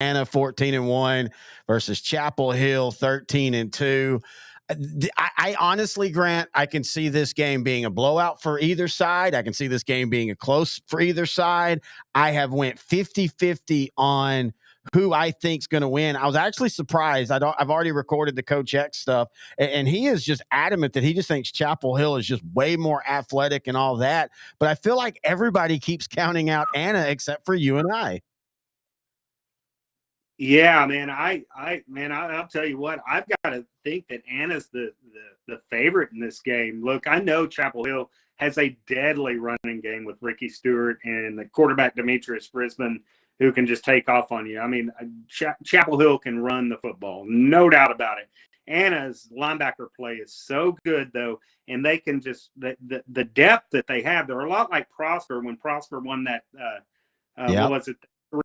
Anna 14-1 versus Chapel Hill 13-2. I honestly, Grant, I can see this game being a blowout for either side. I can see this game being a close for either side. I have went 50-50 on who I think's going to win. I was actually surprised. I've already recorded the Coach X stuff, and he is just adamant that he just thinks Chapel Hill is just way more athletic and all that. But I feel like everybody keeps counting out Anna except for you and I. Yeah, man. I'll tell you what. I've got to think that Anna's the favorite in this game. Look, I know Chapel Hill has a deadly running game with Ricky Stewart and the quarterback Demetrius Brisbane, who can just take off on you. I mean, Chapel Hill can run the football, no doubt about it. Anna's linebacker play is so good, though, and they can just the depth that they have. They're a lot like Prosper when Prosper won that. What was it?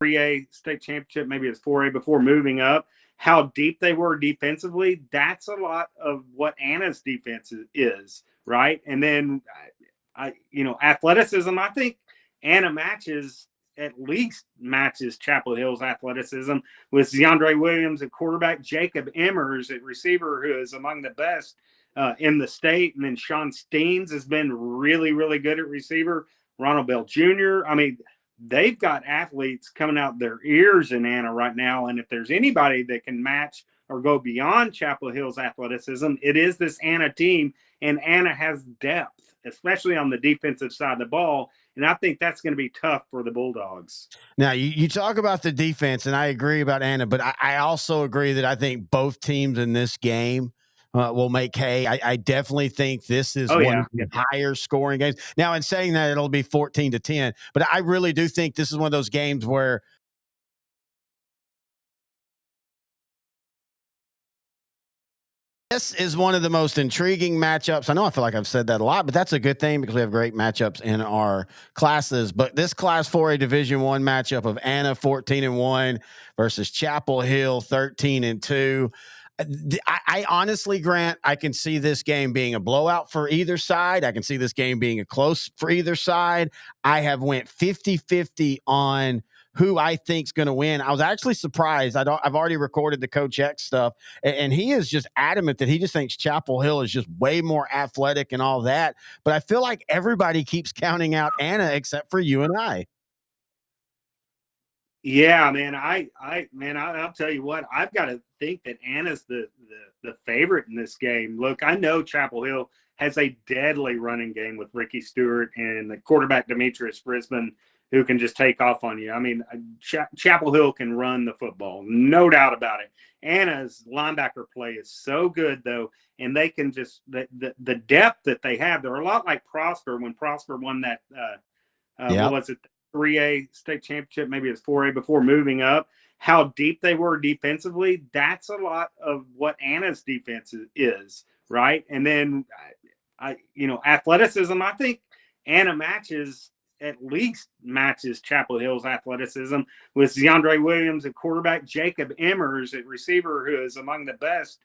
3A state championship, maybe it's 4A before moving up. How deep they were defensively, that's a lot of what Anna's defense is, right? And then, athleticism, I think Anna at least matches Chapel Hill's athleticism with DeAndre Williams at quarterback, Jacob Emmers at receiver, who is among the best in the state. And then Sean Steens has been really, really good at receiver. Ronald Bell Jr. I mean, they've got athletes coming out their ears in Anna right now. And if there's anybody that can match or go beyond Chapel Hill's athleticism, it is this Anna team. And Anna has depth, especially on the defensive side of the ball. And I think that's going to be tough for the Bulldogs. Now, you talk about the defense, and I agree about Anna, but I also agree that I think both teams in this game will make hay. I definitely think this is one of the higher scoring games. Now, in saying that, it'll be 14-10, but I really do think this is one of those games where this is one of the most intriguing matchups. I know I feel like I've said that a lot, but that's a good thing because we have great matchups in our classes. But this Class 4A Division I matchup of Anna 14-1 versus Chapel Hill 13-2. I honestly, Grant, I can see this game being a blowout for either side. I can see this game being a close for either side. I have went 50-50 on who I think's going to win. I was actually surprised. I've already recorded the Coach X stuff, and he is just adamant that he just thinks Chapel Hill is just way more athletic and all that. But I feel like everybody keeps counting out Anna except for you and I. Yeah, man. I'll tell you what. I've got to think that Anna's the favorite in this game. Look, I know Chapel Hill has a deadly running game with Ricky Stewart and the quarterback Demetrius Brisbane, who can just take off on you. I mean, Chapel Hill can run the football, no doubt about it. Anna's linebacker play is so good, though, and they can just the depth that they have. They're a lot like Prosper when Prosper won that. What was it? 3A state championship, maybe it's 4A before moving up. How deep they were defensively, that's a lot of what Anna's defense is, right? And then, athleticism, I think Anna at least matches Chapel Hill's athleticism with DeAndre Williams at quarterback, Jacob Emmers at receiver, who is among the best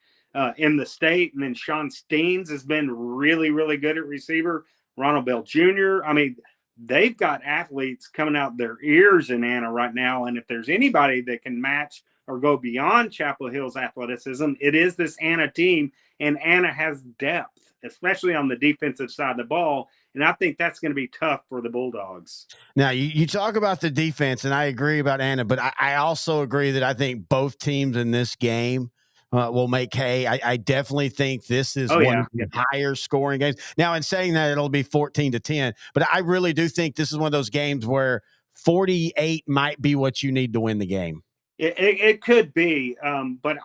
in the state. And then Sean Steens has been really, really good at receiver. Ronald Bell Jr. I mean, they've got athletes coming out their ears in Anna right now. And if there's anybody that can match or go beyond Chapel Hill's athleticism, it is this Anna team. And Anna has depth, especially on the defensive side of the ball. And I think that's going to be tough for the Bulldogs. Now, you talk about the defense, and I agree about Anna, but I also agree that I think both teams in this game will make hay. I definitely think this is one of the higher scoring games. Now, in saying that, it'll be 14-10, but I really do think this is one of those games where 48 might be what you need to win the game. It could be, but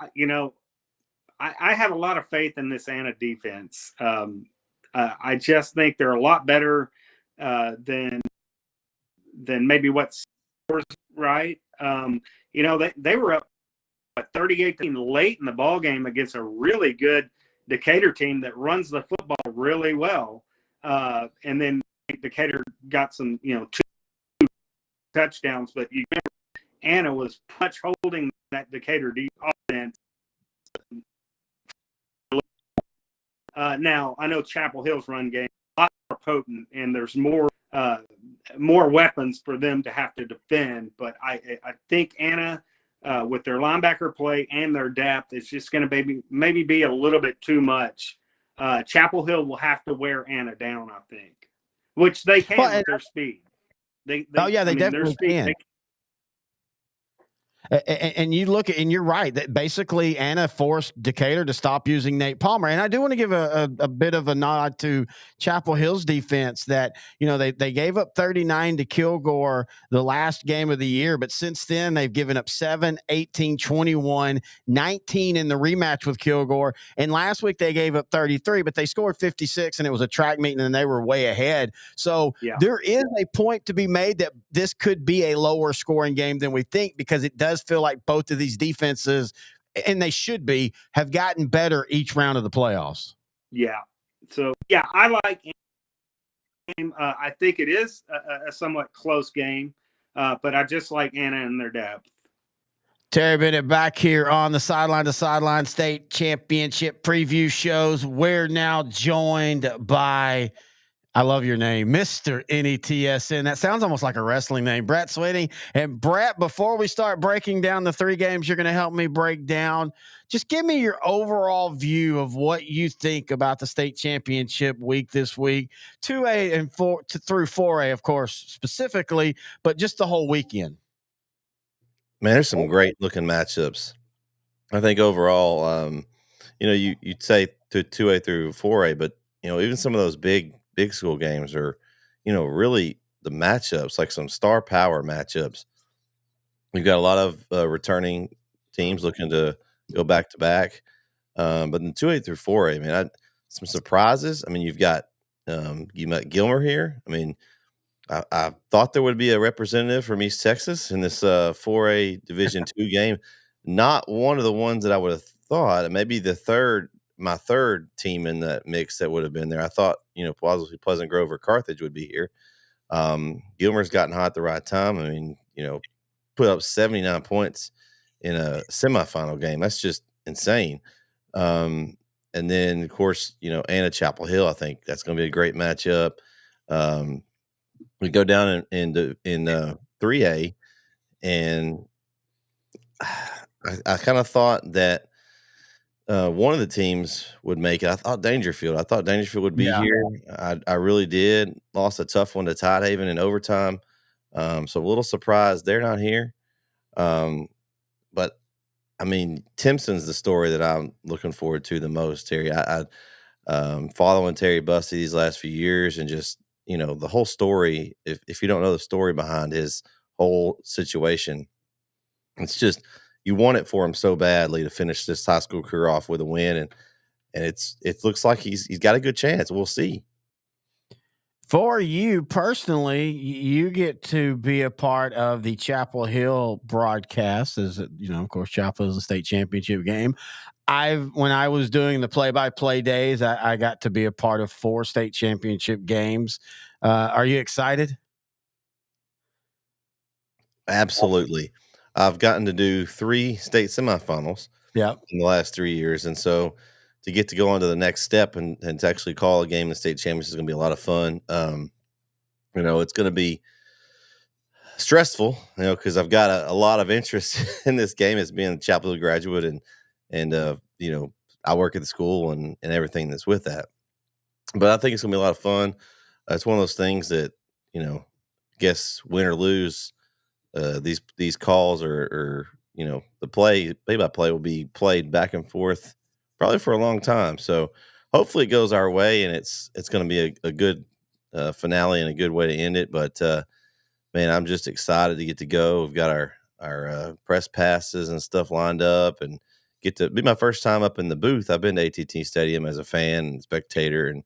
I have a lot of faith in this Anna defense. I just think they're a lot better than maybe what's right. They were up 38 late in the ball game against a really good Decatur team that runs the football really well. And then Decatur got some, 2 touchdowns, but you remember Anna was much holding that Decatur offense. Now I know Chapel Hill's run game a lot more potent, and there's more weapons for them to have to defend. But I think Anna with their linebacker play and their depth, it's just going to maybe be a little bit too much. Chapel Hill will have to wear Anna down, I think, which they Well, can with their speed. oh yeah, I they mean, their definitely speed. can. And you look at, and you're right that basically Anna forced Decatur to stop using Nate Palmer. And I do want to give a bit of a nod to Chapel Hill's defense that, they gave up 39 to Kilgore the last game of the year. But since then, they've given up 7, 18, 21, 19 in the rematch with Kilgore. And last week they gave up 33, but they scored 56 and it was a track meeting and they were way ahead. So Yeah. there is a point to be made that this could be a lower scoring game than we think, because it does feel like both of these defenses, and they should be, have gotten better each round of the playoffs. Yeah. So, yeah, I like game. I think it is a somewhat close game, but I just like Anna and their depth. Terry Bennett back here on the Sideline to Sideline State Championship preview shows. We're now joined by, I love your name, Mr. NETSN. That sounds almost like a wrestling name, Brett Sweeting. And Brett, before we start breaking down the 3 games you're going to help me break down, just give me your overall view of what you think about the state championship week this week, 2A and 4 through 4A, of course, specifically, but just the whole weekend. Man, there's some great looking matchups. I think overall, you'd say to 2A through 4A, but even some of those big school games are, really the matchups, like some star power matchups. You've got a lot of returning teams looking to go back to back. But in 2A through 4A, man, some surprises. I mean, you've got you met Gilmer here. I mean, I thought there would be a representative from East Texas in this 4A Division II game. Not one of the ones that I would have thought. Maybe my third team in that mix that would have been there. I thought, possibly Pleasant Grove or Carthage would be here. Gilmer's gotten hot at the right time. I mean, put up 79 points in a semifinal game. That's just insane. And then, of course, Anna Chapel Hill. I think that's going to be a great matchup. We go down in 3A, and I kind of thought that one of the teams would make it. I thought Dangerfield would be here. I really did. Lost a tough one to Tidehaven in overtime. So a little surprised they're not here. But I mean, Timpson's the story that I'm looking forward to the most, Terry. I following Terry Busty these last few years, and just the whole story. If you don't know the story behind his whole situation, it's just you want it for him so badly to finish this high school career off with a win, and it looks like he's got a good chance. We'll see. For you personally, you get to be a part of the Chapel Hill broadcast, as of course, Chapel is a state championship game. When I was doing the play-by-play days, I got to be a part of 4 state championship games. Are you excited? Absolutely. I've gotten to do 3 state semifinals Yeah. in the last 3 years, and so to get to go on to the next step and to actually call a game in the state championship is going to be a lot of fun. It's going to be stressful, because I've got a lot of interest in this game as being a Chapel Hill graduate, and I work at the school and everything that's with that. But I think it's going to be a lot of fun. It's one of those things that, guess win or lose, these calls are the play-by-play will be played back and forth probably for a long time. So hopefully it goes our way, and it's going to be a good finale and a good way to end it. But man, I'm just excited to get to go. We've got our press passes and stuff lined up, and get to be my first time up in the booth. I've been to AT&T Stadium as a fan and spectator and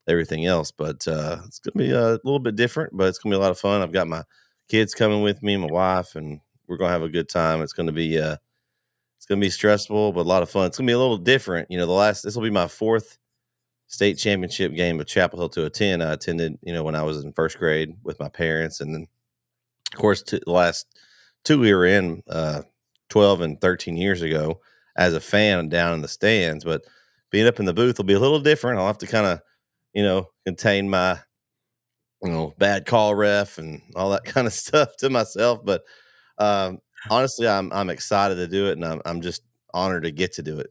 everything else, but it's going to be a little bit different, but it's going to be a lot of fun. I've got my kids coming with me, my wife, and we're going to have a good time. It's going to be stressful, but a lot of fun. It's going to be a little different. This will be my 4th state championship game of Chapel Hill to attend. I attended, when I was in 1st grade with my parents, and then of course the last 2 we were in 12 and 13 years ago as a fan down in the stands. But being up in the booth will be a little different. I'll have to kind of contain my, bad call ref and all that kind of stuff to myself. But honestly, I'm excited to do it, and I'm just honored to get to do it.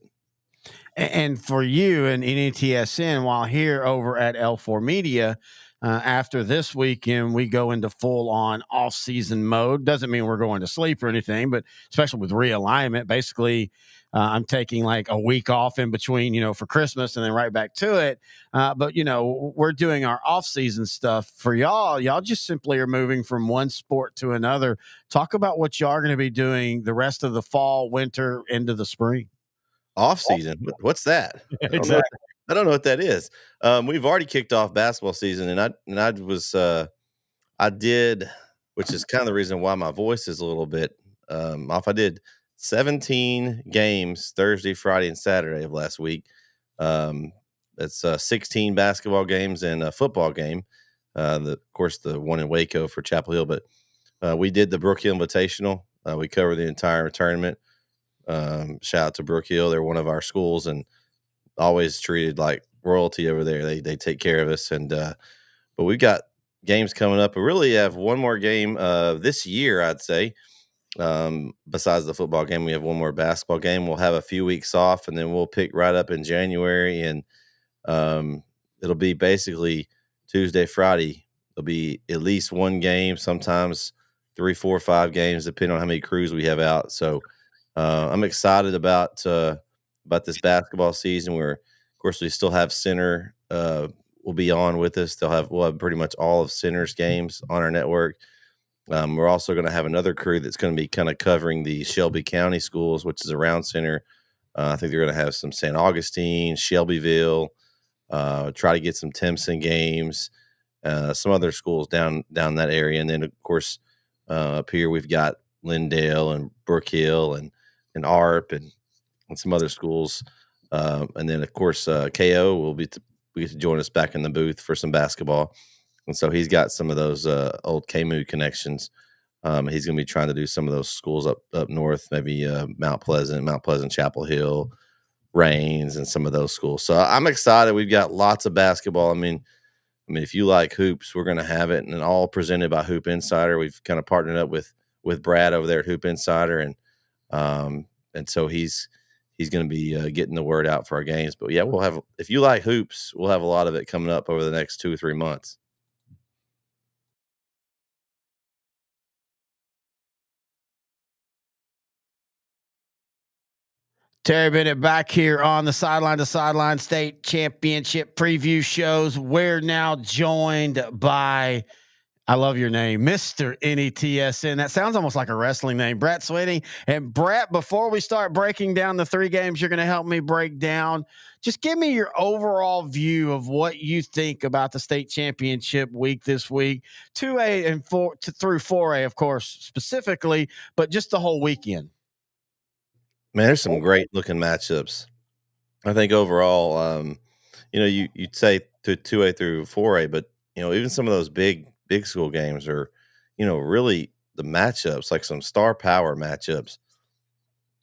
And for you and NETSN, while here over at L4 Media, after this weekend, we go into full on off season mode. Doesn't mean we're going to sleep or anything, but especially with realignment, basically, I'm taking like a week off in between, for Christmas and then right back to it. But, we're doing our off season stuff for y'all. Y'all just simply are moving from one sport to another. Talk about what y'all are going to be doing the rest of the fall, winter, into the spring. Off season, what's that? I don't know. Exactly. I don't know what that is. We've already kicked off basketball season, and I was I did, which is kind of the reason why my voice is a little bit off. I did 17 games Thursday, Friday, and Saturday of last week. Um, it's 16 basketball games and a football game. Of course, the one in Waco for Chapel Hill, but we did the Brook Hill Invitational. We covered the entire tournament. Shout out to Brook Hill; they're one of our schools, and always treated like royalty over there. They take care of us, and but we've got games coming up. We really have one more game this year, I'd say. Besides the football game, we have one more basketball game. We'll have a few weeks off, and then we'll pick right up in January, and it'll be basically Tuesday, Friday. There'll be at least one game, sometimes 3, 4, 5 games, depending on how many crews we have out. So I'm excited about this basketball season. Where, of course, we still have center will be on with us. We'll have pretty much all of center's games on our network. We're also going to have another crew that's going to be kind of covering the Shelby County schools, which is around center. I think they're going to have some St. Augustine, Shelbyville, try to get some Timpson games, some other schools down that area, and then of course up here we've got Lindale and Brook Hill and ARP and some other schools, and then of course KO will we get to join us back in the booth for some basketball, and so he's got some of those old KMU connections. He's going to be trying to do some of those schools up north, maybe Mount Pleasant, Chapel Hill, Rains, and some of those schools. So I'm excited. We've got lots of basketball. I mean, if you like hoops, we're going to have it, and all presented by Hoop Insider. We've kind of partnered up with Brad over there at Hoop Insider, and so he's going to be getting the word out for our games. But yeah, we'll have, if you like hoops, we'll have a lot of it coming up over the next 2 or 3 months. Terry Bennett back here on the Sideline to Sideline State Championship preview shows. We're now joined by, I love your name, Mr. NETSN. That sounds almost like a wrestling name, Brett Sweeting. And Brett, before we start breaking down the 3 games you're going to help me break down, just give me your overall view of what you think about the state championship week this week, 2A and 4 through 4A, of course, specifically, but just the whole weekend. Man, there's some great looking matchups. I think overall, you'd say to 2A through 4A, but even some of those big school games are, really the matchups, like some star power matchups.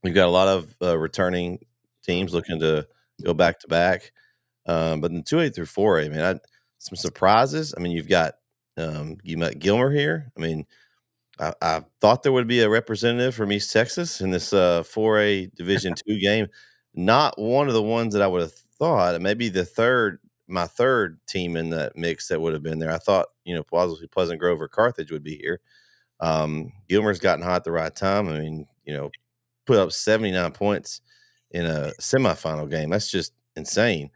We've got a lot of returning teams looking to go back to back, but in 2A through 4A, man, some surprises. I mean, you've got you met Gilmer here. I mean, I thought there would be a representative from East Texas in this 4A Division II game. Not one of the ones that I would have thought. Maybe my third team in that mix that would have been there. I thought, possibly Pleasant Grove or Carthage would be here. Gilmer's gotten hot at the right time. I mean, put up 79 points in a semifinal game. That's just insane.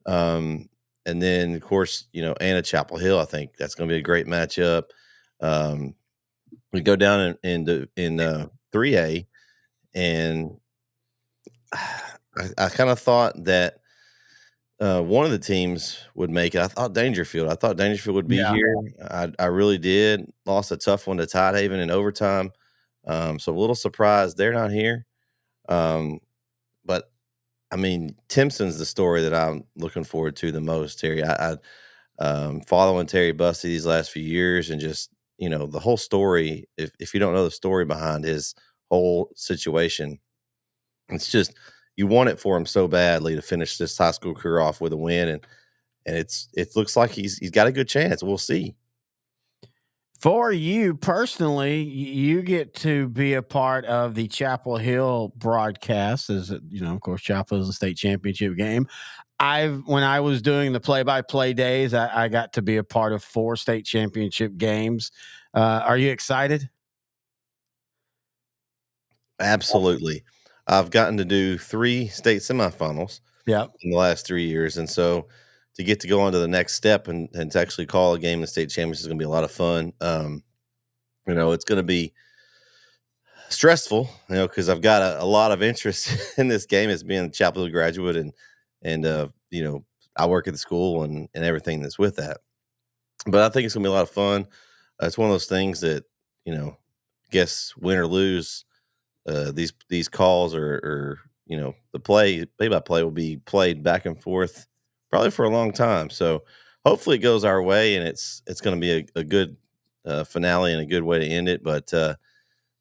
And then, of course, Anna Chapel Hill. I think that's going to be a great matchup. We go down in 3A, and I kind of thought that one of the teams would make it. I thought Dangerfield would be here. I really did. Lost a tough one to Tidehaven in overtime. So a little surprised they're not here. But I mean, Timpson's the story that I'm looking forward to the most, Terry. Following Terry Bussey these last few years, and just the whole story. If you don't know the story behind his whole situation, it's just you want it for him so badly to finish this high school career off with a win, and it looks like he's got a good chance. We'll see. For you personally, you get to be a part of the Chapel Hill broadcast, as of course, Chapel Hill is a state championship game. When I was doing the play-by-play days, I got to be a part of 4 state championship games. Are you excited? Absolutely. I've gotten to do 3 state semifinals Yeah. in the last 3 years, and so to get to go on to the next step and to actually call a game in the state championship is gonna be a lot of fun. It's gonna be stressful, because I've got a lot of interest in this game as being a Chapel Hill graduate and I work at the school and everything that's with that. But I think it's gonna be a lot of fun. It's one of those things that, guess win or lose, these calls or the play by play will be played back and forth probably for a long time. So hopefully it goes our way and it's going to be a good finale and a good way to end it. But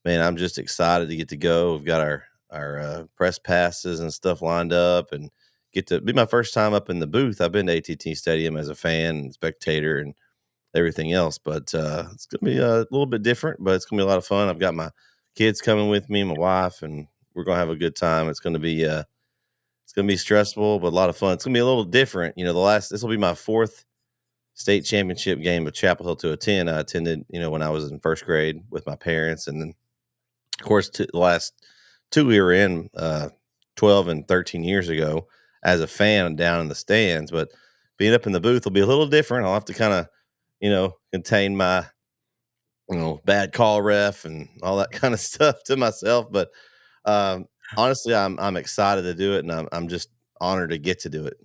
man, I'm just excited to get to go. We've got our press passes and stuff lined up and get to be my first time up in the booth. I've been to AT&T Stadium as a fan and spectator and everything else, but it's gonna be a little bit different, but it's gonna be a lot of fun. I've got my kids coming with me, my wife, and we're gonna have a good time. It's gonna be stressful, but a lot of fun. It's gonna be a little different. This will be my 4th state championship game of Chapel Hill to attend. I attended, when I was in 1st grade with my parents, and then of course the last 2 we were in 12 and 13 years ago as a fan down in the stands. But being up in the booth will be a little different. I'll have to kind of contain my, bad call ref and all that kind of stuff to myself. But honestly, I'm excited to do it, and I'm just honored to get to do it.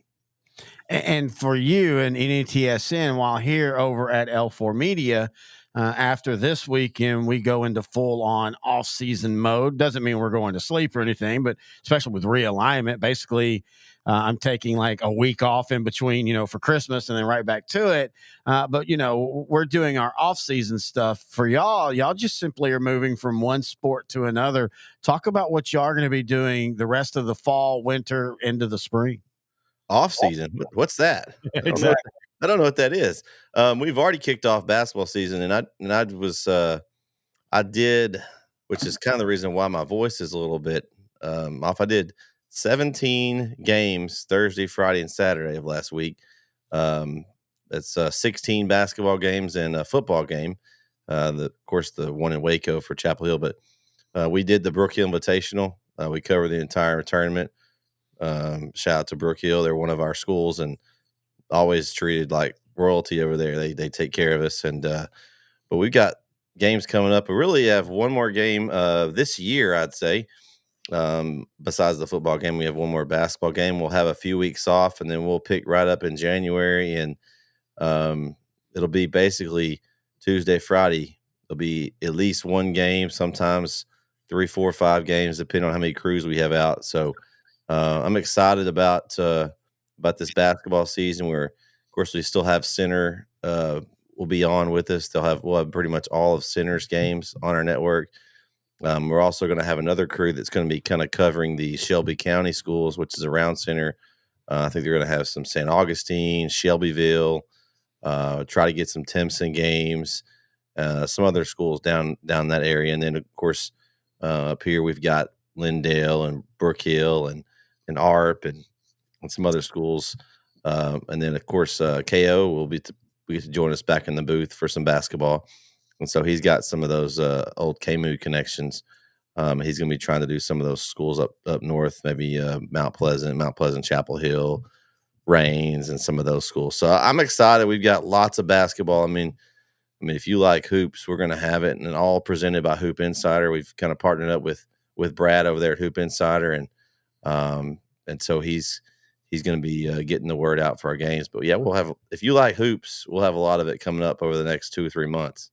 And for you and NETSN, while here over at L4 Media, after this weekend, we go into full on off season mode. Doesn't mean we're going to sleep or anything, but especially with realignment, basically, I'm taking like a week off in between, for Christmas and then right back to it. But, we're doing our off season stuff for y'all. Y'all just simply are moving from one sport to another. Talk about what y'all are going to be doing the rest of the fall, winter, into the spring. Off season, what's that? I don't know. Exactly. I don't know what that is. We've already kicked off basketball season, I did, which is kind of the reason why my voice is a little bit off. I did 17 games Thursday, Friday, and Saturday of last week. That's 16 basketball games and a football game. Of course, the one in Waco for Chapel Hill, but we did the Brook Hill Invitational. We covered the entire tournament. Shout out to Brook Hill. They're one of our schools and always treated like royalty over there. They take care of us. But we've got games coming up. We really have one more game this year, I'd say. Besides the football game, we have one more basketball game. We'll have a few weeks off, and then we'll pick right up in January. And it'll be basically Tuesday, Friday. There'll be at least one game, sometimes 3, 4, 5 games, depending on how many crews we have out. So I'm excited about this basketball season. Where, of course, we still have center. Will be on with us. We'll have pretty much all of center's games on our network. We're also going to have another crew that's going to be kind of covering the Shelby County schools, which is around center. I think they're going to have some St. Augustine, Shelbyville, try to get some Timpson games, some other schools down that area. And then, of course, up here we've got Lindale and Brook Hill and ARP and some other schools. And then, of course, KO will be we get to join us back in the booth for some basketball. And so he's got some of those old KMU connections. He's going to be trying to do some of those schools up north, maybe Mount Pleasant, Chapel Hill, Rains, and some of those schools. So I'm excited. We've got lots of basketball. I mean, if you like hoops, we're going to have it, and all presented by Hoop Insider. We've kind of partnered up with Brad over there at Hoop Insider, and so he's going to be getting the word out for our games. But yeah, we'll have, if you like hoops, we'll have a lot of it coming up over the next 2 or 3 months.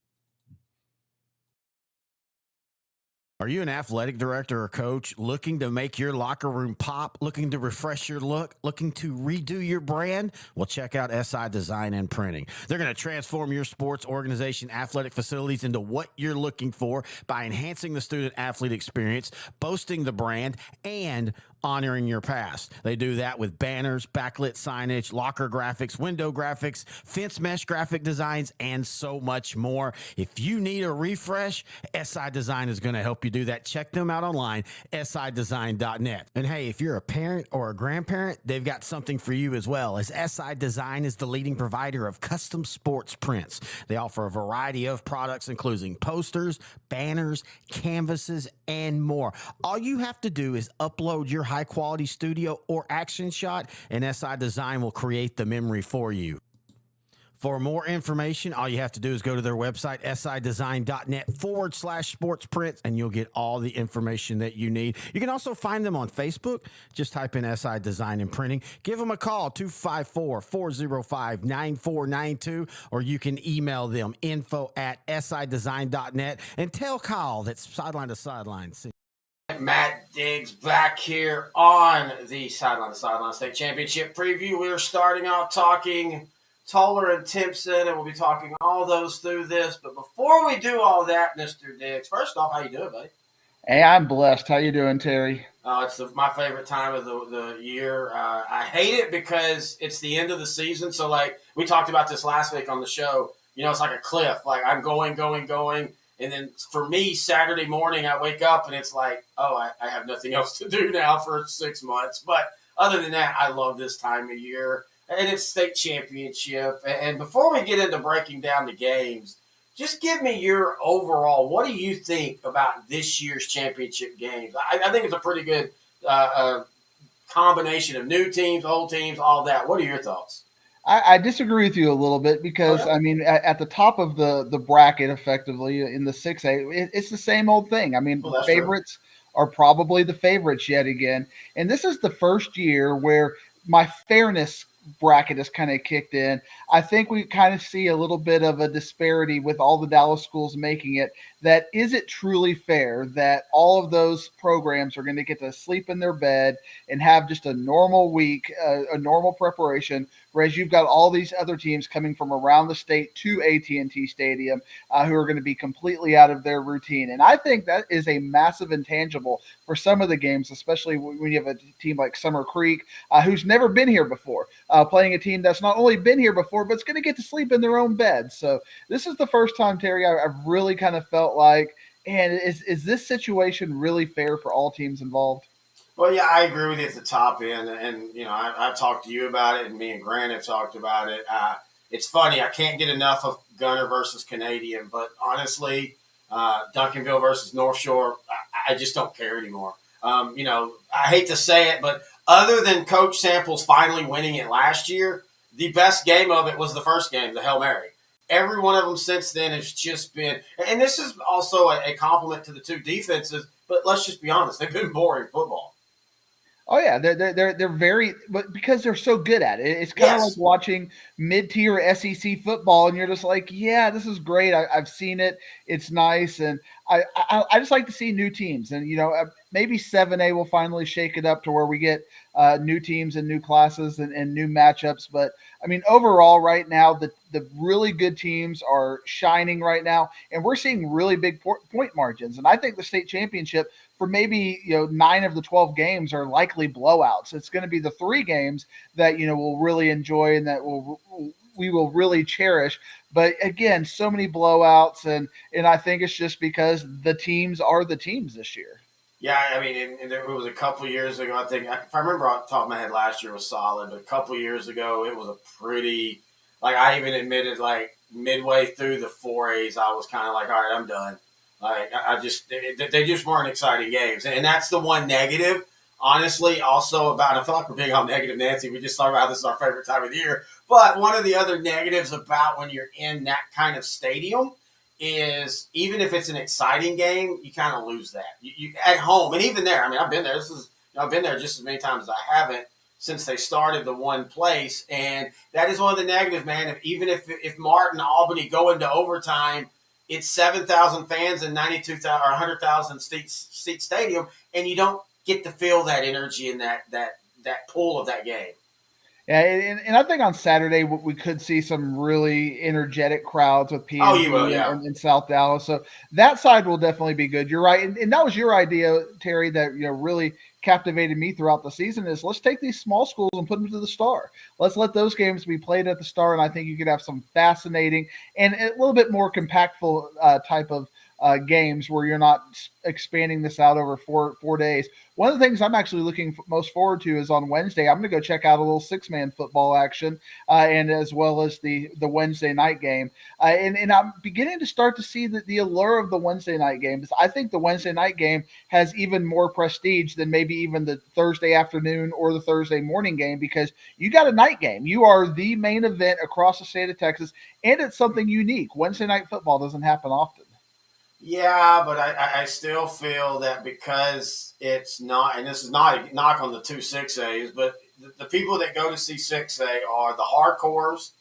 Are you an athletic director or coach looking to make your locker room pop, looking to refresh your look, looking to redo your brand? Well, check out SI Design and Printing. They're going to transform your sports organization, athletic facilities into what you're looking for by enhancing the student athlete experience, boasting the brand, and honoring your past. They do that with banners, backlit signage, locker graphics, window graphics, fence mesh graphic designs, and so much more. If you need a refresh, SI Design is going to help you do that. Check them out online, sidesign.net. And hey, if you're a parent or a grandparent, they've got something for you as well, as SI Design is the leading provider of custom sports prints. They offer a variety of products, including posters, banners, canvases, and more. All you have to do is upload your high-quality studio or action shot, and SI Design will create the memory for you. For more information, all you have to do is go to their website, sidesign.net/sports prints, and you'll get all the information that you need. You can also find them on Facebook. Just type in SI Design and Printing. Give them a call, 254-405-9492, or you can email them, info@sidesign.net, and tell Kyle that's Sideline to Sideline. Matt Diggs back here on the Sideline to Sideline State Championship preview. We're starting off talking Toller and Timpson, and we'll be talking all those through this. But before we do all that, Mr. Diggs, first off, how you doing, buddy? Hey, I'm blessed. How you doing, Terry? It's my favorite time of the year. I hate it because it's the end of the season. So, like, we talked about this last week on the show. You know, it's like a cliff. Like, I'm going. And then for me, Saturday morning, I wake up and it's like, oh, I have nothing else to do now for 6 months. But other than that, I love this time of year. And it's state championship. And before we get into breaking down the games, just give me your overall, what do you think about this year's championship games? I think it's a pretty good combination of new teams, old teams, all that. What are your thoughts? I disagree with you a little bit because, Okay. I mean, at the top of the bracket, effectively, in the 6A, it's the same old thing. I mean, Well, that's favorites are probably the favorites yet again. And this is the first year where my fairness bracket has kind of kicked in. I think we kind of see a little bit of a disparity with all the Dallas schools making it. That is it truly fair that all of those programs are going to get to sleep in their bed and have just a normal week, a normal preparation, whereas you've got all these other teams coming from around the state to AT&T Stadium who are going to be completely out of their routine. And I think that is a massive intangible for some of the games, especially when you have a team like Summer Creek who's never been here before, playing a team that's not only been here before, but it's going to get to sleep in their own bed. So this is the first time, Terry, I've really kind of felt like, and is this situation really fair for all teams involved? Well, yeah, I agree with you at the top end. And you know, I've talked to you about it, and me and Grant have talked about it. It's funny. I can't get enough of Gunner versus Canadian, but honestly, Duncanville versus North Shore, I just don't care anymore. You know, I hate to say it, but other than Coach Samples finally winning it last year, the best game of it was the first game, the Hail Mary. Every one of them since then has just been, and this is also a compliment to the two defenses, but let's just be honest, they've been boring football. Oh yeah, they're very, but because they're so good at it, it's kind of Yes. like watching mid-tier SEC football, and you're just like, yeah, this is great. I've seen it. It's nice, and I just like to see new teams, and you know, maybe 7A will finally shake it up to where we get new teams and new classes and new matchups. But I mean, overall, right now, the really good teams are shining right now, and we're seeing really big point margins. And I think the state championship, for maybe 9 of the 12 games, are likely blowouts. It's going to be the 3 games that we'll really enjoy and that we will really cherish. But again, so many blowouts, and I think it's just because the teams are the teams this year. Yeah, I mean, and it was a couple of years ago. I think, if I remember off the top of my head, last year was solid. But a couple of years ago, it was a pretty, like, I even admitted, like, midway through the 4As, I was kind of like, all right, I'm done. Like, I just, they just weren't exciting games. And that's the one negative, honestly, also about, I feel like we're being all negative, Nancy. We just talked about this is our favorite time of the year. But one of the other negatives about when you're in that kind of stadium is, even if it's an exciting game, you kind of lose that. You at home, and even there, I mean, I've been there. I've been there just as many times as I haven't since they started the one place, and that is one of the negatives, man. Even if Martin, Albany go into overtime, it's 7,000 fans and 92,000 or 100,000 seat stadium, and you don't get to feel that energy and that pull of that game. Yeah, and I think on Saturday we could see some really energetic crowds with Oh, PNG you will, yeah. and South Dallas. So that side will definitely be good. You're right, and that was your idea, Terry. That really captivated me throughout the season. Is let's take these small schools and put them to the Star. Let's let those games be played at the Star, and I think you could have some fascinating and a little bit more compactful type of games where you're not expanding this out over four days. One of the things I'm actually looking most forward to is on Wednesday. I'm going to go check out a little 6-man football action, and as well as the Wednesday night game. And I'm beginning to start to see the allure of the Wednesday night games. I think the Wednesday night game has even more prestige than maybe even the Thursday afternoon or the Thursday morning game, because you got a night game. You are the main event across the state of Texas, and it's something unique. Wednesday night football doesn't happen often. Yeah, but I still feel that because it's not, and this is not a knock on the 2 6As, but the people that go to see 6A are the hardcores,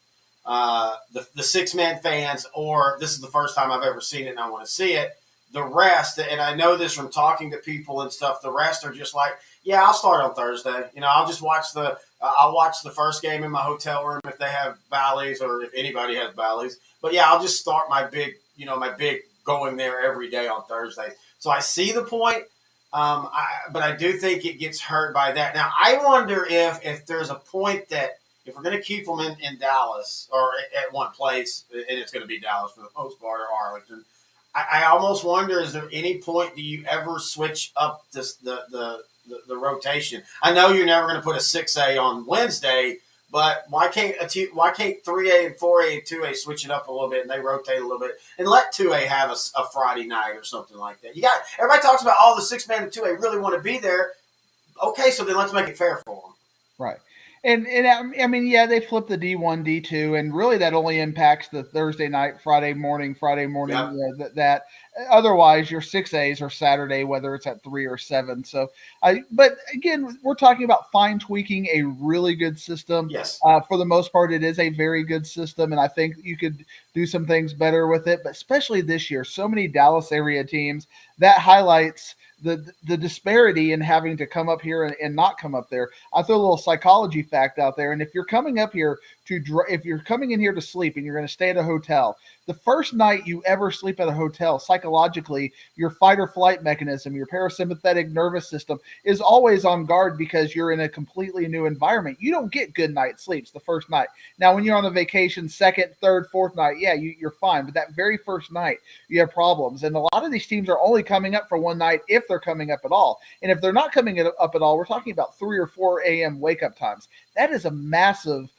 the 6-man fans, or this is the first time I've ever seen it and I want to see it. The rest, and I know this from talking to people and stuff, the rest are just like, yeah, I'll start on Thursday. I'll just watch I'll watch the first game in my hotel room if they have Bally's or if anybody has Bally's. But yeah, I'll just start my big going there every day on Thursday. So I see the point, but I do think it gets hurt by that. Now, I wonder if there's a point that if we're going to keep them in Dallas or at one place, and it's going to be Dallas for the most part, or Arlington, I almost wonder, is there any point do you ever switch up the rotation? I know you're never going to put a 6A on Wednesday, but why can't 3A and 4A and 2A switch it up a little bit and they rotate a little bit and let 2A have a Friday night or something like that? Everybody talks about all the 6-man and 2A really want to be there. Okay, so then let's make it fair for them. Right. And I mean, yeah, they flip the D1, D2, and really that only impacts the Thursday night, Friday morning. Yep. That otherwise your 6As are Saturday, whether it's at 3 or 7. So but again, we're talking about fine tweaking a really good system. Yes. For the most part, it is a very good system, and I think you could do some things better with it. But especially this year, so many Dallas area teams, that highlights the disparity in having to come up here and not come up there. I throw a little psychology fact out there, and if you're coming up here if you're coming in here to sleep and you're going to stay at a hotel, the first night you ever sleep at a hotel, psychologically, your fight or flight mechanism, your parasympathetic nervous system is always on guard because you're in a completely new environment. You don't get good night sleeps the first night. Now, when you're on a vacation, second, third, fourth night, yeah, you're fine. But that very first night, you have problems. And a lot of these teams are only coming up for one night if they're coming up at all. And if they're not coming up at all, we're talking about 3 or 4 a.m. wake up times. That is a massive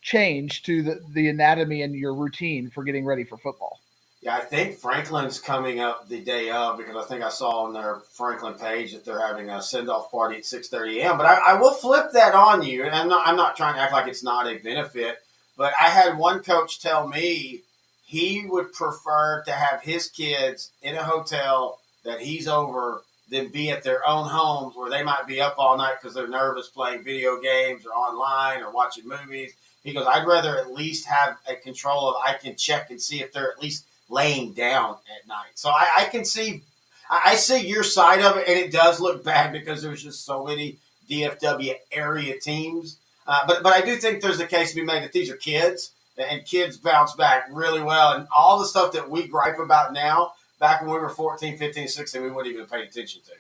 change to the anatomy and your routine for getting ready for football. Yeah, I think Franklin's coming up the day of because I think I saw on their Franklin page that they're having a send-off party at 6:30 a.m. But I will flip that on you, and I'm not trying to act like it's not a benefit, but I had one coach tell me he would prefer to have his kids in a hotel that he's over than be at their own homes where they might be up all night because they're nervous playing video games or online or watching movies. He goes, I'd rather at least have a control of I can check and see if they're at least laying down at night. So I can see, I see your side of it, and it does look bad because there's just so many DFW area teams. But I do think there's a case to be made that these are kids, and kids bounce back really well. And all the stuff that we gripe about now, back when we were 14, 15, 16, we wouldn't even pay attention to.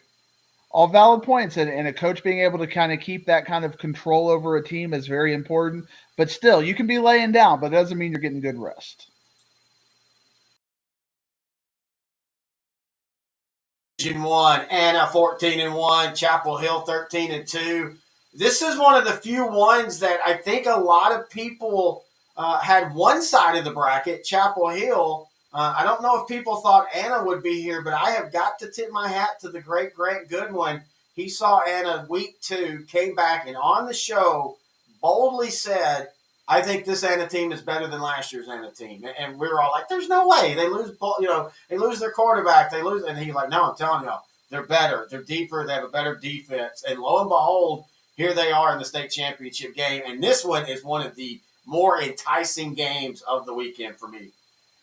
All valid points, and a coach being able to kind of keep that kind of control over a team is very important. But still, you can be laying down, but it doesn't mean you're getting good rest. Division 1, Anna 14-1, Chapel Hill 13-2. This is one of the few ones that I think a lot of people had one side of the bracket, Chapel Hill. I don't know if people thought Anna would be here, but I have got to tip my hat to the great Grant Goodwin. He saw Anna week 2, came back, and on the show boldly said, I think this Anna team is better than last year's Anna team. And we were all like, there's no way. They lose their quarterback. They lose. And he's like, no, I'm telling y'all, they're better. They're deeper. They have a better defense. And lo and behold, here they are in the state championship game. And this one is one of the more enticing games of the weekend for me.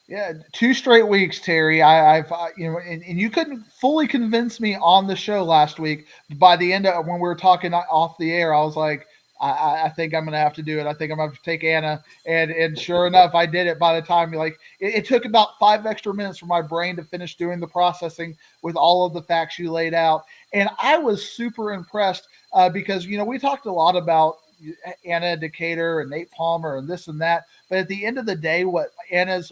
Yeah, 2 straight weeks, Terry. I've and you couldn't fully convince me on the show last week. By the end of when we were talking off the air, I was like, I think I'm going to have to do it. I think I'm going to have to take Anna. And sure enough, I did it by the time it took about 5 extra minutes for my brain to finish doing the processing with all of the facts you laid out. And I was super impressed because, we talked a lot about Anna Decatur and Nate Palmer and this and that. But at the end of the day, what Anna's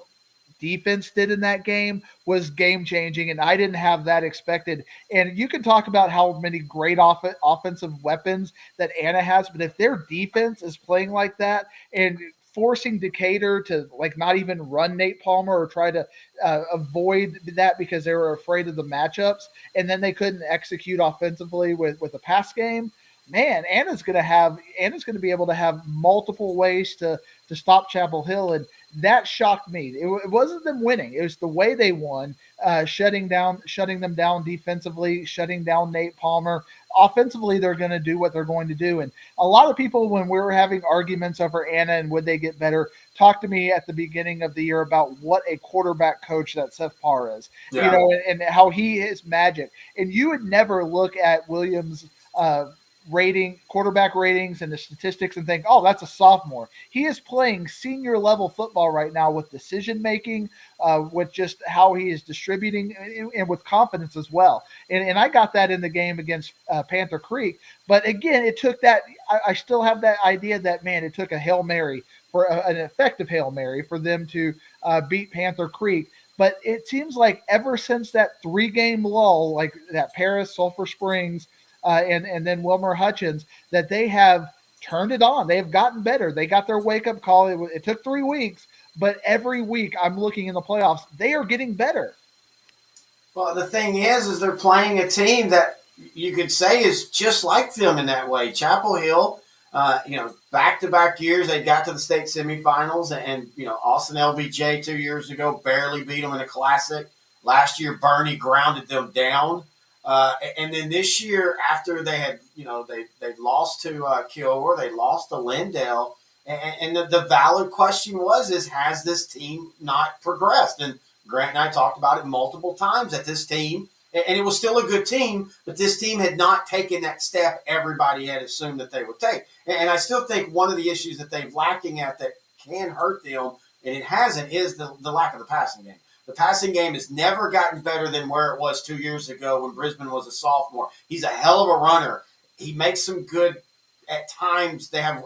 defense did in that game was game changing, and I didn't have that expected. And you can talk about how many great offensive weapons that Anna has, but if their defense is playing like that and forcing Decatur to not even run Nate Palmer or try to avoid that because they were afraid of the matchups, and then they couldn't execute offensively with a pass game. Man, Anna's going to be able to have multiple ways to stop Chapel Hill, and that shocked me. It wasn't them winning; it was the way they won, shutting them down defensively, shutting down Nate Palmer. Offensively, they're going to do what they're going to do. And a lot of people, when we were having arguments over Anna and would they get better, talked to me at the beginning of the year about what a quarterback coach that Seth Parr is, Yeah. and how he is magic. And you would never look at Williams' quarterback ratings and the statistics and think, oh, that's a sophomore. He is playing senior level football right now with decision making, with just how he is distributing and with confidence as well. And I got that in the game against Panther Creek. But again, it took that. I still have that idea that, man, it took a Hail Mary for an effective Hail Mary for them to beat Panther Creek. But it seems like ever since that 3-game lull, like that Paris, Sulphur Springs, and then Wilmer Hutchins, that they have turned it on. They have gotten better. They got their wake-up call. It took 3 weeks, but every week I'm looking in the playoffs, they are getting better. Well, the thing is they're playing a team that you could say is just like them in that way. Chapel Hill, back-to-back years, they got to the state semifinals, and Austin LBJ 2 years ago barely beat them in a classic. Last year, Bernie grounded them down. And then this year, after they had, they lost to Kilgore, they lost to Lindale, and the valid question has this team not progressed? And Grant and I talked about it multiple times that this team, and it was still a good team, but this team had not taken that step everybody had assumed that they would take. And I still think one of the issues that they're lacking at that can hurt them, and it hasn't, is the lack of the passing game. The passing game has never gotten better than where it was 2 years ago when Brisbane was a sophomore. He's a hell of a runner. He makes some good, at times, they have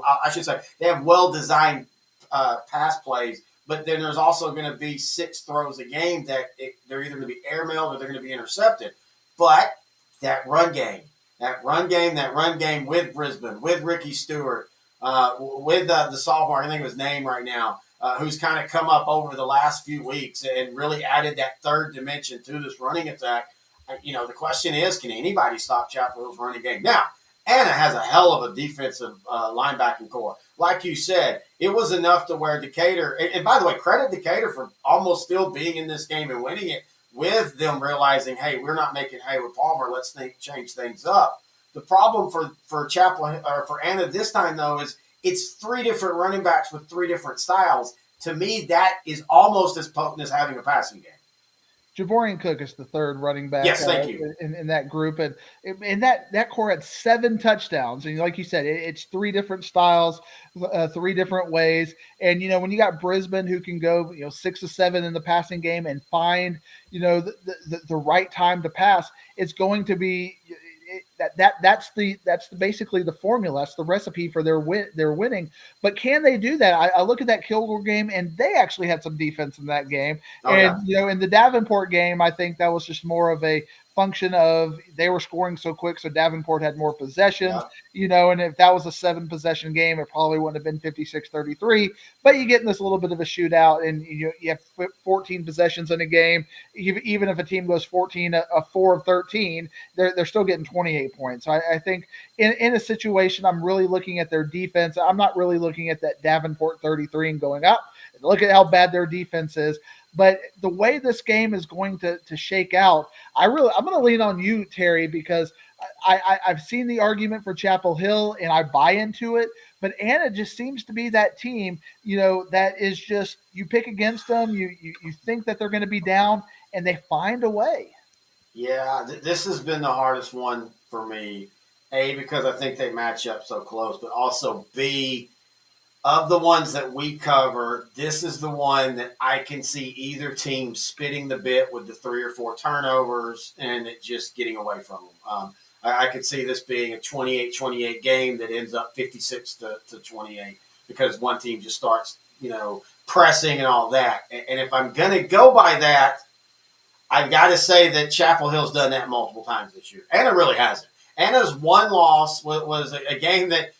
well-designed pass plays, but then there's also going to be 6 throws a game that they're either going to be airmailed or they're going to be intercepted. But that run game with Brisbane, with Ricky Stewart, with the sophomore, I think of his name right now, who's kind of come up over the last few weeks and really added that third dimension to this running attack. The question is, can anybody stop Chapel Hill's running game? Now, Anna has a hell of a defensive linebacking core. Like you said, it was enough to where Decatur, and by the way, credit Decatur for almost still being in this game and winning it with them realizing, hey, we're not making hay with Palmer. Let's change things up. The problem for Chapel or for Anna this time, though, is it's 3 different running backs with 3 different styles. To me, that is almost as potent as having a passing game. Javorian Cook is the third running back. Yes, thank you. In that group, and that core had 7 touchdowns, and like you said, it's 3 different styles, 3 different ways. And when you got Brisbane who can go 6 or 7 in the passing game and find the right time to pass, it's going to be. That's basically the formula. That's the recipe for their winning. But can they do that? I look at that Kilgore game, and they actually had some defense in that game. In the Davenport game, I think that was just more of a function of they were scoring so quick, so Davenport had more possessions. And if that was a 7-possession game, it probably wouldn't have been 56-33. But you get in this little bit of a shootout, and you have 14 possessions in a game. Even if a team goes 14, a 4 of 13, they're still getting 28 points. So I think in a situation, I'm really looking at their defense. I'm not really looking at that Davenport 33 and going up. Look at how bad their defense is. But the way this game is going to shake out, I'm going to lean on you, Terry, because I've seen the argument for Chapel Hill and I buy into it. But Anna just seems to be that team, that is just you pick against them, you think that they're going to be down, and they find a way. Yeah, this has been the hardest one for me. A, because I think they match up so close, but also B, of the ones that we cover, this is the one that I can see either team spitting the bit with the 3 or 4 turnovers and it just getting away from them. I could see this being a 28-28 game that ends up 56 to 28 because one team just starts, pressing and all that. And if I'm going to go by that, I've got to say that Chapel Hill's done that multiple times this year. Anna really hasn't. Anna's one loss was a game that,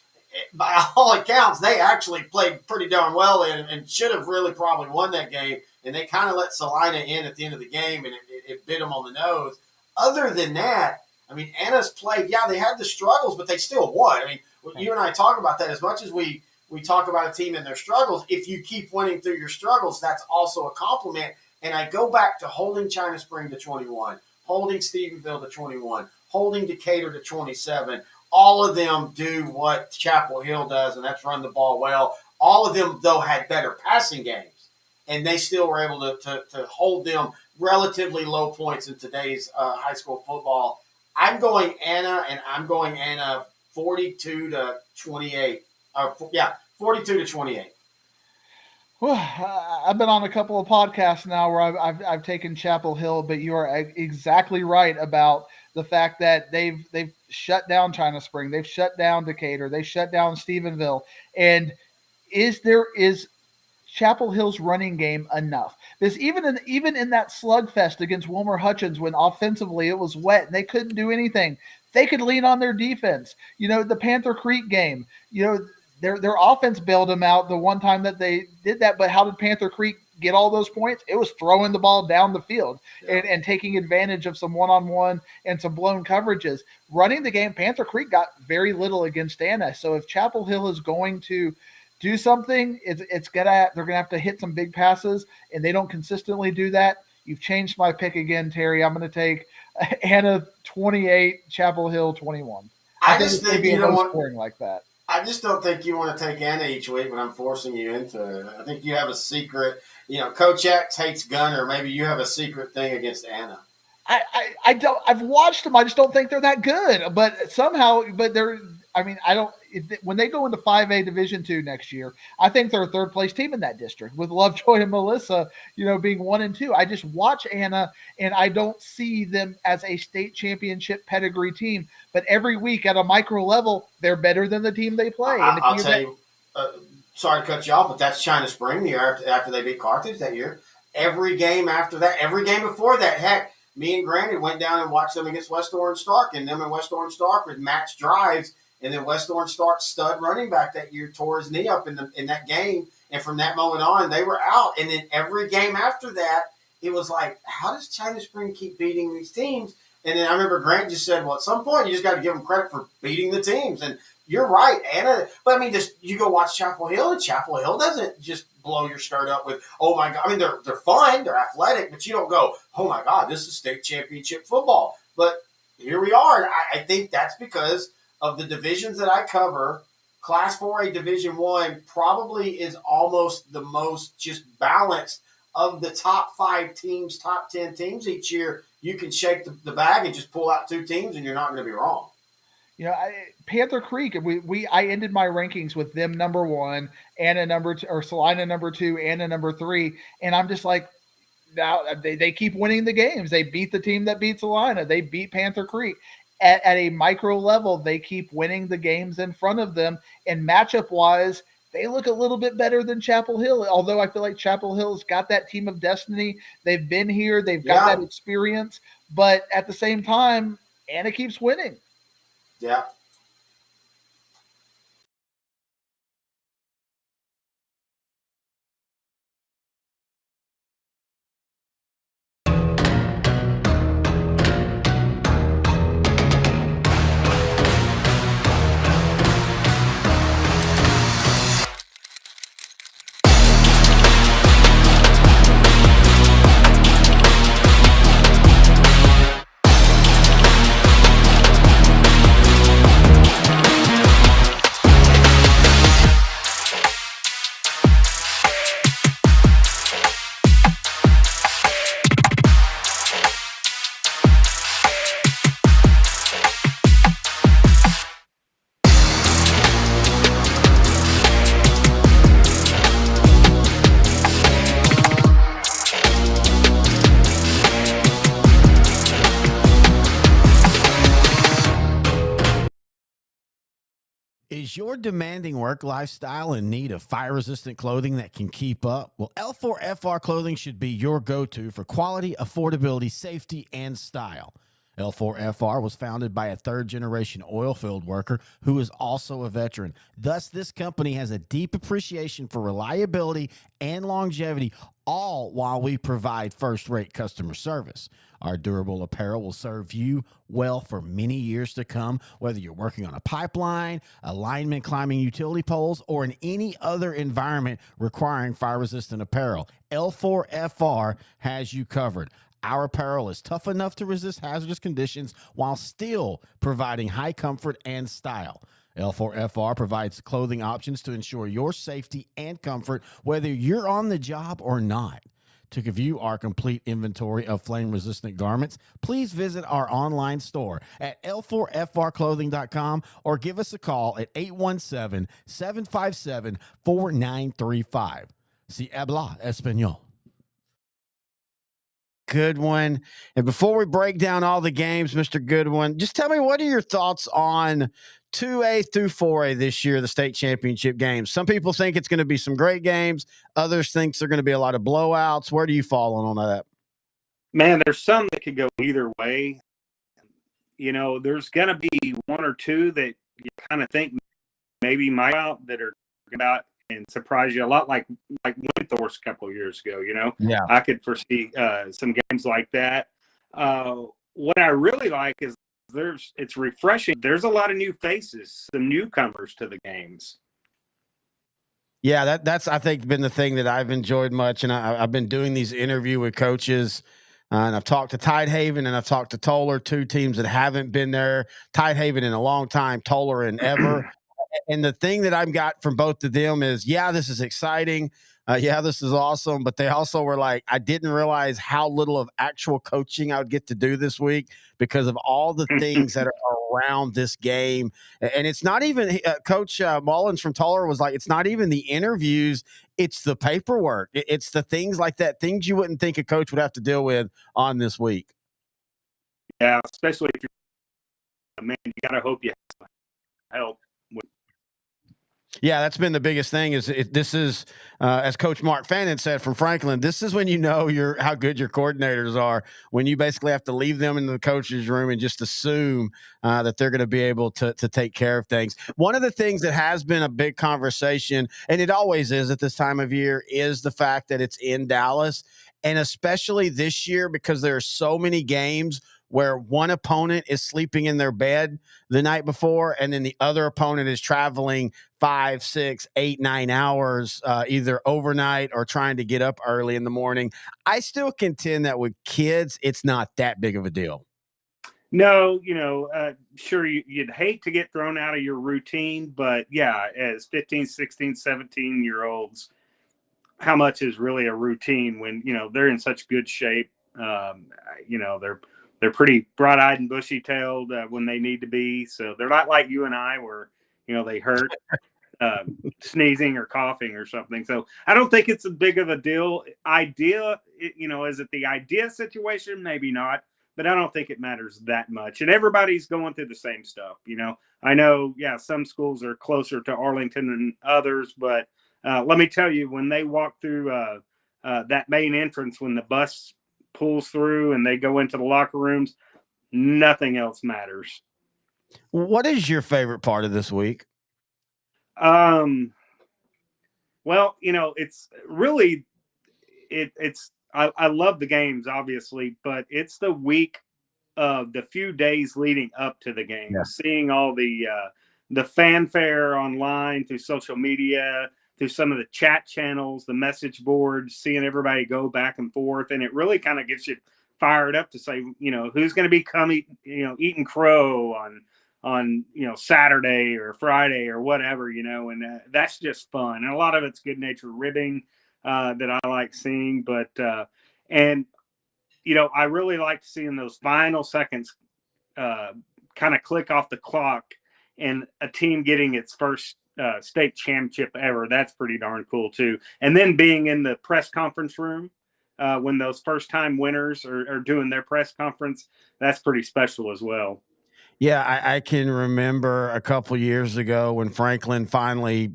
by all accounts, they actually played pretty darn well in and should have really probably won that game. And they kind of let Salina in at the end of the game, and it bit them on the nose. Other than that, I mean, Anna's played, they had the struggles, but they still won. I mean, you and I talk about that as much as we talk about a team and their struggles. If you keep winning through your struggles, that's also a compliment. And I go back to holding China Spring to 21, holding Stephenville to 21, holding Decatur to 27. All of them do what Chapel Hill does, and that's run the ball well. All of them, though, had better passing games, and they still were able to hold them relatively low points in today's high school football. I'm going Anna, and I'm going Anna 42 to 28. 42 to 28. Well, I've been on a couple of podcasts now where I've taken Chapel Hill, but you are exactly right about the fact that they've shut down China Spring, they've shut down Decatur, they shut down Stephenville, and is Chapel Hill's running game enough? Because even in that slugfest against Wilmer Hutchins, when offensively it was wet and they couldn't do anything, they could lean on their defense. The Panther Creek game, their offense bailed them out the one time that they did that. But how did Panther Creek get all those points? It was throwing the ball down the field and taking advantage of some one-on-one and some blown coverages. Running the game, Panther Creek got very little against Anna. So if Chapel Hill is going to do something, they're gonna have to hit some big passes, and they don't consistently do that. You've changed my pick again, Terry. I'm going to take Anna 28, Chapel Hill 21. I just think you don't want scoring like that. I just don't think you want to take Anna each week when I'm forcing you into it. I think you have a secret. Coach X hates Gunner. Maybe you have a secret thing against Anna. I don't. I've watched them. I just don't think they're that good. But somehow, they're. I mean, I don't. When they go into 5A Division II next year, I think they're a third place team in that district with Lovejoy and Melissa, being 1 and 2. I just watch Anna, and I don't see them as a state championship pedigree team. But every week at a micro level, they're better than the team they play. I'll tell you. Sorry to cut you off, but that's China Spring the year after they beat Carthage that year. Every game after that, every game before that, heck, me and Granny went down and watched them against West Orange Stark, and them and West Orange Stark with match drives. And then West Orange Stark's stud running back that year tore his knee up in that game. And from that moment on, they were out. And then every game after that, it was like, how does China Spring keep beating these teams? And then I remember Grant just said, well, at some point, you just got to give them credit for beating the teams. And you're right, Anna. But, I mean, you go watch Chapel Hill, and Chapel Hill doesn't just blow your skirt up with, oh, my God. I mean, they're fun. They're athletic. But you don't go, oh, my God, this is state championship football. But here we are. I think that's because of the divisions that I cover, Class 4A Division I probably is almost the most just balanced of the top 5 teams, top 10 teams each year. You can shake the bag and just pull out 2 teams, and you're not going to be wrong. Panther Creek. I ended my rankings with them number 1, Anna number 2, or Salina number 2, Anna number 3, and I'm just like, now they keep winning the games. They beat the team that beat Salina. They beat Panther Creek. At a micro level, they keep winning the games in front of them. And matchup-wise, they look a little bit better than Chapel Hill, although I feel like Chapel Hill's got that team of destiny. They've been here. They've got that experience. But at the same time, Anna keeps winning. Yeah. Is your demanding work lifestyle in need of fire-resistant clothing that can keep up? Well, L4FR clothing should be your go-to for quality, affordability, safety, and style. L4FR was founded by a third-generation oil field worker who is also a veteran. Thus, this company has a deep appreciation for reliability and longevity, all while we provide first-rate customer service. Our durable apparel will serve you well for many years to come, whether you're working on a pipeline, a lineman climbing utility poles, or in any other environment requiring fire-resistant apparel. L4FR has you covered. Our apparel is tough enough to resist hazardous conditions while still providing high comfort and style. L4FR provides clothing options to ensure your safety and comfort, whether you're on the job or not. To view our complete inventory of flame-resistant garments, please visit our online store at l4frclothing.com or give us a call at 817-757-4935. Si habla español. Good one. And before we break down all the games, Mr. Goodwin, just tell me, what are your thoughts on 2A through 4A this year, the state championship games? Some people think it's going to be some great games. Others think they're going to be a lot of blowouts. Where do you fall on that? Man, there's some that could go either way. There's going to be one or two that you kind of think maybe might out that are about and surprise you a lot, like Windthorst a couple of years ago. Yeah. I could foresee some games like that. What I really like is it's refreshing. There's a lot of new faces, some newcomers to the games. Yeah, that's I think been the thing that I've enjoyed much, and I've been doing these interview with coaches, and I've talked to Tidehaven and I've talked to Toller, two teams that haven't been there. Tidehaven in a long time, Toller in ever. And the thing that I've got from both of them is, yeah, this is exciting. Yeah, this is awesome. But they also were like, I didn't realize how little of actual coaching I would get to do this week because of all the things that are around this game. And it's not even Coach Mullins from Toller was like, it's not even the interviews. It's the paperwork. It's the things like that, things you wouldn't think a coach would have to deal with on this week. Yeah, especially if you're man, you got to hope you have help. Yeah, that's been the biggest thing. This is as Coach Mark Fannin said from Franklin. This is when you know how good your coordinators are, when you basically have to leave them in the coach's room and just assume that they're going to be able to take care of things. One of the things that has been a big conversation, and it always is at this time of year, is the fact that it's in Dallas, and especially this year because there are so many games where one opponent is sleeping in their bed the night before, and then the other opponent is traveling 5, 6, 8, 9 hours, either overnight or trying to get up early in the morning. I still contend that with kids, it's not that big of a deal. No, sure, you'd hate to get thrown out of your routine, but yeah, as 15, 16, 17-year-olds, how much is really a routine when, they're in such good shape? They're pretty bright-eyed and bushy-tailed when they need to be. So they're not like you and I where, they hurt sneezing or coughing or something. So I don't think it's a big of a deal. Is it the idea situation? Maybe not, but I don't think it matters that much. And everybody's going through the same stuff. I know, yeah, some schools are closer to Arlington than others, but let me tell you, when they walk through that main entrance, when the bus pulls through and they go into the locker rooms, nothing else matters. What is your favorite part of this week? Well, it's really I love the games, obviously, but it's the week of the few days leading up to the game, seeing all the fanfare online through social media, through some of the chat channels, the message boards, seeing everybody go back and forth. And it really kind of gets you fired up to say, who's going to be eating crow on Saturday or Friday or whatever, and that's just fun. And a lot of it's good natured ribbing that I like seeing, but I really like seeing those final seconds kind of click off the clock and a team getting its first state championship ever. That's pretty darn cool too. And then being in the press conference room when those first time winners are doing their press conference, that's pretty special as well. Yeah, I can remember a couple years ago when Franklin finally,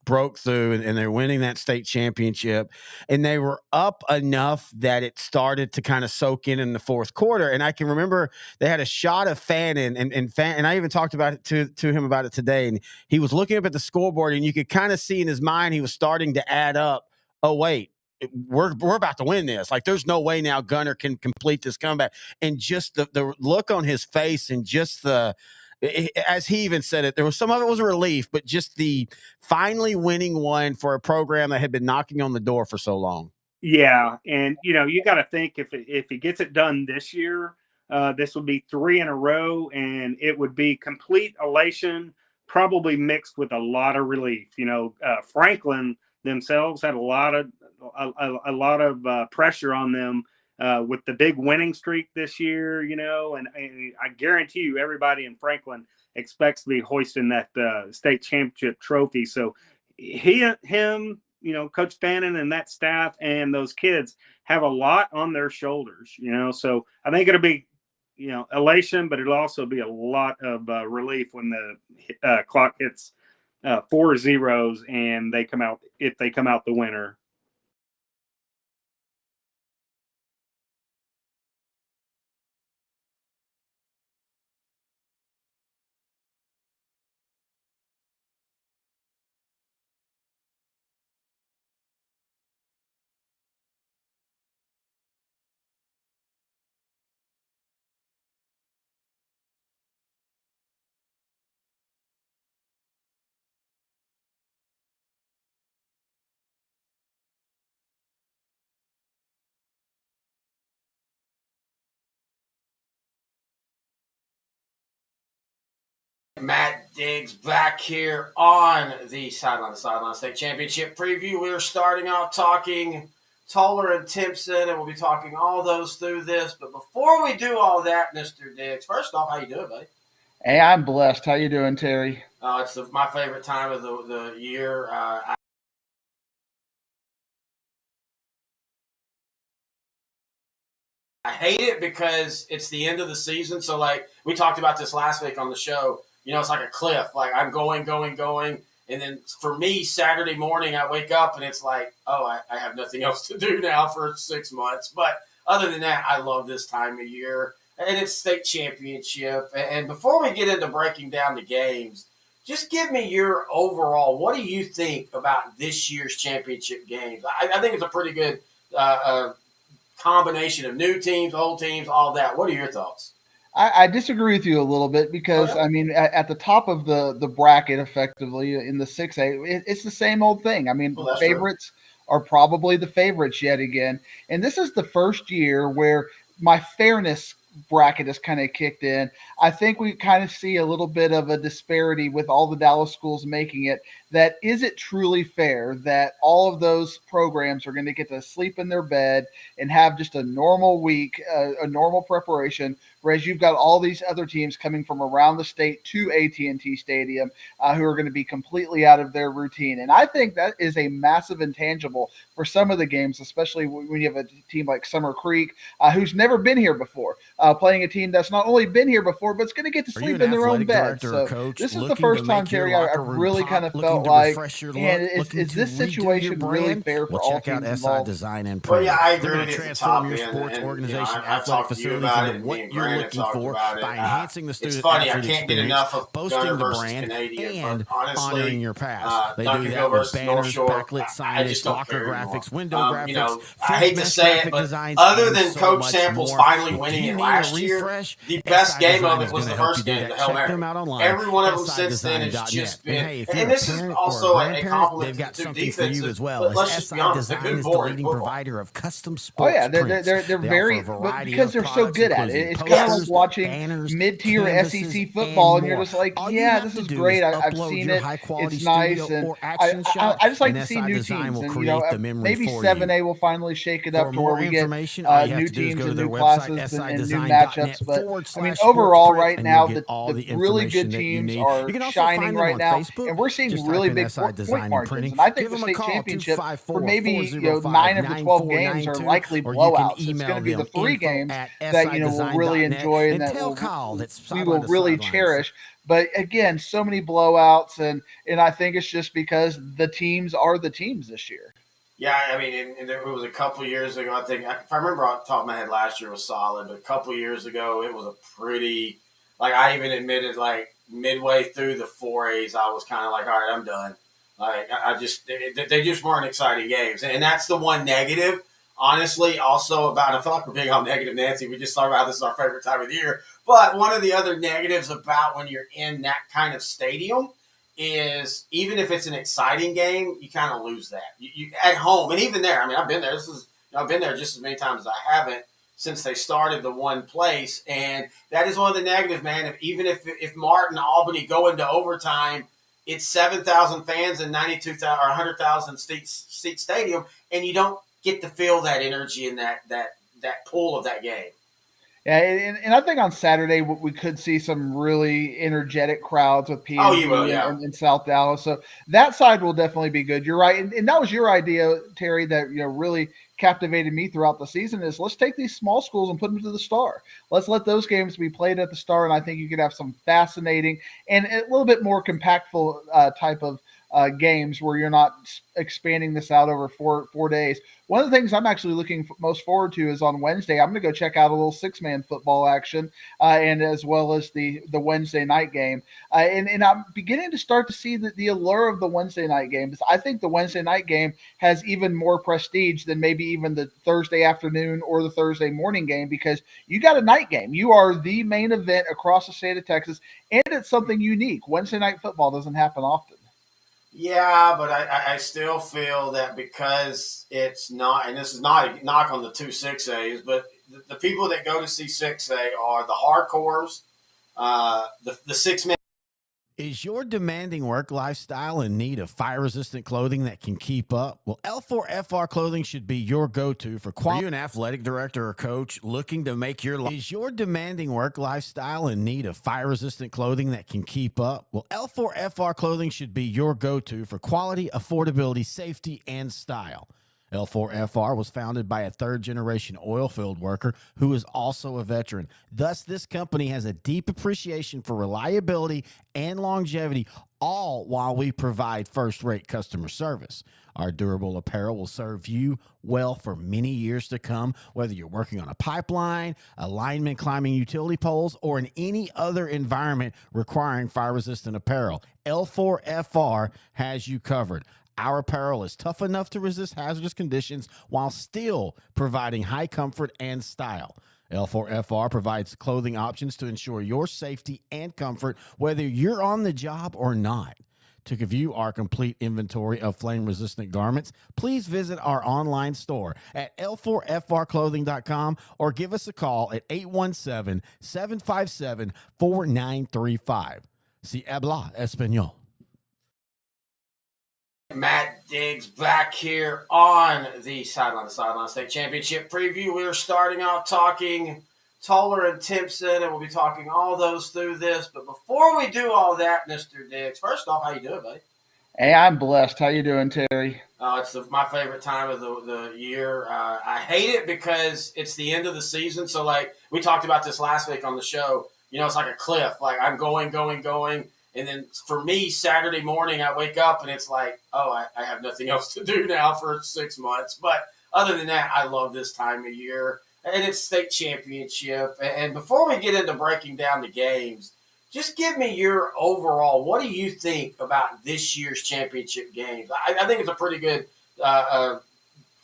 broke through and they're winning that state championship, and they were up enough that it started to kind of soak in the fourth quarter. And I can remember they had a shot of Fannin, and I even talked about it to him about it today. And he was looking up at the scoreboard, and you could kind of see in his mind he was starting to add up. Oh wait, we're about to win this. Like there's no way now Gunner can complete this comeback. And just the look on his face and just as he even said it, there was some of it was a relief, but just the finally winning one for a program that had been knocking on the door for so long. Yeah, and you got to think if he gets it done this year, this would be 3 in a row, and it would be complete elation, probably mixed with a lot of relief. Franklin themselves had a lot of pressure on them with the big winning streak this year. And I guarantee you, everybody in Franklin expects to be hoisting that state championship trophy. So him, Coach Fannin and that staff and those kids have a lot on their shoulders, so I think it'll be, elation, but it'll also be a lot of relief when the clock hits 4 zeros and if they come out the winner. Matt Diggs back here on the Sideline State Championship preview. We're starting off talking Toller and Timpson, and we'll be talking all those through this. But before we do all that, Mr. Diggs, first off, how you doing, buddy? Hey, I'm blessed. How you doing, Terry? It's my favorite time of the year. I hate it because it's the end of the season. So, like, we talked about this last week on the show. It's like a cliff. Like, I'm going. And then for me, Saturday morning, I wake up and it's like, oh, I have nothing else to do now for 6 months. But other than that, I love this time of year. And it's state championship. And before we get into breaking down the games, just give me your overall, what do you think about this year's championship games? I think it's a pretty good combination of new teams, old teams, all that. What are your thoughts? I disagree with you a little bit because, Oh, yeah. I mean, at the top of the bracket, effectively, in the 6A, it's the same old thing. I mean, Well, favorites are probably the favorites yet again. And this is the first year where my fairness bracket has kind of kicked in. I think we kind of see a little bit of a disparity with all the Dallas schools making it. That is it truly fair that all of those programs are going to get to sleep in their bed and have just a normal week, a normal preparation, whereas you've got all these other teams coming from around the state to AT&T Stadium who are going to be completely out of their routine. And I think that is a massive intangible for some of the games, especially when you have a team like Summer Creek who's never been here before, playing a team that's not only been here before, but it's going to get to sleep in their own bed. So this is the first time, Terry, I've really kind of felt like, and is this situation really fair for all teams involved? Design and well, yeah, I agree They're with going you to at the transform top your end, sports and, organization, I've athletic talked to you facilities about into it. what Me and you're Grant looking talked for about it. by enhancing the student It's funny, I athlete can't get experience, enough of boasting Gunner the versus brand, Canadian, and but honestly, honoring your past. They do Duncanville that with versus North banners, Shore, backlit I just signage, don't locker care anymore. graphics, window graphics, I hate to mesh say it, graphic but designs, other and than so Coach much Samples more. finally If winning you it need last a year, refresh, the best SI game Design of it is was going the to help you first do game, that. the Hail Check Mary. them out online. Every one of them since then has SIdesign.net. just been, And hey, if you're and a this is parent or also a a grandparent, compliment they've got to something for you defensive, as well. but As let's just SI be honest, a Design good is the boring leading football. provider of custom Oh sports yeah, prints. they're They very, offer a but variety because of they're so products, good at it. including It's kind of like posters, watching banners, mid-tier canvases, SEC football, and you're more. just like, All you yeah, have this to is do is great. I've upload seen your it. high-quality It's studio nice, and or action shot, I just like and to see SI new Design teams, will and create the memory maybe for you. 7A will finally shake it For up to where more we get information, all you have new to do is teams go to and their new website, classes and new sidesign.net matchups. But I mean, /sports overall, print, right and you'll now, get all the the really good information that you teams need. are You can also shining find them right on now, Facebook. and we're seeing Just really type in big SI point Design and margins. Printing. And I think Give the them a state call, championship for 254 maybe 405 9 of the 12 games are 9492, likely or you can blowouts. It's email going to be them the 3 info games at that will really sidesign.net enjoy and that we will really cherish. But again, so many blowouts, and I think it's just because the teams are the teams this year. Yeah, I mean, and it was a couple years ago. I think if I remember off the top of my head, last year was solid, but a couple years ago, it was a pretty. Like I even admitted, like midway through the 4As, I was kind of like, all right, I'm done. Like I just they just weren't exciting games, and that's the one negative. Honestly, also about I feel like we're being all negative, Nancy. We just talked about this is our favorite time of the year, but one of the other negatives about when you're in that kind of stadium is even if it's an exciting game, you kind of lose that. You at home, and even there. I mean, I've been there. I've been there just as many times as I haven't since they started the one place, and that is one of the negatives, man. Even if Martin Albany go into overtime, it's 7,000 fans and 92,000 or 100,000 seat stadium, and you don't get to feel that energy and that pull of that game. Yeah, and I think on Saturday we could see some really energetic crowds with PNG Oh, you will, yeah. in South Dallas. So that side will definitely be good. You're right, and that was your idea, Terry. That really captivated me throughout the season. Is let's take these small schools and put them to the Star. Let's let those games be played at the Star, and I think you could have some fascinating and a little bit more compactful type of games where you're not expanding this out over four days. One of the things I'm actually looking most forward to is on Wednesday. I'm going to go check out a little 6-man football action, and as well as the Wednesday night game. And I'm beginning to start to see the allure of the Wednesday night game. I think the Wednesday night game has even more prestige than maybe even the Thursday afternoon or the Thursday morning game, because you got a night game. You are the main event across the state of Texas, and it's something unique. Wednesday night football doesn't happen often. Yeah, but I still feel that because it's not, and this is not a knock on the 2 6As, but the people that go to see 6A are the hardcores, the 6-man. Is your demanding work lifestyle in need of fire-resistant clothing that can keep up? Well, L4FR clothing should be your go-to for quality. Are you an athletic director or coach looking to make your life? Is your demanding work lifestyle in need of fire-resistant clothing that can keep up? Well, L4FR clothing should be your go-to for quality, affordability, safety, and style. L4FR was founded by a third-generation oil field worker who is also a veteran. Thus, this company has a deep appreciation for reliability and longevity, all while we provide first-rate customer service. Our durable apparel will serve you well for many years to come, whether you're working on a pipeline, a lineman climbing utility poles, or in any other environment requiring fire-resistant apparel. L4FR has you covered. Our apparel is tough enough to resist hazardous conditions while still providing high comfort and style. L4FR provides clothing options to ensure your safety and comfort, whether you're on the job or not. To view our complete inventory of flame-resistant garments, please visit our online store at l4frclothing.com or give us a call at 817-757-4935. Si habla español. Matt Diggs back here on the Sideline State Championship preview. We're starting off talking Toller and Timpson, and we'll be talking all those through this. But before we do all that, Mr. Diggs, first off, how you doing, buddy? Hey, I'm blessed. How you doing, Terry? It's my favorite time of the year. I hate it because it's the end of the season. So, like, we talked about this last week on the show. It's like a cliff. Like, I'm going. And then for me, Saturday morning, I wake up and it's like, oh, I have nothing else to do now for 6 months. But other than that, I love this time of year. And it's state championship. And before we get into breaking down the games, just give me your overall, what do you think about this year's championship games? I think it's a pretty good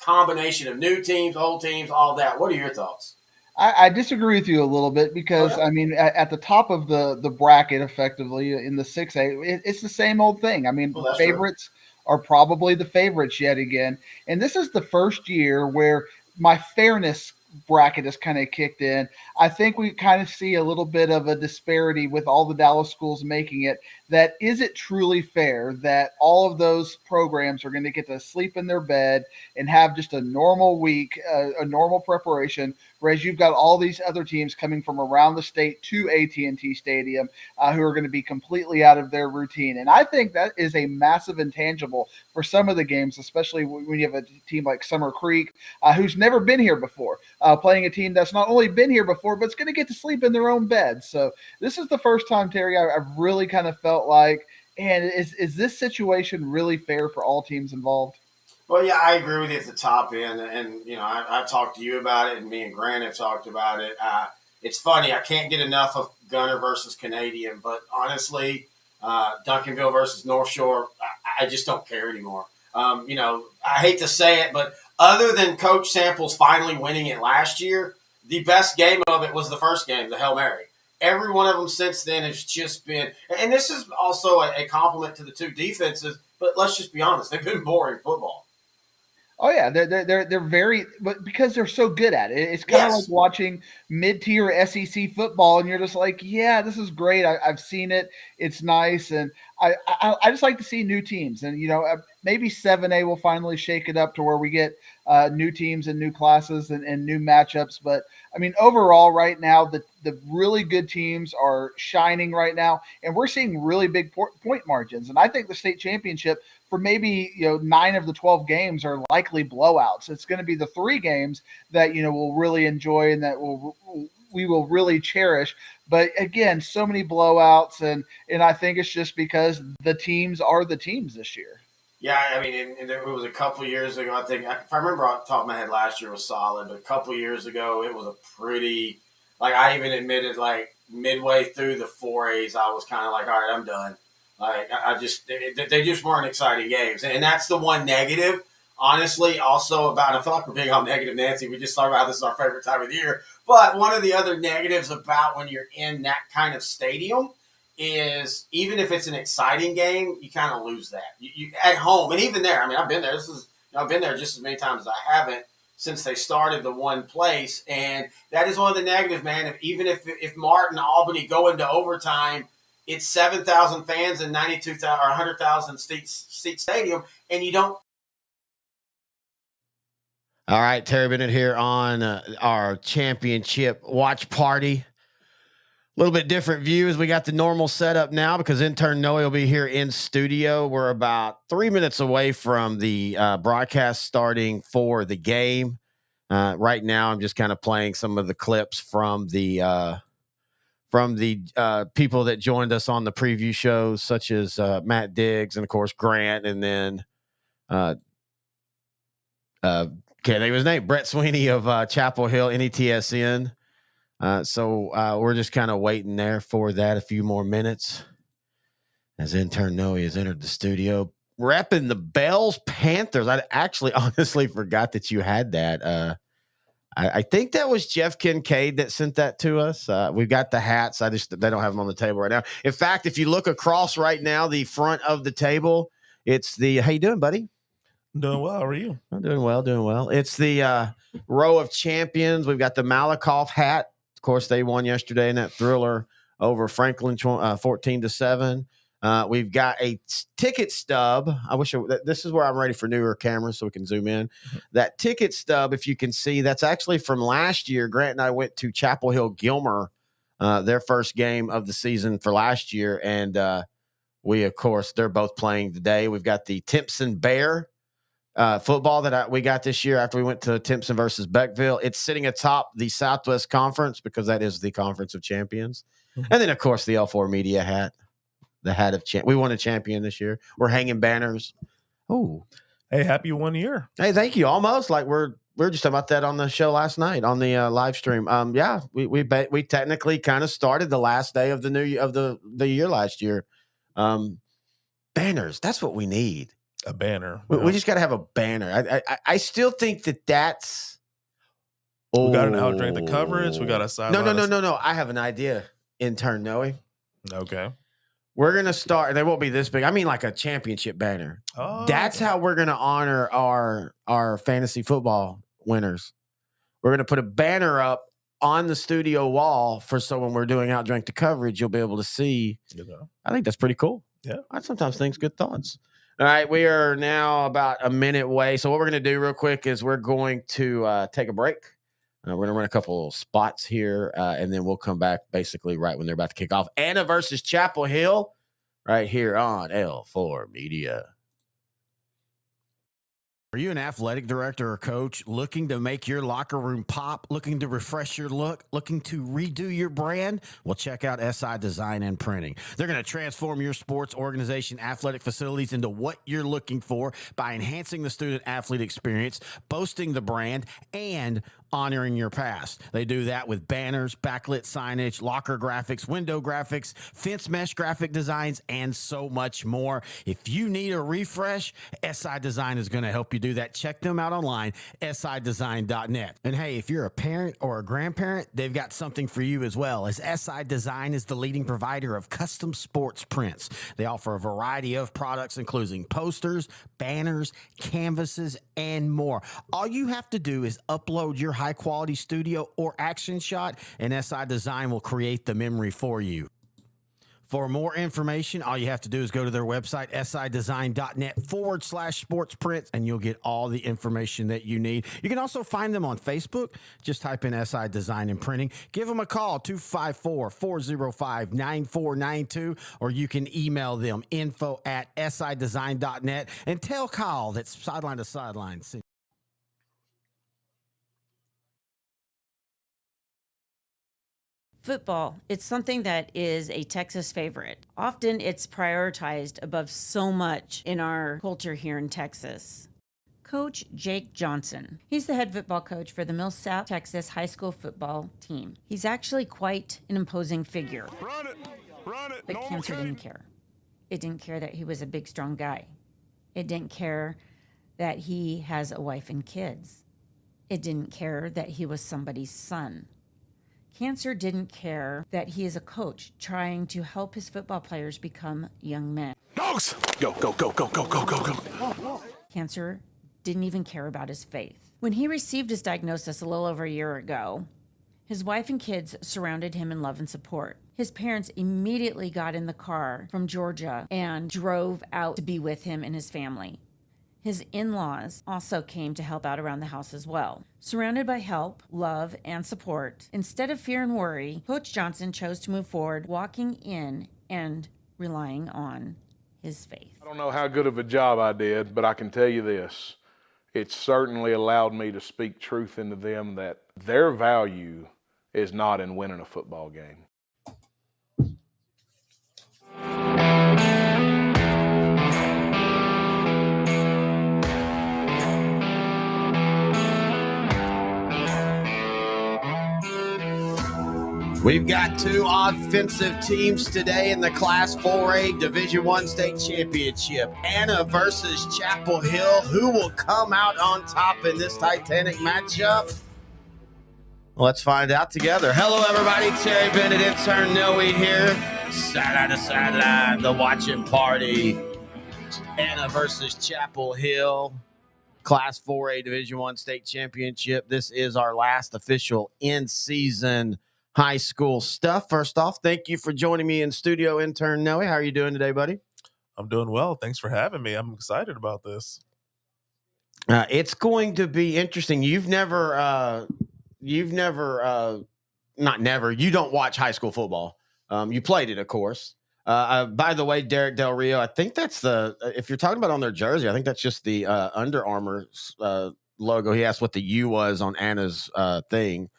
combination of new teams, old teams, all that. What are your thoughts? I disagree with you a little bit because, I mean, at the top of the bracket, effectively, in the 6A, it's the same old thing. I mean, favorites are probably the favorites yet again. And this is the first year where my fairness bracket has kind of kicked in. I think we kind of see a little bit of a disparity with all the Dallas schools making it. That is it truly fair that all of those programs are going to get to sleep in their bed and have just a normal week, a normal preparation whereas you've got all these other teams coming from around the state to AT&T Stadium who are going to be completely out of their routine. And I think that is a massive intangible for some of the games, especially when you have a team like Summer Creek who's never been here before, playing a team that's not only been here before, but it's going to get to sleep in their own bed. So this is the first time, Terry, I've really kind of felt like, and is this situation really fair for all teams involved? Well, yeah, I agree with you at the top end, and I've talked to you about it, and me and Grant have talked about it. It's funny, I can't get enough of Gunner versus Canadian, but honestly, Duncanville versus North Shore, I just don't care anymore. I hate to say it, but other than Coach Samples finally winning it last year, the best game of it was the first game, the Hail Mary. Every one of them since then has just been, and this is also a compliment to the two defenses, but let's just be honest, they've been boring football. Oh yeah, they're very, but because they're so good at it, it's kind of like watching mid-tier SEC football, and you're just like, yeah, this is great. I've seen it. It's nice, and I just like to see new teams, and maybe 7A will finally shake it up to where we get new teams and new classes and new matchups. But I mean, overall, right now, the really good teams are shining right now, and we're seeing really big point margins. And I think the state championship for maybe 9 of the 12 games are likely blowouts. It's going to be the 3 games that we'll really enjoy and that we will really cherish. But again, so many blowouts, and I think it's just because the teams are the teams this year. Yeah, I mean, and it was a couple of years ago. I think if I remember off the top of my head, last year was solid, but a couple of years ago it was a pretty. Like I even admitted, like midway through the 4As, I was kind of like, all right, I'm done. Like they just weren't exciting games, and that's the one negative. Honestly, also about, I feel like we're being all negative, Nancy. We just talked about this is our favorite time of the year. But one of the other negatives about when you're in that kind of stadium is even if it's an exciting game, you kind of lose that. You at home, and even there, I mean, I've been there. I've been there just as many times as I haven't since they started the one place, and that is one of the negatives, man. Even if Martin, Albany go into overtime, it's 7,000 fans and 92,000 or 100,000 seat stadium, and you don't. All right, Terry Bennett here on our championship watch party. A little bit different views. We got the normal setup now because intern Nohe will be here in studio. We're about 3 minutes away from the broadcast starting for the game. Right now, I'm just kind of playing some of the clips from the people that joined us on the preview shows, such as Matt Diggs and of course Grant, and then can't think of his name, Brett Sweeney of Chapel Hill NETSN. So we're just kind of waiting there for that a few more minutes as intern Nohe has entered the studio, repping the Bells Panthers. I actually honestly forgot that you had that. I think that was Jeff Kincaid that sent that to us. We've got the hats. They don't have them on the table right now. In fact, if you look across right now, the front of the table, it's the, how you doing, buddy? Doing well. How are you? I'm doing well, doing well. It's the row of champions. We've got the Malakoff hat. Of course, they won yesterday in that thriller over Franklin, 14-7. We've got a ticket stub. I wish this is where I'm ready for newer cameras so we can zoom in. That ticket stub, if you can see, that's actually from last year. Grant and I went to Chapel Hill Gilmer, their first game of the season for last year. And we, of course, they're both playing today. We've got the Timpson Bear football that we got this year after we went to Timpson versus Beckville. It's sitting atop the Southwest Conference because that is the Conference of Champions. And then, of course, the L4 Media hat. The hat of we won a champion this year. We're hanging banners. Oh, hey, happy 1 year! Hey, thank you. Almost like we're just talking about that on the show last night on the live stream. Yeah, we technically kind of started the last day of the year last year. Banners. That's what we need. A banner. We just got to have a banner. I still think that's. We got an outdraink the coverage. We got a side. No. I have an idea. Intern Nohe. Okay. We're going to start. They won't be this big. I mean, like a championship banner. Oh, that's how we're going to honor our fantasy football winners. We're going to put a banner up on the studio wall so when we're doing outdrink the coverage, you'll be able to see. I think that's pretty cool. Yeah. I sometimes think good thoughts. All right. We are now about a minute away. So what we're going to do real quick is we're going to take a break. We're going to run a couple of spots here, and then we'll come back basically right when they're about to kick off. Anna versus Chapel Hill right here on L4 Media. Are you an athletic director or coach looking to make your locker room pop, looking to refresh your look, looking to redo your brand? Well, check out SI Design and Printing. They're going to transform your sports organization athletic facilities into what you're looking for by enhancing the student athlete experience, boasting the brand, and honoring your past. They do that with banners, backlit signage, locker graphics, window graphics, fence mesh graphic designs, and so much more. If you need a refresh, SI Design is going to help you do that. Check them out online, sidesign.net. And hey, if you're a parent or a grandparent, they've got something for you as well, as SI Design is the leading provider of custom sports prints. They offer a variety of products, including posters, banners, canvases, and more. All you have to do is upload your high-quality studio or action shot, and SI Design will create the memory for you. For more information, all you have to do is go to their website, sidesign.net/sports prints, and you'll get all the information that you need. You can also find them on Facebook. Just type in SI Design and Printing. Give them a call, 254-405-9492, or you can email them, info@sidesign.net, and tell Kyle that's Sideline to Sideline. Football, it's something that is a Texas favorite. Often it's prioritized above so much in our culture here in Texas. Coach Jake Johnson. He's the head football coach for the Mill South Texas high school football team. He's actually quite an imposing figure. Run it. But No cancer kidding. didn't care. It didn't care that he was a big, strong guy. It didn't care that he has a wife and kids. It didn't care that he was somebody's son. Cancer didn't care that he is a coach trying to help his football players become young men. Dogs! Go, go, go, go, go, go, go, go. Cancer didn't even care about his faith. When he received his diagnosis a little over a year ago, his wife and kids surrounded him in love and support. His parents immediately got in the car from Georgia and drove out to be with him and his family. His in-laws also came to help out around the house as well. Surrounded by help, love, and support, instead of fear and worry, Coach Johnson chose to move forward, walking in and relying on his faith. I don't know how good of a job I did, but I can tell you this. It certainly allowed me to speak truth into them that their value is not in winning a football game. We've got two offensive teams today in the Class 4A Division I State Championship. Anna versus Chapel Hill. Who will come out on top in this titanic matchup? Let's find out together. Hello, everybody. Terry Bennett, Intern Nohe here. Sideline to sideline, the watching party. Anna versus Chapel Hill. Class 4A Division I State Championship. This is our last official in-season high school stuff. First off, thank you for joining me in studio, Intern Nohe. How are you doing today, buddy? I'm doing well. Thanks for having me. I'm excited about this. It's going to be interesting. You don't watch high school football. You played it, of course. By the way, Derek Del Rio, I think that's if you're talking about on their jersey, I think that's just the Under Armour logo. He asked what the U was on Anna's thing.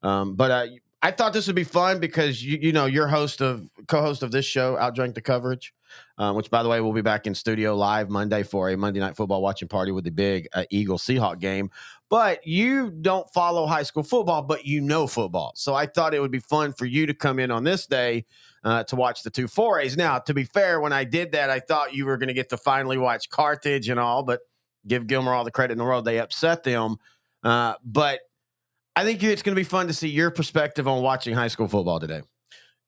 But I thought this would be fun because you're co-host of this show, Outdrank the Coverage, which, by the way, we'll be back in studio live Monday for a Monday Night Football watching party with the big Eagle-Seahawk game. But you don't follow high school football, but you know football. So I thought it would be fun for you to come in on this day to watch the two 4As. Now, to be fair, when I did that, I thought you were going to get to finally watch Carthage and all, but give Gilmer all the credit in the world. They upset them. But I think it's going to be fun to see your perspective on watching high school football today.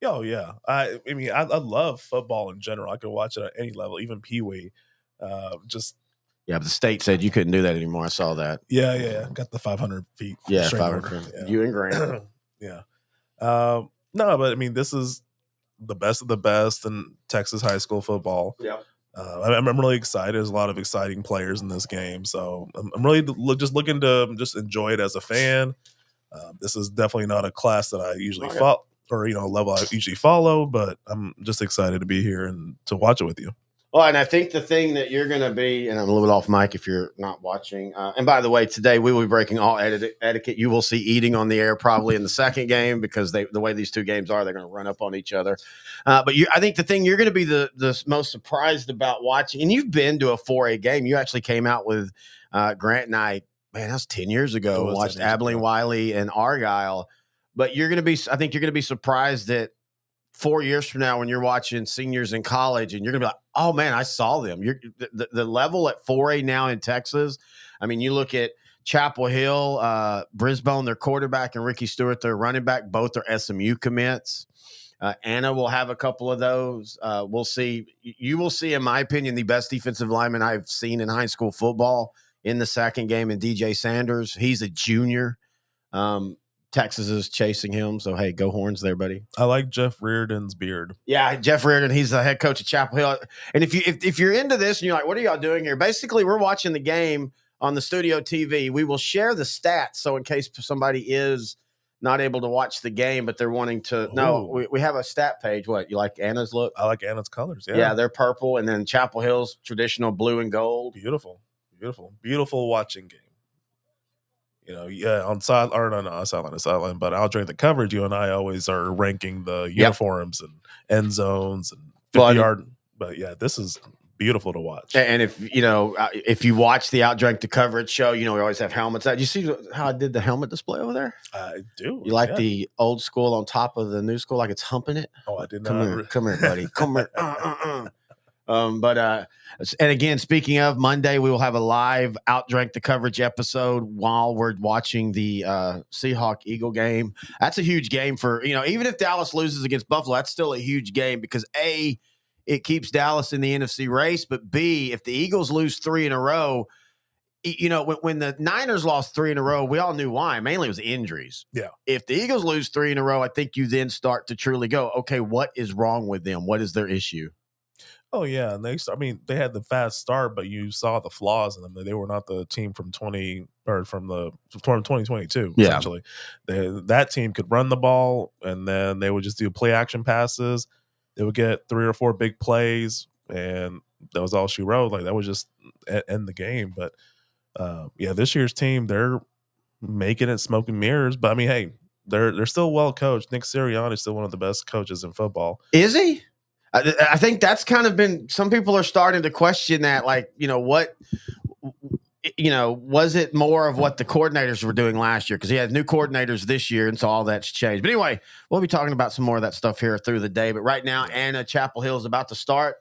Oh, yeah. I mean, I love football in general. I could watch it at any level, even Pee Wee. But the state said you couldn't do that anymore. I saw that. Yeah. Got the 500 feet. Yeah, straight 500 over. feet. Yeah. You and Grant. Yeah. No, but I mean, this is the best of the best in Texas high school football. Yeah. I'm really excited. There's a lot of exciting players in this game. So I'm really just looking to just enjoy it as a fan. This is definitely not a class that I usually Okay. follow, or level I usually follow, but I'm just excited to be here and to watch it with you. Well, and I think the thing that you're going to be, and I'm a little bit off mic if you're not watching. And by the way, today we will be breaking all etiquette. You will see eating on the air probably in the second game because the way these two games are, they're going to run up on each other. But I think the thing you're going to be the most surprised about watching, and you've been to a 4A game. You actually came out with Grant and I, man, that was 10 years ago, watched Abilene, Wiley, and Argyle. But I think you're going to be surprised that 4 years from now when you're watching seniors in college and you're gonna be like, oh man, I saw them. The level at 4A now in Texas. I mean, you look at Chapel Hill, Brisbane, their quarterback, and Ricky Stewart, their running back, both are SMU commits. Anna will have a couple of those. We'll see. You will see, in my opinion, the best defensive lineman I've seen in high school football in the second game in DJ Sanders. He's a junior. Texas is chasing him. So, hey, go Horns there, buddy. I like Jeff Reardon's beard. Yeah, Jeff Reardon. He's the head coach at Chapel Hill. And if you're into this and you're like, what are y'all doing here? Basically, we're watching the game on the studio TV. We will share the stats. So in case somebody is not able to watch the game, but they're wanting to know, we have a stat page. What, you like Anna's look? I like Anna's colors. Yeah, they're purple. And then Chapel Hill's traditional blue and gold. Beautiful watching game. On sideline, but I'll drink the coverage. You and I always are ranking the uniforms and end zones and 50-yard. But yeah, this is beautiful to watch. And if you watch the Outdrank the Coverage show, we always have helmets out. You see how I did the helmet display over there? I do. You like the old school on top of the new school, like it's humping it? Oh, I did not. Come here, buddy. Come here. And again, speaking of Monday, we will have a live Outdrank the Coverage episode while we're watching the Seahawk Eagle game. That's a huge game for, even if Dallas loses against Buffalo, that's still a huge game because A, it keeps Dallas in the NFC race, but B, if the Eagles lose 3 in a row, when the Niners lost 3 in a row, we all knew why. Mainly it was injuries. Yeah. If the Eagles lose 3 in a row, I think you then start to truly go, okay, what is wrong with them? What is their issue? Oh yeah, and they had the fast start, but you saw the flaws in them. They were not the team from 2022. Yeah. Essentially, that team could run the ball, and then they would just do play action passes. They would get 3 or 4 big plays, and that was all she wrote. Like that was just end the game. But this year's team, they're making it smoke and mirrors. But I mean, hey, they're still well coached. Nick Sirianni is still one of the best coaches in football. Is he? I think that's kind of been, some people are starting to question that, like, was it more of what the coordinators were doing last year? Because he had new coordinators this year, and so all that's changed. But anyway, we'll be talking about some more of that stuff here through the day. But right now, Anna, Chapel Hill is about to start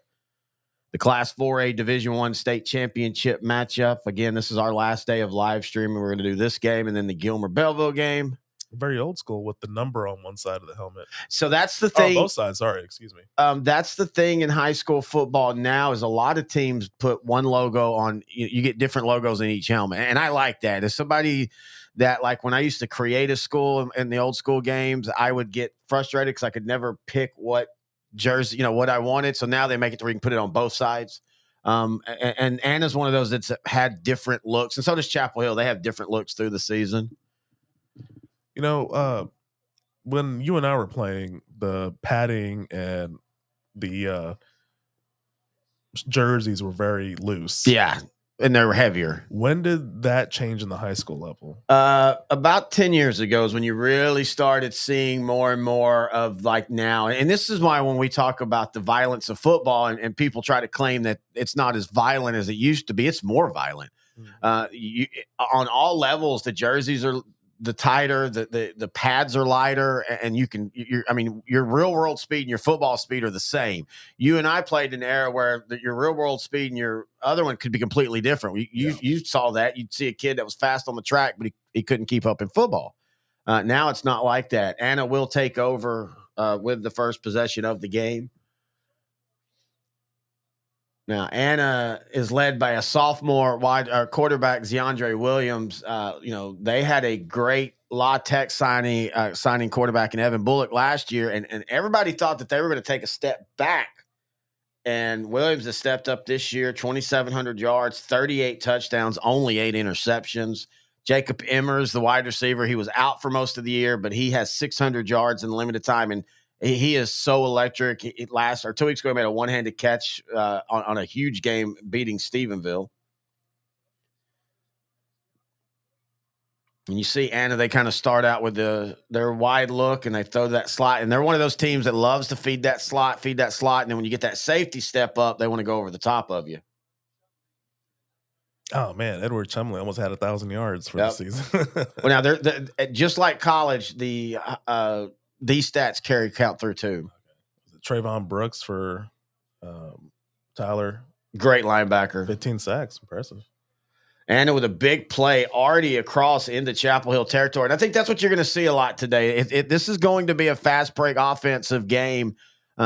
the Class 4A Division I state championship matchup. Again, this is our last day of live streaming. We're going to do this game and then the Gilmer-Belleville game. Very old school with the number on one side of the helmet. So that's the thing. Both sides. Sorry, excuse me. That's the thing in high school football now is a lot of teams put one logo on. You get different logos in each helmet, and I like that. As somebody that, like, when I used to create a school in the old school games, I would get frustrated because I could never pick what jersey, what I wanted. So now they make it to where you can put it on both sides. And Anna's one of those that's had different looks, and so does Chapel Hill. They have different looks through the season. When you and I were playing, the padding and the jerseys were very loose. Yeah, and they were heavier. When did that change in the high school level? About 10 years ago is when you really started seeing more and more of, like, now. And this is why when we talk about the violence of football and people try to claim that it's not as violent as it used to be, it's more violent. On all levels, the jerseys are the tighter, the pads are lighter, and your real world speed and your football speed are the same. You and I played in an era where your real world speed and your other one could be completely different. You saw that. You'd see a kid that was fast on the track, but he couldn't keep up in football. Now it's not like that. Anna will take over with the first possession of the game. Now, Anna is led by a sophomore quarterback, Zeandre Williams. They had a great La Tech signing quarterback in Evan Bullock last year, and everybody thought that they were going to take a step back. And Williams has stepped up this year, 2,700 yards, 38 touchdowns, only 8 interceptions, Jacob Emmers, the wide receiver, he was out for most of the year, but he has 600 yards in limited time, and he is so electric. It last 2 weeks ago, he made a one-handed catch on a huge game beating Stephenville. And you see Anna, they kind of start out with their wide look, and they throw that slot. And they're one of those teams that loves to feed that slot. And then when you get that safety step up, they want to go over the top of you. Oh, man, Edward Chumley almost had 1,000 yards for the season. Well, now, they're just like college, these stats carry count through too. Trayvon Brooks for Tyler. Great linebacker. 15 sacks. Impressive. And with a big play already across into Chapel Hill territory. And I think that's what you're going to see a lot today. This is going to be a fast break offensive game.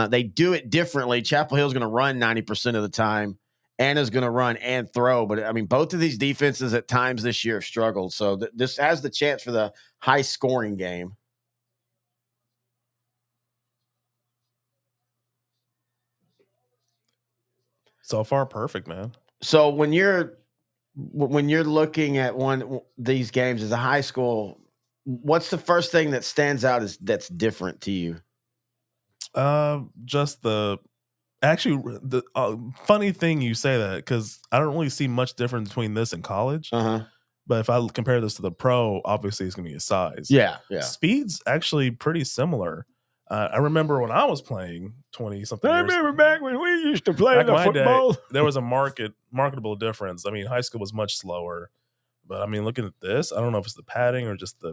They do it differently. Chapel Hill is going to run 90% of the time. Anna's going to run and throw. But, I mean, both of these defenses at times this year have struggled. So this has the chance for the high-scoring game. So far, perfect, man. So when you're looking at these games as a high school, what's the first thing that stands out that's different to you? Just the funny thing you say that, because I don't really see much difference between this and college. But if I compare this to the pro, obviously it's gonna be a size. Yeah. Speed's actually pretty similar. I remember when I was playing 20-something years. I remember back when we used to play the football. There was a marketable difference. I mean, high school was much slower. But, I mean, looking at this, I don't know if it's the padding or just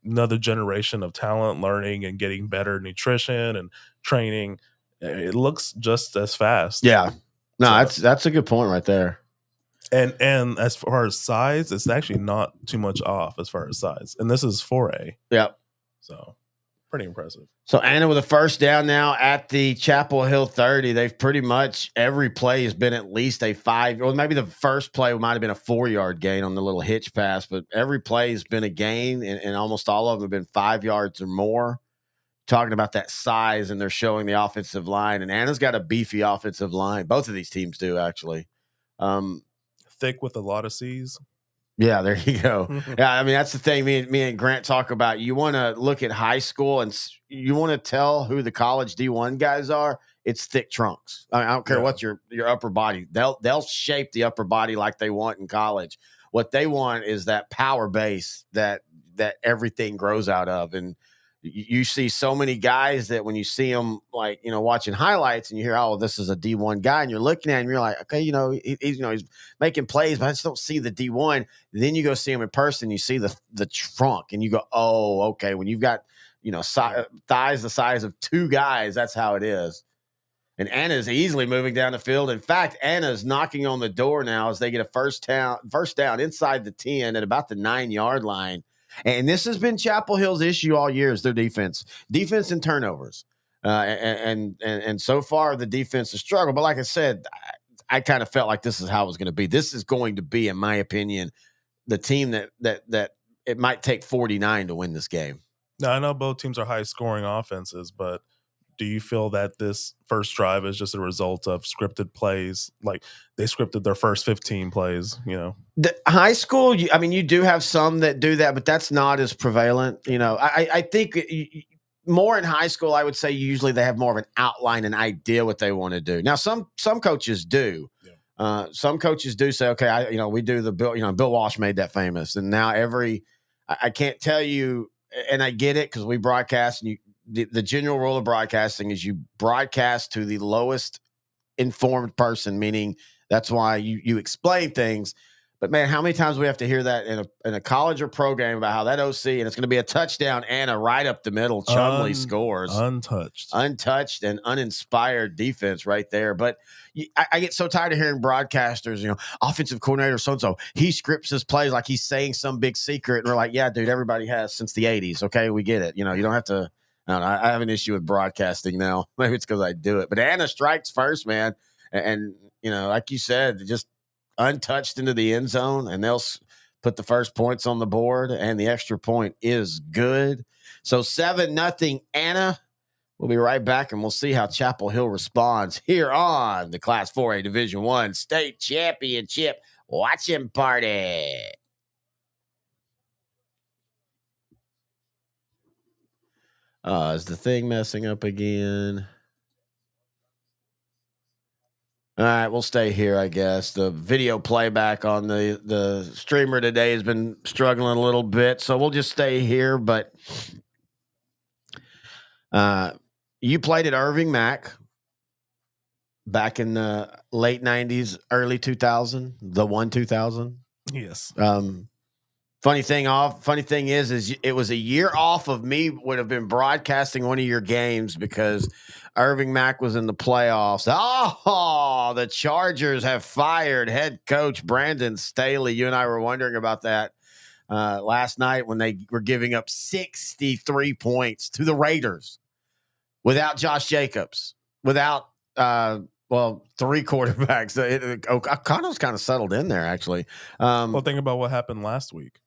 another generation of talent learning and getting better nutrition and training. It looks just as fast. Yeah. No, that's a good point right there. And as far as size, it's actually not too much off as far as size. And this is 4A. Yep. So pretty impressive. So Anna with a first down now at the Chapel Hill 30. They've pretty much every play has been at least a 5, or maybe the first play might have been a 4-yard gain on the little hitch pass, but every play has been a gain, and almost all of them have been 5 yards or more. Talking about that size, and they're showing the offensive line, and Anna's got a beefy offensive line. Both of these teams do, actually. Thick with a lot of C's. Yeah, there you go. Yeah, I mean, that's the thing me and Grant talk about. You want to look at high school and you want to tell who the college D1 guys are. It's thick trunks. I don't care what your upper body. They'll shape the upper body like they want in college. What they want is that power base that everything grows out of. And you see so many guys that when you see them, like, watching highlights and you hear, oh, this is a D1 guy, and you're looking at him, you're like, okay, he's making plays, but I just don't see the D1. Then you go see him in person, you see the trunk, and you go, oh, okay. When you've got, thighs the size of 2 guys, that's how it is. And Anna's easily moving down the field. In fact, Anna's knocking on the door now as they get a first down inside the 10 at about the 9-yard line. And this has been Chapel Hill's issue all year, is their defense and turnovers. And so far the defense has struggled. But like I said, I kind of felt like this is how it was going to be. This is going to be, in my opinion, the team that it might take 49 to win this game. Now, I know both teams are high-scoring offenses, but do you feel that this first drive is just a result of scripted plays? Like they scripted their first 15 plays, The high school, you do have some that do that, but that's not as prevalent. I think more in high school, I would say usually they have more of an outline, an idea what they want to do. Now, some coaches do. Yeah. Some coaches do say, okay, we do the Bill, Bill Walsh made that famous. And now I can't tell you, and I get it because we broadcast, and the general rule of broadcasting is you broadcast to the lowest informed person, meaning that's why you explain things. But man, how many times do we have to hear that in a college or pro game about how that OC, and it's going to be a touchdown and a right up the middle, Chumley scores. Untouched and uninspired defense right there. But I get so tired of hearing broadcasters, offensive coordinator so-and-so, he scripts his plays like he's saying some big secret. And we're like, yeah, dude, everybody has since the 80s. Okay, we get it. You don't have to. I don't know, I have an issue with broadcasting now. Maybe it's because I do it. But Anna strikes first, man. And like you said, just untouched into the end zone, and they'll put the first points on the board, and the extra point is good. So 7-0 Anna. We'll be right back, and we'll see how Chapel Hill responds here on the Class 4A Division I State Championship Watching Party. Is the thing messing up again? All right, we'll stay here, I guess. The video playback on the streamer today has been struggling a little bit, so we'll just stay here. But you played at Irving Mack back in the late 90s, early 2000, the 2000. Yes. Funny thing is it was a year off of me would have been broadcasting one of your games because Irving Mack was in the playoffs. Oh, the Chargers have fired head coach Brandon Staley. You and I were wondering about that last night when they were giving up 63 points to the Raiders without Josh Jacobs, without three quarterbacks. O'Connell's kind of settled in there, actually. Well, think about what happened last week.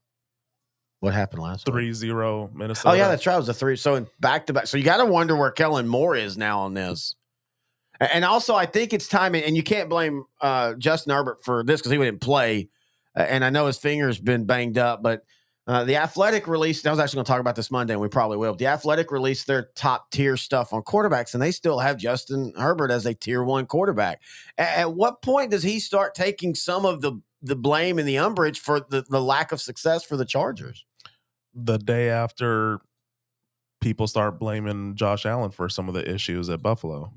What happened last week? 3-0 Minnesota. Oh, yeah, that's right. It was a 3. So in back-to-back. So you got to wonder where Kellen Moore is now on this. And also, I think it's time, and you can't blame Justin Herbert for this because he didn't play. And I know his finger's been banged up, but the Athletic released, I was actually going to talk about this Monday, and we probably will. But the Athletic released their top-tier stuff on quarterbacks, and they still have Justin Herbert as a Tier 1 quarterback. At what point does he start taking some of the blame and the umbrage for the lack of success for the Chargers? The day after people start blaming Josh Allen for some of the issues at Buffalo.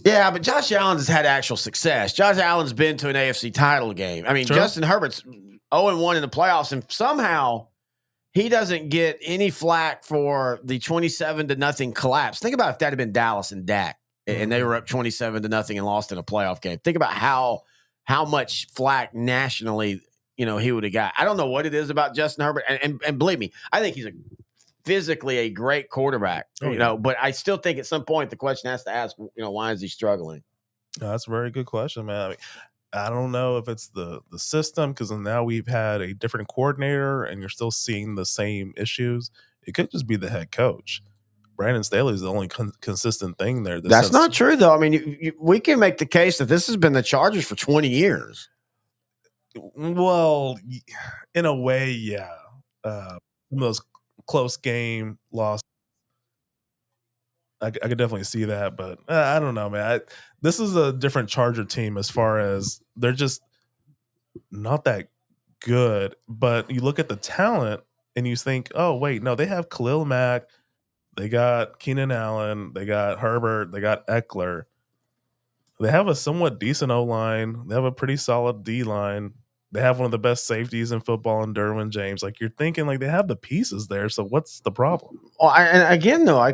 Yeah, but Josh Allen's had actual success. Josh Allen's been to an AFC title game. I mean, True. Justin Herbert's 0-1 in the playoffs, and somehow he doesn't get any flack for the 27-0 collapse. Think about if that had been Dallas and Dak, and they were up 27-0 and lost in a playoff game. Think about how much flack nationally he would have got. I don't know what it is about Justin Herbert, and believe me, I think he's physically a great quarterback. But I still think at some point the question has to ask, why is he struggling? That's a very good question, man. I mean, I don't know if it's the system because now we've had a different coordinator and you're still seeing the same issues. It could just be the head coach. Brandon Staley is the only consistent thing there. That's not true, though. I mean, we can make the case that this has been the Chargers for 20 years. Well, in a way, yeah. Some of those close game loss, I could definitely see that, but I don't know, man. This is a different Charger team as far as they're just not that good. But you look at the talent and you think, oh, wait, no, they have Khalil Mack, they got Keenan Allen, they got Herbert, they got Eckler. They have a somewhat decent O-line. They have a pretty solid D-line. They have one of the best safeties in football in Derwin James. Like, you're thinking, like, they have the pieces there, so what's the problem? Well, and again, though,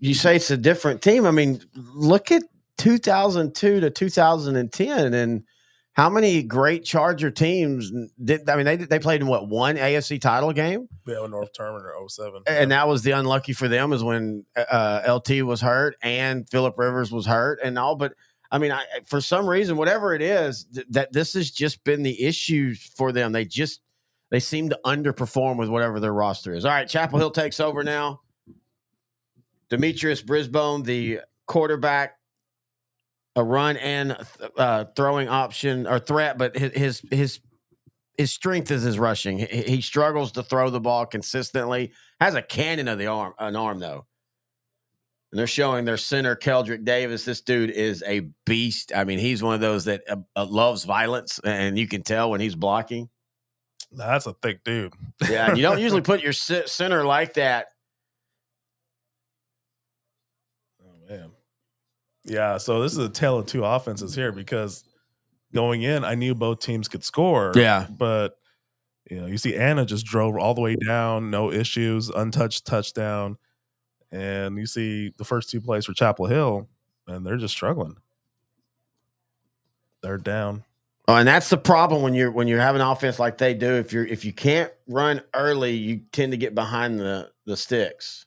you say it's a different team. I mean, look at 2002 to 2010 and how many great Charger teams did. I mean, they played in one AFC title game? They have a North Terminal 07. And that was the unlucky for them is when LT was hurt and Phillip Rivers was hurt and all. But I mean, for some reason, whatever it is, that this has just been the issue for them. They seem to underperform with whatever their roster is. All right, Chapel Hill takes over now. Demetrius Brisbane, the quarterback, a run and throwing option or threat, but his strength is his rushing. He struggles to throw the ball consistently. Has a cannon of an arm though. And they're showing their center, Keldrick Davis. This dude is a beast. I mean, he's one of those that loves violence, and you can tell when he's blocking. That's a thick dude. Yeah, and you don't usually put your center like that. Oh, man. Yeah, so this is a tale of two offenses here because going in, I knew both teams could score. Yeah. But, you see Anna just drove all the way down, no issues, untouched touchdown. And you see the first two plays for Chapel Hill, and they're just struggling. They're down. Oh, and that's the problem when you have an offense like they do. If you can't run early, you tend to get behind the sticks.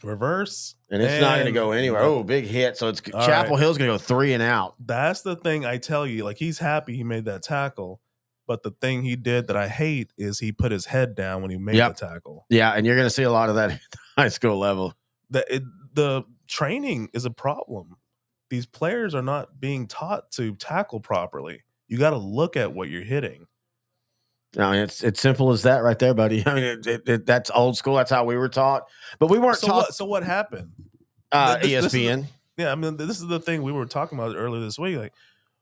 Reverse. And it's not going to go anywhere. Oh, big hit. So it's Chapel Hill's going to go 3 and out. That's the thing I tell you. Like, he's happy he made that tackle. But the thing he did that I hate is he put his head down when he made the tackle. Yeah, and you're going to see a lot of that at the high school level. The training is a problem. These players are not being taught to tackle properly. You got to look at what you're hitting. I mean, it's simple as that right there, buddy. I mean, that's old school. That's how we were taught, but we weren't So taught. what happened? This is ESPN, yeah. I mean, this is the thing we were talking about earlier this week. Like,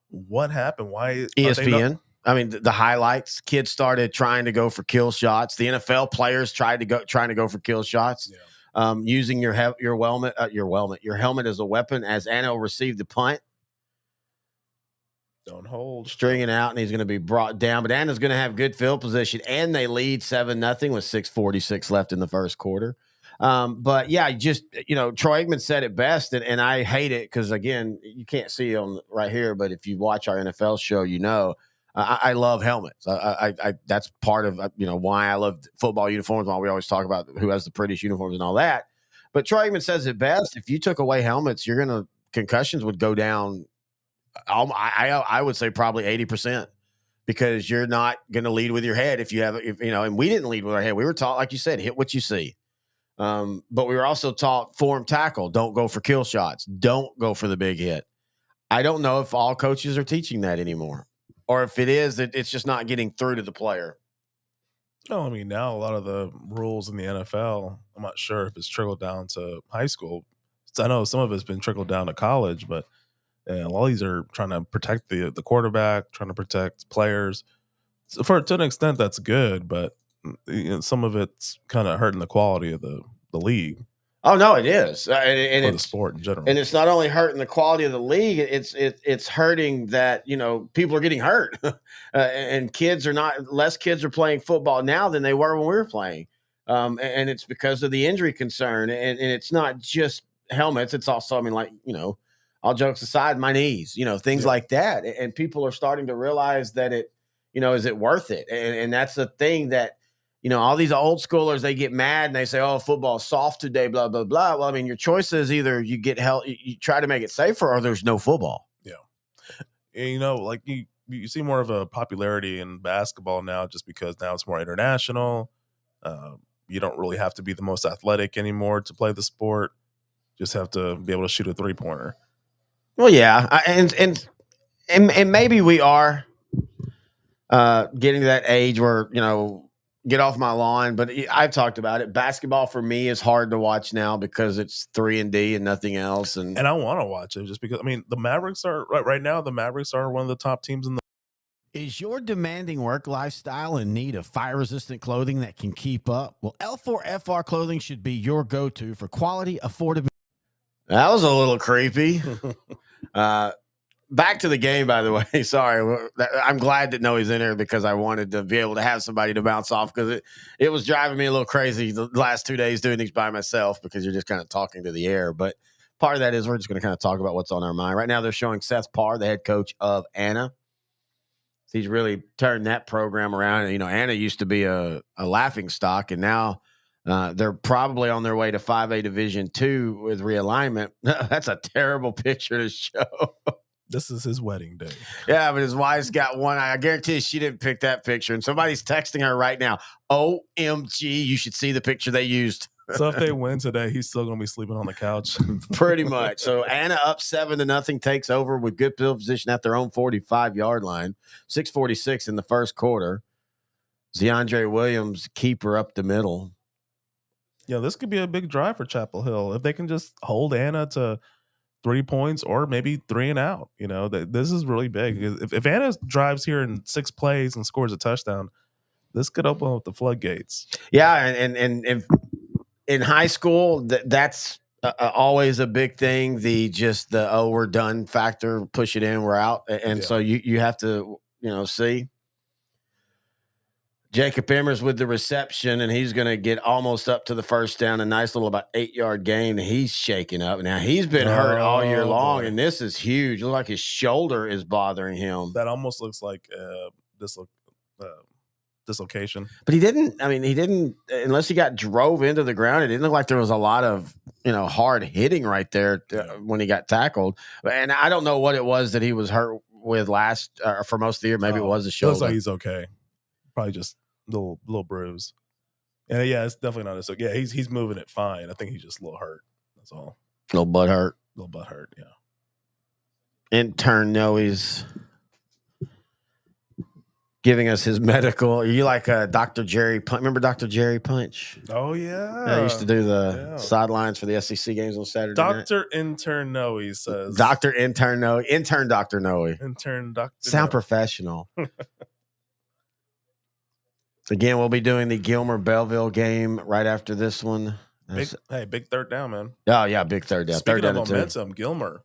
what happened? Why are they not? ESPN. I mean, the highlights. Kids started trying to go for kill shots. The NFL players trying to go for kill shots. Yeah. Using your helmet as a weapon. As Anno received the punt, Don't hold. stringing out, and he's going to be brought down. But Anna's going to have good field position, and they lead 7-0 with 6:46 left in the first quarter. But yeah, Troy Aikman said it best, and I hate it because again, you can't see on right here, but if you watch our NFL show, I love helmets. I that's part of why I love football uniforms. Why we always talk about who has the prettiest uniforms and all that. But Troy Aikman says it best: if you took away helmets, concussions would go down. I would say probably 80%. Because you're not going to lead with your head and we didn't lead with our head. We were taught, like you said, hit what you see. But we were also taught form tackle. Don't go for kill shots. Don't go for the big hit. I don't know if all coaches are teaching that anymore, or if it is, it's just not getting through to the player. No, I mean, now a lot of the rules in the NFL, I'm not sure if it's trickled down to high school. I know some of it's been trickled down to college, but a lot of these are trying to protect the quarterback, trying to protect players. So to an extent, that's good, but some of it's kind of hurting the quality of the league. Oh no, it is, and for it's the sport in general. And it's not only hurting the quality of the league; it's hurting that people are getting hurt, and less kids are playing football now than they were when we were playing, and it's because of the injury concern, and it's not just helmets; it's also, I mean, all jokes aside, my knees, things like that, and people are starting to realize that is it worth it, and that's the thing that. All these old schoolers, they get mad and they say, "Oh, football's soft today," blah, blah, blah. Well, I mean, your choice is either you get help, you try to make it safer, or there's no football. Yeah. And, like you see more of a popularity in basketball now just because now it's more international. You don't really have to be the most athletic anymore to play the sport. Just have to be able to shoot a 3-pointer. Well, yeah. And maybe we are getting to that age where, get off my lawn, but I've talked about it. Basketball for me is hard to watch now because it's 3-and-D and nothing else. And I want to watch it just because, I mean, the Mavericks are right now. The Mavericks are one of the top teams in the. Is your demanding work lifestyle in need of fire-resistant clothing that can keep up? Well, L4FR clothing should be your go-to for quality, affordability. That was a little creepy. Back to the game, by the way. Sorry. I'm glad that Nohe's in here because I wanted to be able to have somebody to bounce off because it was driving me a little crazy the last 2 days doing these by myself because you're just kind of talking to the air. But part of that is we're just going to kind of talk about what's on our mind. Right now they're showing Seth Parr, the head coach of Anna. He's really turned that program around. Anna used to be a laughing stock, and now they're probably on their way to 5A Division II with realignment. That's a terrible picture to show. This is his wedding day. Yeah, but his wife's got one. I guarantee she didn't pick that picture. And somebody's texting her right now. OMG, you should see the picture they used. So if they win today, he's still going to be sleeping on the couch. Pretty much. So Anna up 7-0 takes over with good field position at their own 45-yard line. 6:46 in the first quarter. DeAndre Williams, keeper up the middle. Yeah, this could be a big drive for Chapel Hill. If they can just hold Anna to 3 points or maybe 3 and out, this is really big. If Anna drives here in 6 plays and scores a touchdown, this could open up the floodgates. Yeah, and if in high school, that's always a big thing. We're done factor, push it in, we're out, and so you have to see. Jacob Emmers with the reception, and he's going to get almost up to the first down. A nice little about 8-yard gain. He's shaking up. Now, he's been hurt all year long, and this is huge. Looks like his shoulder is bothering him. That almost looks like dislocation. But he didn't, unless he got drove into the ground, it didn't look like there was a lot of, hard hitting right there when he got tackled. And I don't know what it was that he was hurt with for most of the year. Maybe it was the shoulder. Looks like he's okay. Probably just a little bruise. And it's definitely not so. Yeah, he's moving it fine. I think he's just a little hurt. That's all. Little butt hurt. Yeah. Intern Nohe's giving us his medical. Are you like Dr. Jerry Punch? Remember Dr. Jerry Punch? Oh yeah. I used to do the Yeah. sidelines for the SEC games on Saturday night. Dr. Intern Nohe says. Dr. Intern Nohe. Intern Dr. Nohe. Intern Dr. Sound Nohe. professional. Again, we'll be doing the Gilmer Belleville game right after this one. Big third down, man. Oh yeah, big third down. Speaking Third down of and 2. momentum, Gilmer,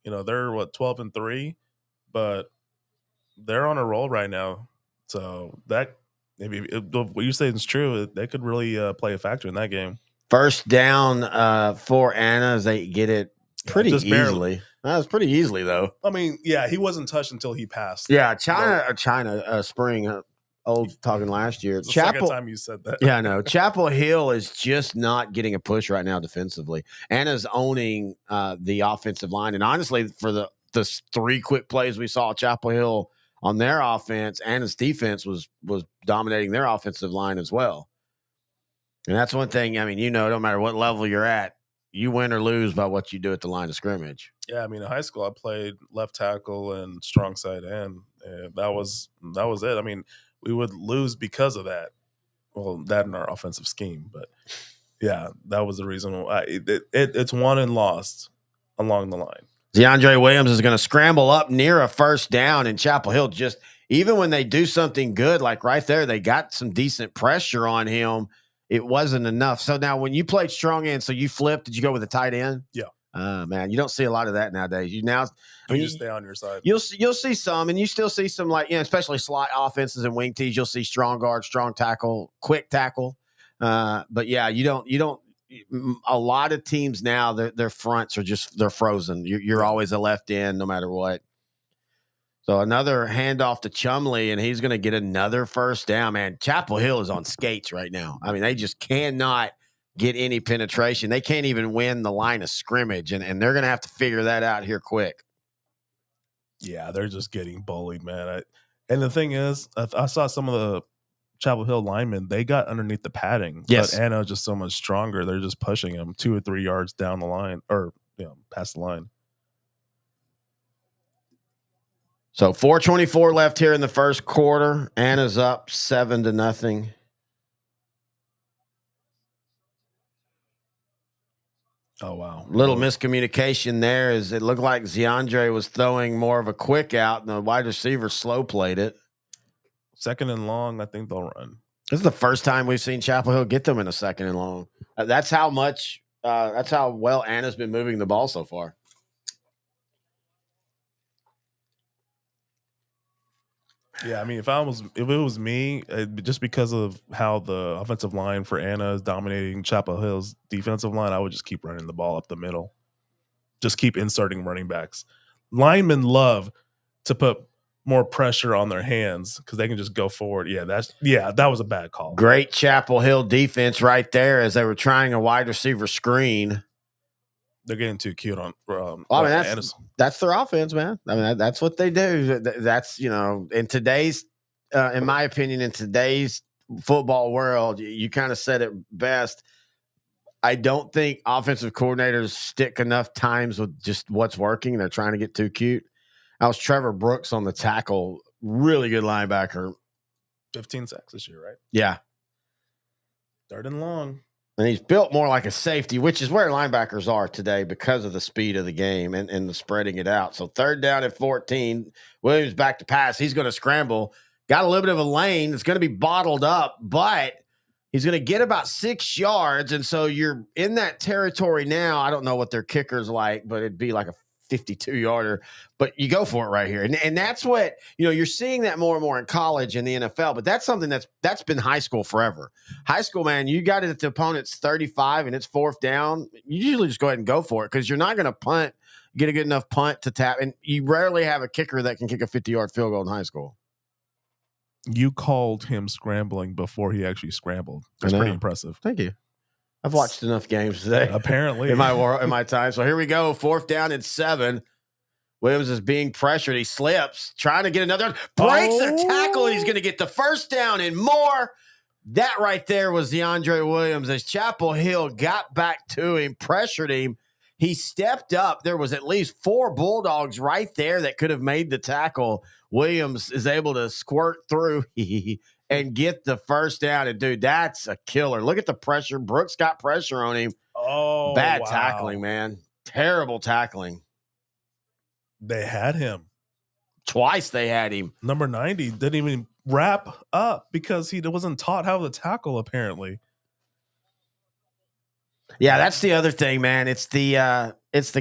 they're 12-3, but they're on a roll right now. So that maybe what you're saying is true. They could really play a factor in that game. First down for Anna as they get it pretty just easily. barely. That was pretty easily though. I mean, yeah, he wasn't touched until he passed. Yeah, China Spring. Old talking last year. It's the second time you said that. Yeah, I know. Chapel Hill is just not getting a push right now defensively. Anna's owning the offensive line. And honestly, for the 3 quick plays we saw Chapel Hill on their offense, Anna's defense was dominating their offensive line as well. And that's one thing, I mean, no matter what level you're at, you win or lose by what you do at the line of scrimmage. Yeah, I mean, in high school, I played left tackle and strong side end. And that was it. I mean, we would lose because of that. Well, that in our offensive scheme, but yeah, that was the reason why it's won and lost along the line. DeAndre Williams is going to scramble up near a first down, and Chapel Hill just, even when they do something good, like right there, they got some decent pressure on him. It wasn't enough. So now when you played strong end, so you flipped, did you go with the tight end? Yeah. Man, you don't see a lot of that nowadays. You just stay on your side. You'll see some, and you still see some, like, especially slot offenses and wing tees. You'll see strong guard, strong tackle, quick tackle. But yeah, you don't. A lot of teams now, their fronts are they're frozen. You're always a left end, no matter what. So another handoff to Chumley, and he's going to get another first down. Man, Chapel Hill is on skates right now. I mean, they just cannot get any penetration. They can't even win the line of scrimmage, and they're going to have to figure that out here quick. Yeah, they're just getting bullied, man. And the thing is, I saw some of the Chapel Hill linemen, they got underneath the padding. Yes. But Anna is just so much stronger. They're just pushing him 2 or 3 yards down the line, or past the line. So 4:24 left here in the first quarter. Anna's up 7-0. Oh, wow. Little miscommunication there. Is it looked like Ziandre was throwing more of a quick out, and the wide receiver slow played it. Second and long, I think they'll run. This is the first time we've seen Chapel Hill get them in a second and long. That's how well Anna's been moving the ball so far. Yeah, I mean, if it was me, just because of how the offensive line for Anna is dominating Chapel Hill's defensive line, I would just keep running the ball up the middle. Just keep inserting running backs. Linemen love to put more pressure on their hands because they can just go forward. Yeah, that was a bad call. Great Chapel Hill defense right there as they were trying a wide receiver screen. They're getting too cute on. That's their offense, man. I mean, that's what they do. That's in today's, in my opinion, in today's football world, you kind of said it best. I don't think offensive coordinators stick enough times with just what's working. They're trying to get too cute. That was Trevor Brooks on the tackle. Really good linebacker. 15 sacks this year, right? Yeah. Third and long. And he's built more like a safety, which is where linebackers are today because of the speed of the game and the spreading it out. So third down at 14. Williams back to pass. He's going to scramble. Got a little bit of a lane. It's going to be bottled up, but he's going to get about 6 yards. And so you're in that territory now. I don't know what their kicker's like, but it'd be like a 52-yarder, but you go for it right here. And that's what, you're seeing that more and more in college and the NFL, but that's something that's been high school forever. High school, man, you got it at the opponent's 35 and it's fourth down. You usually just go ahead and go for it because you're not going to get a good enough punt to tap. And you rarely have a kicker that can kick a 50-yard field goal in high school. You called him scrambling before he actually scrambled. That's pretty impressive. Thank you. I've watched enough games today. Apparently. in my time. So here we go. Fourth down and 7. Williams is being pressured. He slips, trying to get another. Breaks a tackle, and he's going to get the first down and more. That right there was DeAndre Williams as Chapel Hill got back to him, pressured him. He stepped up. There was at least 4 Bulldogs right there that could have made the tackle. Williams is able to squirt through and get the first down. And, dude, that's a killer. Look at the pressure. Brooks got pressure on him. Oh, Bad wow. tackling, man. Terrible tackling. They had him. Twice they had him. Number 90 didn't even wrap up because he wasn't taught how to tackle, apparently. Yeah, that's the other thing, man. It's the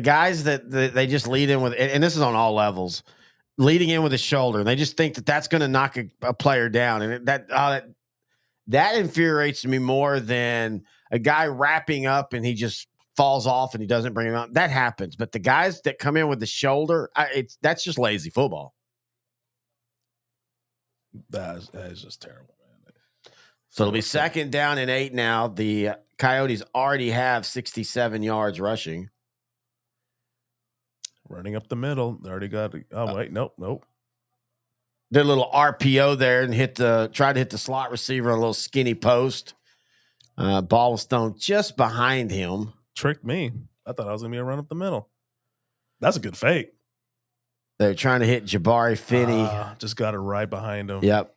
guys that they just lead in with, and this is on all levels, leading in with his shoulder. They just think that that's going to knock a player down, and that infuriates me more than a guy wrapping up and he just falls off and he doesn't bring him out. That happens, but the guys that come in with the shoulder, that's just lazy football. That is just terrible, man. So it'll be 2nd down and 8 now. The Coyotes already have 67 yards rushing. Running up the middle. They already got – oh, wait. Nope. Did a little RPO there and tried to hit the slot receiver on a little skinny post. Ball was thrown just behind him. Tricked me. I thought I was going to be a run up the middle. That's a good fake. They're trying to hit Jabari Finney. Just got it right behind him. Yep.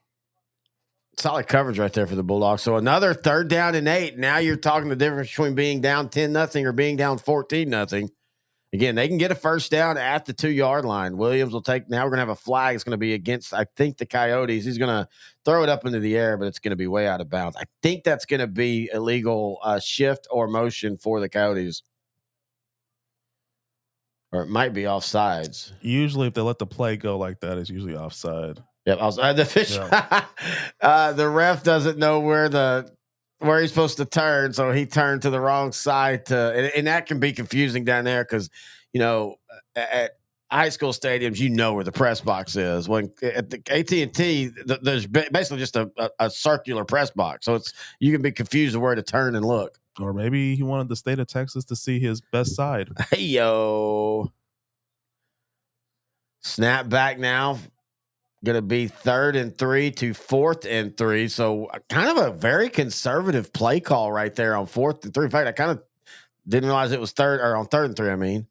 Solid coverage right there for the Bulldogs. So another 3rd down and 8. Now you're talking the difference between being down 10-0 or being down 14-0. Again, they can get a first down at the 2-yard line. Williams will take. Now we're going to have a flag. It's going to be against, I think, the Coyotes. He's going to throw it up into the air, but it's going to be way out of bounds. I think that's going to be illegal shift or motion for the Coyotes. Or it might be offsides. Usually if they let the play go like that, it's usually offside. Yep, the fish. Yeah. The ref doesn't know where he's supposed to turn, so he turned to the wrong side. And that can be confusing down there because, at high school stadiums, where the press box is. When at the AT&T, there's basically just a circular press box, so you can be confused of where to turn and look. Or maybe he wanted the state of Texas to see his best side. Hey yo, snap back now. Going to be 3rd and 3 to 4th and 3. So kind of a very conservative play call right there on 4th and 3. In fact, I kind of didn't realize it was on 3rd and 3. I mean,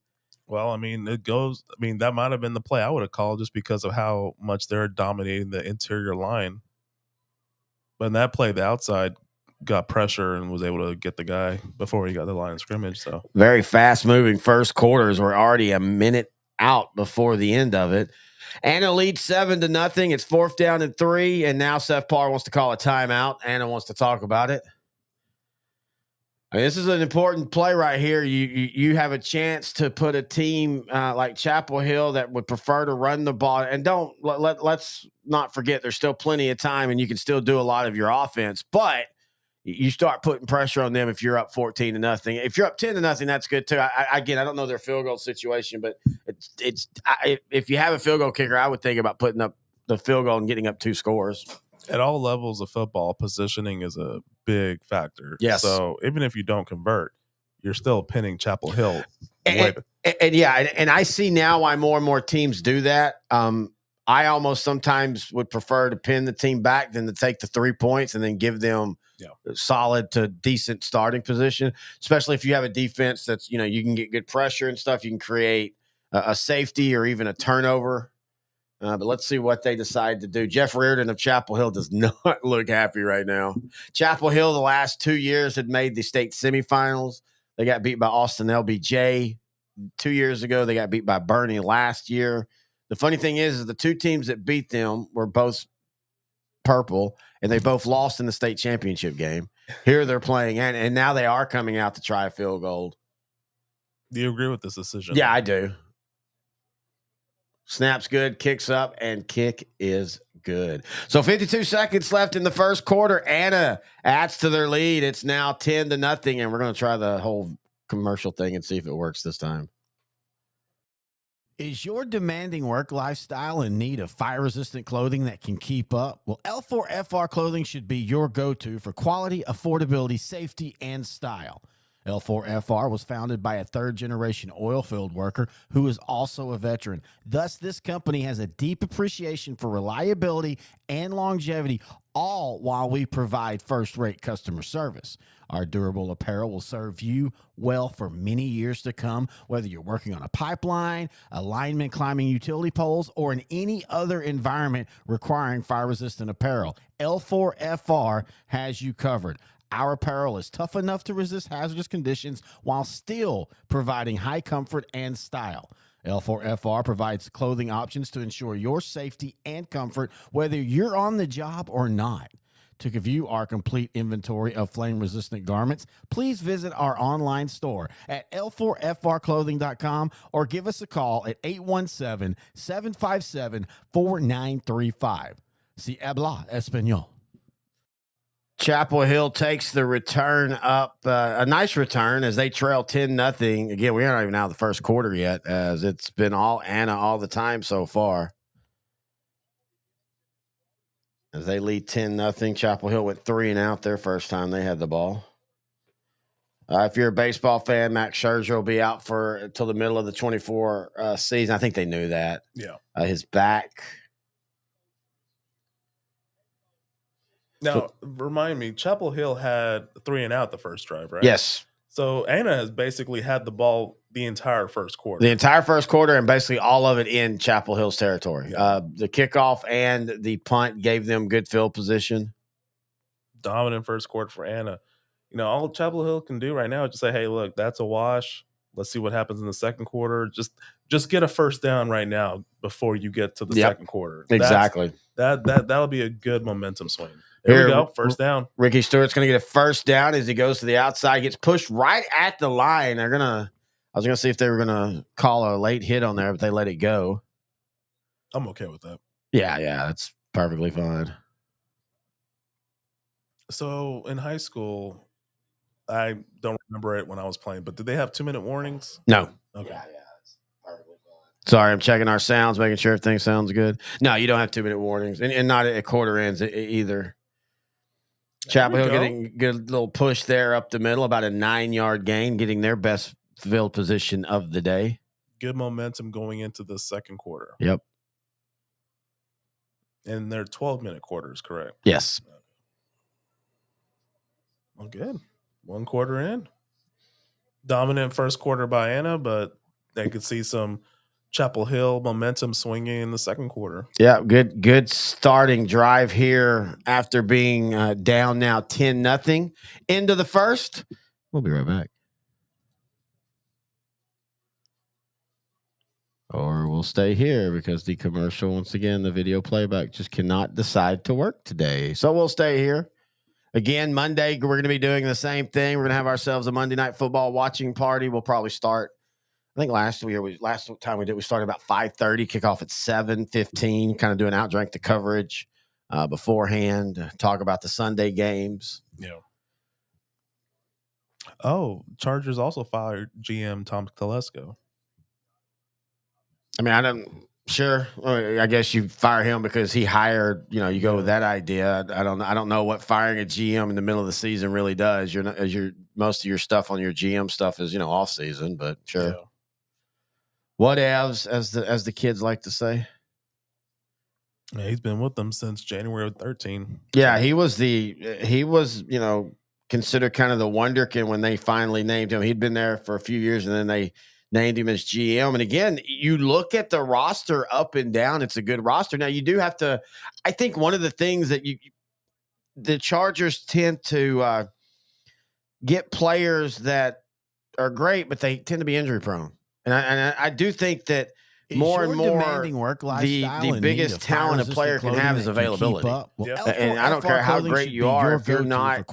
well, that might have been the play I would have called just because of how much they're dominating the interior line. But in that play, the outside got pressure and was able to get the guy before he got the line of scrimmage. So very fast moving first quarters. We're already a minute out before the end of it. Anna leads 7-0. It's 4th down and 3, and now Seth Parr wants to call a timeout. Anna wants to talk about it. I mean, this is an important play right here. You have a chance to put a team like Chapel Hill that would prefer to run the ball, and let's not forget there's still plenty of time, and you can still do a lot of your offense, but you start putting pressure on them if you're up 14-0. If you're up 10-0, that's good too. I don't know their field goal situation, but if you have a field goal kicker, I would think about putting up the field goal and getting up 2 scores. At all levels of football, positioning is a big factor. Yes. So even if you don't convert, you're still pinning Chapel Hill. And I see now why more and more teams do that. I almost sometimes would prefer to pin the team back than to take the 3 points and then give them solid to decent starting position, especially if you have a defense that's, you can get good pressure and stuff. You can create a safety or even a turnover. But let's see what they decide to do. Jeff Reardon of Chapel Hill does not look happy right now. Chapel Hill the last 2 years had made the state semifinals. They got beat by Austin LBJ 2 years ago. They got beat by Bernie last year. The funny thing is the 2 teams that beat them were both purple, and they both lost in the state championship game. Here they're playing, and now they are coming out to try a field goal. Do you agree with this decision? Yeah, I do. Snap's good, kicks up, and kick is good. So 52 seconds left in the first quarter. Anna adds to their lead. It's now 10-0, and we're going to try the whole commercial thing and see if it works this time. Is your demanding work lifestyle in need of fire-resistant clothing that can keep up? Well, L4FR clothing should be your go-to for quality, affordability, safety, and style. L4FR was founded by a third-generation oil field worker who is also a veteran. Thus, this company has a deep appreciation for reliability and longevity, all while we provide first-rate customer service. Our durable apparel will serve you well for many years to come, whether you're working on a pipeline, a lineman climbing utility poles, or in any other environment requiring fire-resistant apparel. L4FR has you covered. Our apparel is tough enough to resist hazardous conditions while still providing high comfort and style. L4FR provides clothing options to ensure your safety and comfort, whether you're on the job or not. To view our complete inventory of flame-resistant garments, please visit our online store at l4frclothing.com or give us a call at 817-757-4935. Si habla español. Chapel Hill takes the return up, a nice return as they trail 10-0. Again, we aren't even out of the first quarter yet, as it's been all Anna all the time so far. As they lead 10-0, Chapel Hill went 3 and out their first time they had the ball. If you're a baseball fan, Max Scherzer will be out for until the middle of the 24 season. I think they knew that. Yeah. His back. Now, remind me, Chapel Hill had 3 and out the first drive, right? Yes. So Anna has basically had the ball the entire first quarter. The entire first quarter and basically all of it in Chapel Hill's territory. Yeah. The kickoff and the punt gave them good field position. Dominant first quarter for Anna. You know, all Chapel Hill can do right now is just say, hey, look, that's a wash. Let's see what happens in the second quarter. Just get a first down right now before you get to the second quarter. Exactly. That'll be a good momentum swing. Here we go. First down. Ricky Stewart's going to get a first down as he goes to the outside. Gets pushed right at the line. I was going to see if they were going to call a late hit on there, but they let it go. I'm okay with that. Yeah, that's perfectly fine. So in high school, I don't remember it when I was playing, but did they have 2-minute warnings? No. Okay. Yeah, it's perfectly fine. Sorry, I'm checking our sounds, making sure everything sounds good. No, you don't have 2-minute warnings, and not at quarter ends either. Chapel Hill getting a good little push there up the middle, about a 9-yard gain, getting their best field position of the day. Good momentum going into the second quarter. Yep. And they're 12-minute quarters, correct? Yes. Well, good. 1 quarter in. Dominant first quarter by Anna, but they could see some Chapel Hill momentum swinging in the second quarter. Yeah, good starting drive here after being down now 10-0 into the first. We'll be right back. Or we'll stay here because the commercial, once again, the video playback just cannot decide to work today. So we'll stay here. Again, Monday, we're going to be doing the same thing. We're going to have ourselves a Monday Night Football watching party. We'll probably start, I think last time we started about 5:30, kick off at 7:15, kind of do an outdrink the coverage beforehand, talk about the Sunday games. Yeah. Oh, Chargers also fired GM Tom Telesco. I mean, sure. I guess you fire him because he hired, you go with that idea. I don't know what firing a GM in the middle of the season really does. Most of your stuff on your GM stuff is, off season, but sure. Yeah. Whatevs, as the kids like to say. Yeah, he's been with them since January of 13. Yeah, he was considered kind of the wonderkin when they finally named him. He'd been there for a few years and then they named him as GM. And again, you look at the roster up and down, it's a good roster. Now you do have to, I think one of the things that the Chargers tend to get players that are great, but they tend to be injury prone. And I do think that more and more the biggest talent a player can have is availability. And I don't care how great you are, if you're not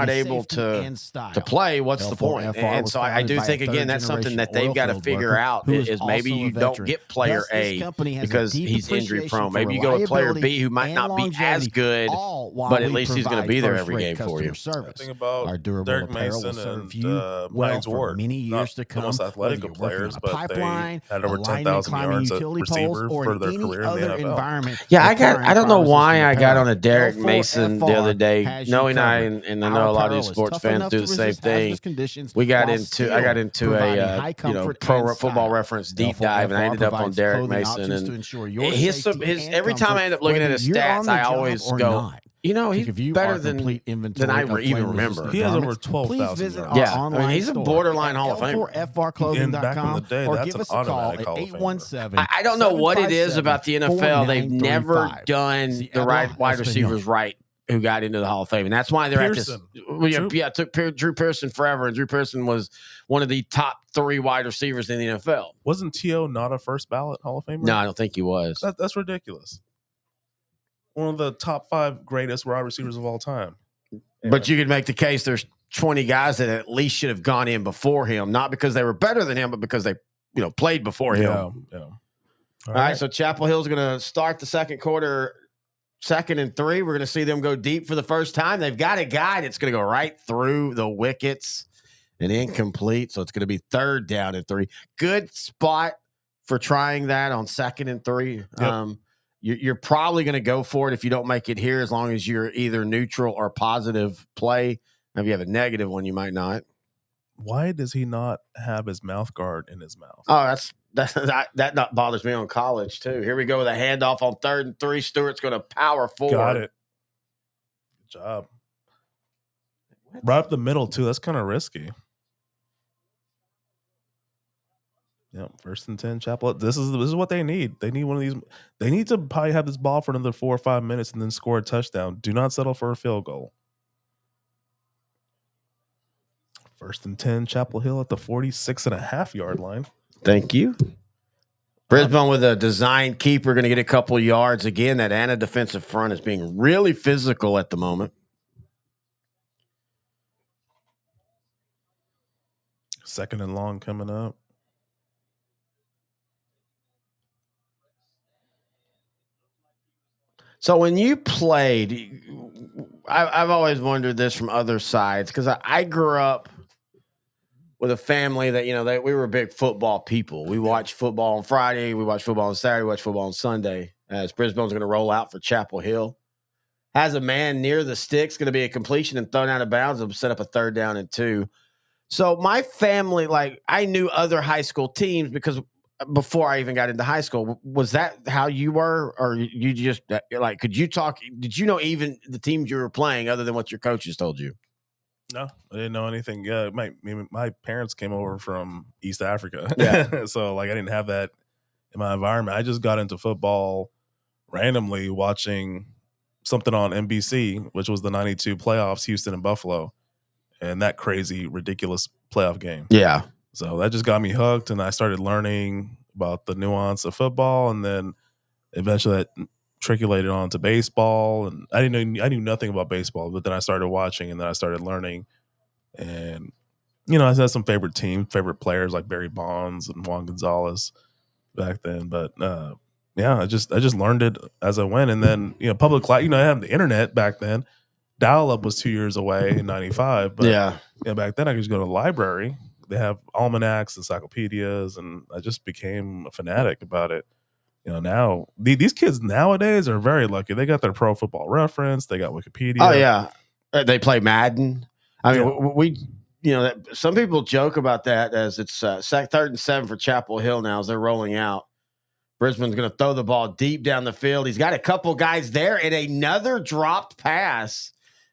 able to play, what's the point? And so I do think, again, that's something that they've got to figure out is maybe you don't get player A because he's injury prone. Maybe you go with player B who might not be as good, but at least he's going to be there every game for you. I think about Derek Mason and Mike Ward, not the most athletic of players, but they had a score linemen 10,000 climbing yards at utility receiver poles or for in their any career in the other NFL. environment. Yeah, I requiring don't know why fire-resistant I got apparel. on a Derek L4 Mason the other FR day. has you Noe and I, covered. and I Our know a lot of apparel these is sports tough fans enough do to the same resist thing. hazardous conditions I got while into still providing high a comfort pro and football style. reference deep L4 dive, and I FR ended up on provides Derek clothing Mason. options And to ensure your his safety and every time comfort, I end up looking whether at his you're on stats, the I job always or go, not. he's To view better our complete inventory than I of even flame-resistant remember. He has over garments, 12,000 please visit yards. our Yeah, I mean, online he's a store borderline at Hall of Famer. L4FRclothing.com, And back in the day, or that's give an us a call automatic at Hall of Famer. 817. I don't know what it is about the NFL. They've never 4935. done See, the habla right wide español. receivers right who got into the Hall of Fame. And that's why they're Pearson. at this. Well, Drew- it took Drew Pearson forever. And Drew Pearson was one of the top 3 wide receivers in the NFL. Wasn't T.O. not a first ballot Hall of Famer? No, I don't think he was. That's ridiculous. One of the top 5 greatest wide receivers of all time. But you could make the case there's 20 guys that at least should have gone in before him, not because they were better than him, but because they played before him. Yeah. All right, so Chapel Hill's going to start the second quarter, 2nd and 3. We're going to see them go deep for the first time. They've got a guy that's going to go right through the wickets and incomplete. So it's going to be 3rd down and 3. Good spot for trying that on 2nd and 3. Yep. You're probably going to go for it if you don't make it here, as long as you're either neutral or positive play. If you have a negative one, you might not. Why does he not have his mouth guard in his mouth? Oh, that not bothers me on college too. Here we go with a handoff on 3rd and 3. Stewart's going to power forward. Got it. Good job. Right up the middle too. That's kind of risky. Yep, 1st and 10, Chapel. This is what they need. They need one of these. They need to probably have this ball for another 4 or 5 minutes and then score a touchdown. Do not settle for a field goal. 1st and 10, Chapel Hill at the 46.5-yard line. Thank you. Brisbane with a design keeper, going to get a couple yards. Again, that Anna defensive front is being really physical at the moment. 2nd and long coming up. So when you played, I've always wondered this from other sides, because I grew up with a family that, we were big football people. We watched football on Friday. We watched football on Saturday. We watched football on Sunday. As Brisbane's going to roll out for Chapel Hill. Has a man near the sticks, going to be a completion and thrown out of bounds. It'll set up a 3rd down and 2. So my family, I knew other high school teams because before I even got into high school. Was that how you were? Or you just could you talk? Did you know even the teams you were playing other than what your coaches told you? No, I didn't know anything. Yeah, my parents came over from East Africa. Yeah. So I didn't have that in my environment. I just got into football randomly watching something on NBC, which was the 92 playoffs, Houston and Buffalo, and that crazy, ridiculous playoff game. Yeah. So that just got me hooked, and I started learning about the nuance of football, and then eventually that trickulated on to baseball. And I knew nothing about baseball, but then I started watching, and then I started learning. And I had some favorite players like Barry Bonds and Juan Gonzalez back then. But I just learned it as I went. And then public class. I had the internet back then. Dial-up was 2 years away in '95, but back then I could just go to the library. They have almanacs, encyclopedias, and I just became a fanatic about it. Now these kids nowadays are very lucky. They got their Pro Football Reference. They got Wikipedia. Oh yeah, they play Madden. I mean, we some people joke about that as it's 3rd and 7 for Chapel Hill now as they're rolling out. Brisbane's going to throw the ball deep down the field. He's got a couple guys there and another dropped pass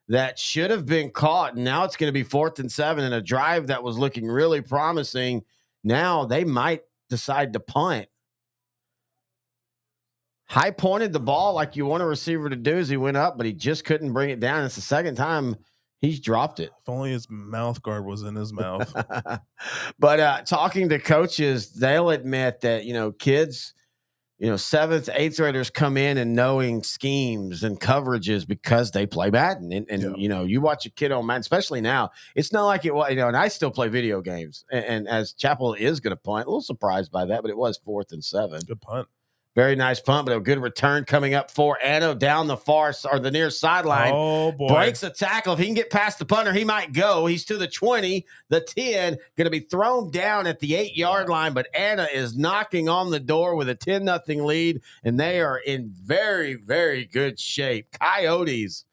that should have been caught. And now it's going to be 4th and 7 and a drive that was looking really promising. Now they might decide to punt. High pointed the ball like you want a receiver to do as he went up, but he just couldn't bring it down. It's the second time he's dropped it. If only his mouth guard was in his mouth. But talking to coaches, they'll admit that, kids, 7th, 8th graders come in and knowing schemes and coverages because they play Madden. And you watch a kid on Madden, especially now, it's not like it was, and I still play video games. And as Chapel is going to punt, a little surprised by that, but it was 4th and 7. Good punt. Very nice punt, but a good return coming up for Anna down the the near sideline. Oh, boy. Breaks a tackle. If he can get past the punter, he might go. He's to the 20, the 10, going to be thrown down at the 8-yard line, but Anna is knocking on the door with a 10-0 lead, and they are in very, very good shape. Coyotes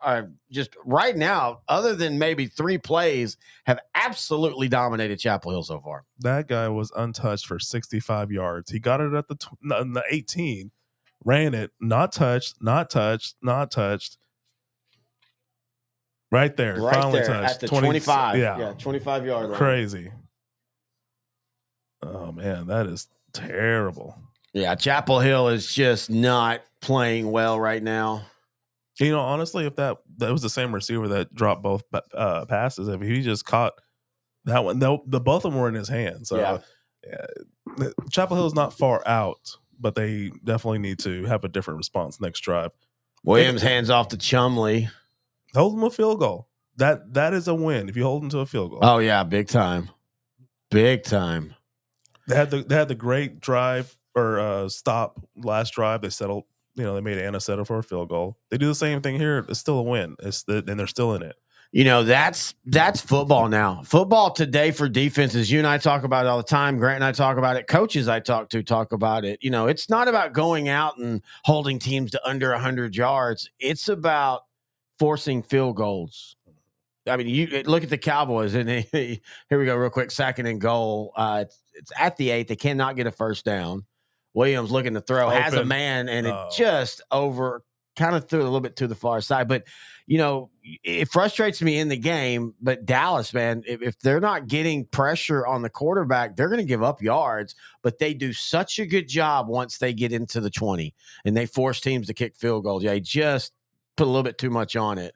are just right now, other than maybe 3 plays, have absolutely dominated Chapel Hill so far. That guy was untouched for 65 yards. He got it at the 18, ran it, not touched. Right there. Right finally there touched. at the 25. Yeah. 25-yard line. Crazy. Oh, man, that is terrible. Yeah, Chapel Hill is just not playing well right now. You know, honestly, if that was the same receiver that dropped both passes, if he just caught that one, the both of them were in his hands. So, yeah, Chapel Hill is not far out, but they definitely need to have a different response next drive. Williams hands off to Chumley. Hold them a field goal. That is a win if you hold them to a field goal. Oh yeah, big time. They had the great drive or stop last drive. They settled. You know, they made Anna settle for a field goal. They do the same thing here. It's still a win. And they're still in it. You know, that's football now. Football today for defenses. You and I talk about it all the time. Grant and I talk about it. Coaches I talk about it. You know, it's not about going out and holding teams to under 100 yards. It's about forcing field goals. I mean, you look at the Cowboys, and here we go real quick. 2nd and goal. It's at the 8. They cannot get a first down. Williams looking to throw, has a man, and it just kind of threw a little bit to the far side. But, you know, it frustrates me in the game. But Dallas, man, if they're not getting pressure on the quarterback, they're going to give up yards. But they do such a good job once they get into the 20, and they force teams to kick field goals. Yeah, they just put a little bit too much on it.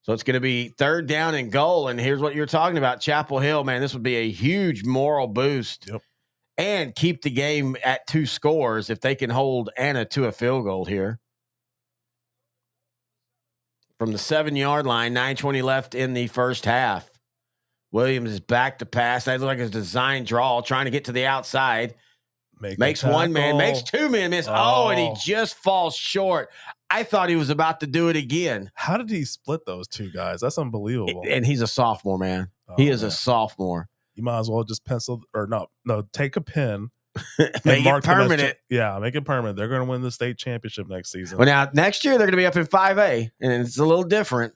So it's going to be 3rd down and goal. And here's what you're talking about. Chapel Hill, man, this would be a huge moral boost. Yep. And keep the game at 2 scores if they can hold Anna to a field goal here. From the 7-yard line, 9:20 left in the first half. Williams is back to pass. That looks like a design draw, trying to get to the outside. Makes 1 man, makes 2 men miss. Oh, and he just falls short. I thought he was about to do it again. How did he split those 2 guys? That's unbelievable. And he's a sophomore, man. He is a sophomore. You might as well just take a pen. Make it permanent. Make it permanent. They're going to win the state championship next season. Well, now next year they're going to be up in 5A, and it's a little different.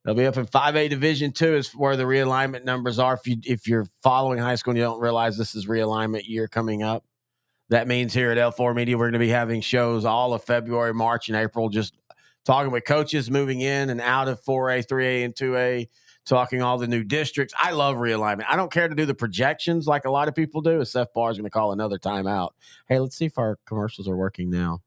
They'll be up in 5A Division II is where the realignment numbers are. If you're following high school and you don't realize this is realignment year coming up, that means here at L4 Media we're going to be having shows all of February, March, and April, just talking with coaches moving in and out of 4A, 3A, and 2A. Talking all the new districts. I love realignment. I don't care to do the projections like a lot of people do. Seth Barr is going to call another timeout. Hey, let's see if our commercials are working now.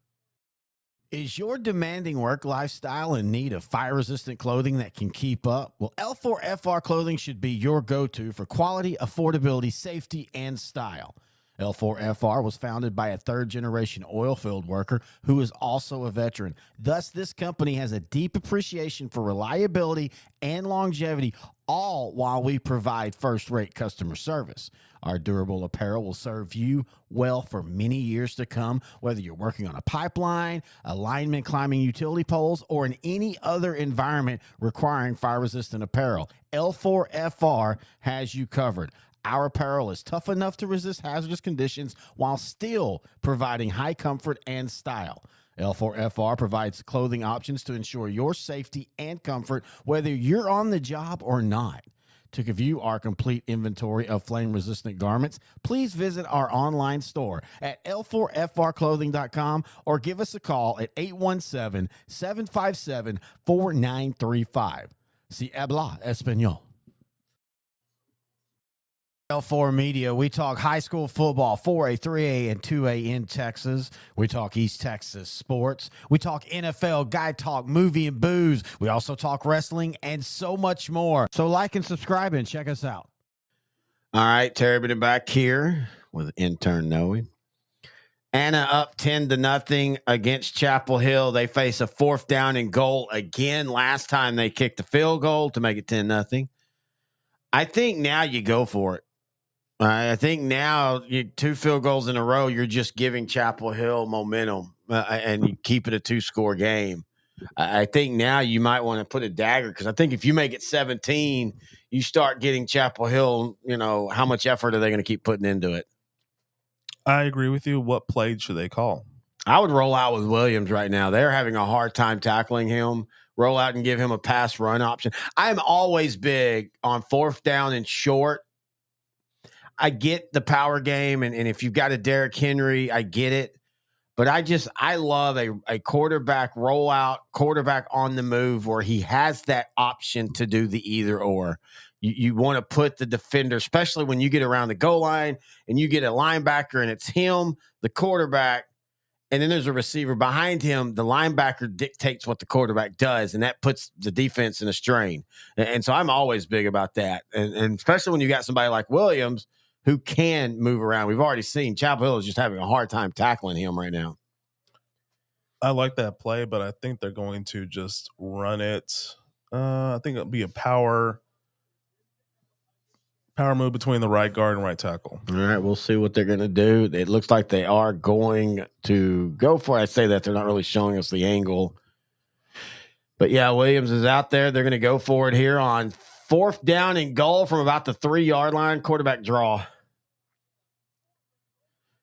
Is your demanding work lifestyle in need of fire-resistant clothing that can keep up? Well, L4FR clothing should be your go-to for quality, affordability, safety, and style. L4FR was founded by a third-generation oil field worker who is also a veteran. Thus, this company has a deep appreciation for reliability and longevity, all while we provide first-rate customer service. Our durable apparel will serve you well for many years to come, whether you're working on a pipeline, a lineman climbing utility poles, or in any other environment requiring fire-resistant apparel. L4FR has you covered. Our apparel is tough enough to resist hazardous conditions while still providing high comfort and style. L4FR provides clothing options to ensure your safety and comfort, whether you're on the job or not. To view our complete inventory of flame-resistant garments, please visit our online store at l4frclothing.com or give us a call at 817-757-4935. Si habla español. L4 Media, we talk high school football, 4A, 3A, and 2A in Texas. We talk East Texas sports. We talk NFL, guy talk, movie and booze. We also talk wrestling and so much more. So like and subscribe and check us out. All right, Terry been back here with intern Nohe. Anna up 10-0 against Chapel Hill. They face a 4th down and goal again. Last time they kicked the field goal to make it 10-0. I think now you go for it. I think now 2 field goals in a row, you're just giving Chapel Hill momentum, and you keep it a 2-score game. I think now you might want to put a dagger, because I think if you make it 17, you start getting Chapel Hill. How much effort are they going to keep putting into it? I agree with you. What play should they call? I would roll out with Williams right now. They're having a hard time tackling him. Roll out and give him a pass run option. I'm always big on 4th down and short. I get the power game, and if you've got a Derrick Henry, I get it. But I love a quarterback rollout, quarterback on the move, where he has that option to do the either or. You want to put the defender, especially when you get around the goal line and you get a linebacker and it's him, the quarterback, and then there's a receiver behind him. The linebacker dictates what the quarterback does, and that puts the defense in a strain. And so I'm always big about that. And especially when you got somebody like Williams who can move around. We've already seen Chapel Hill is just having a hard time tackling him right now. I like that play, but I think they're going to just run it. I think it'll be a power move between the right guard and right tackle. All right, we'll see what they're going to do. It looks like they are going to go for it. I say that they're not really showing us the angle. But yeah, Williams is out there. They're going to go for it here on 4th down and goal from about the 3-yard line. Quarterback draw.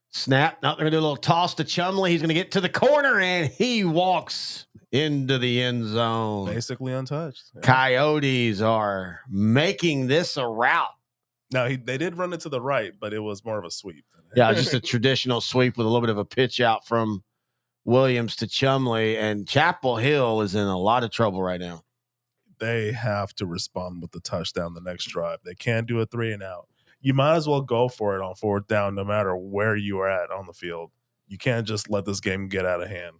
Snap. Now they're going to do a little toss to Chumley. He's going to get to the corner, and he walks into the end zone. Basically untouched. Yeah. Coyotes are making this a route. No, they did run it to the right, but it was more of a sweep. Yeah, just a traditional sweep with a little bit of a pitch out from Williams to Chumley, and Chapel Hill is in a lot of trouble right now. They have to respond with the touchdown the next drive. They can't do a 3-and-out. You might as well go for it on 4th down, no matter where you are at on the field. You can't just let this game get out of hand.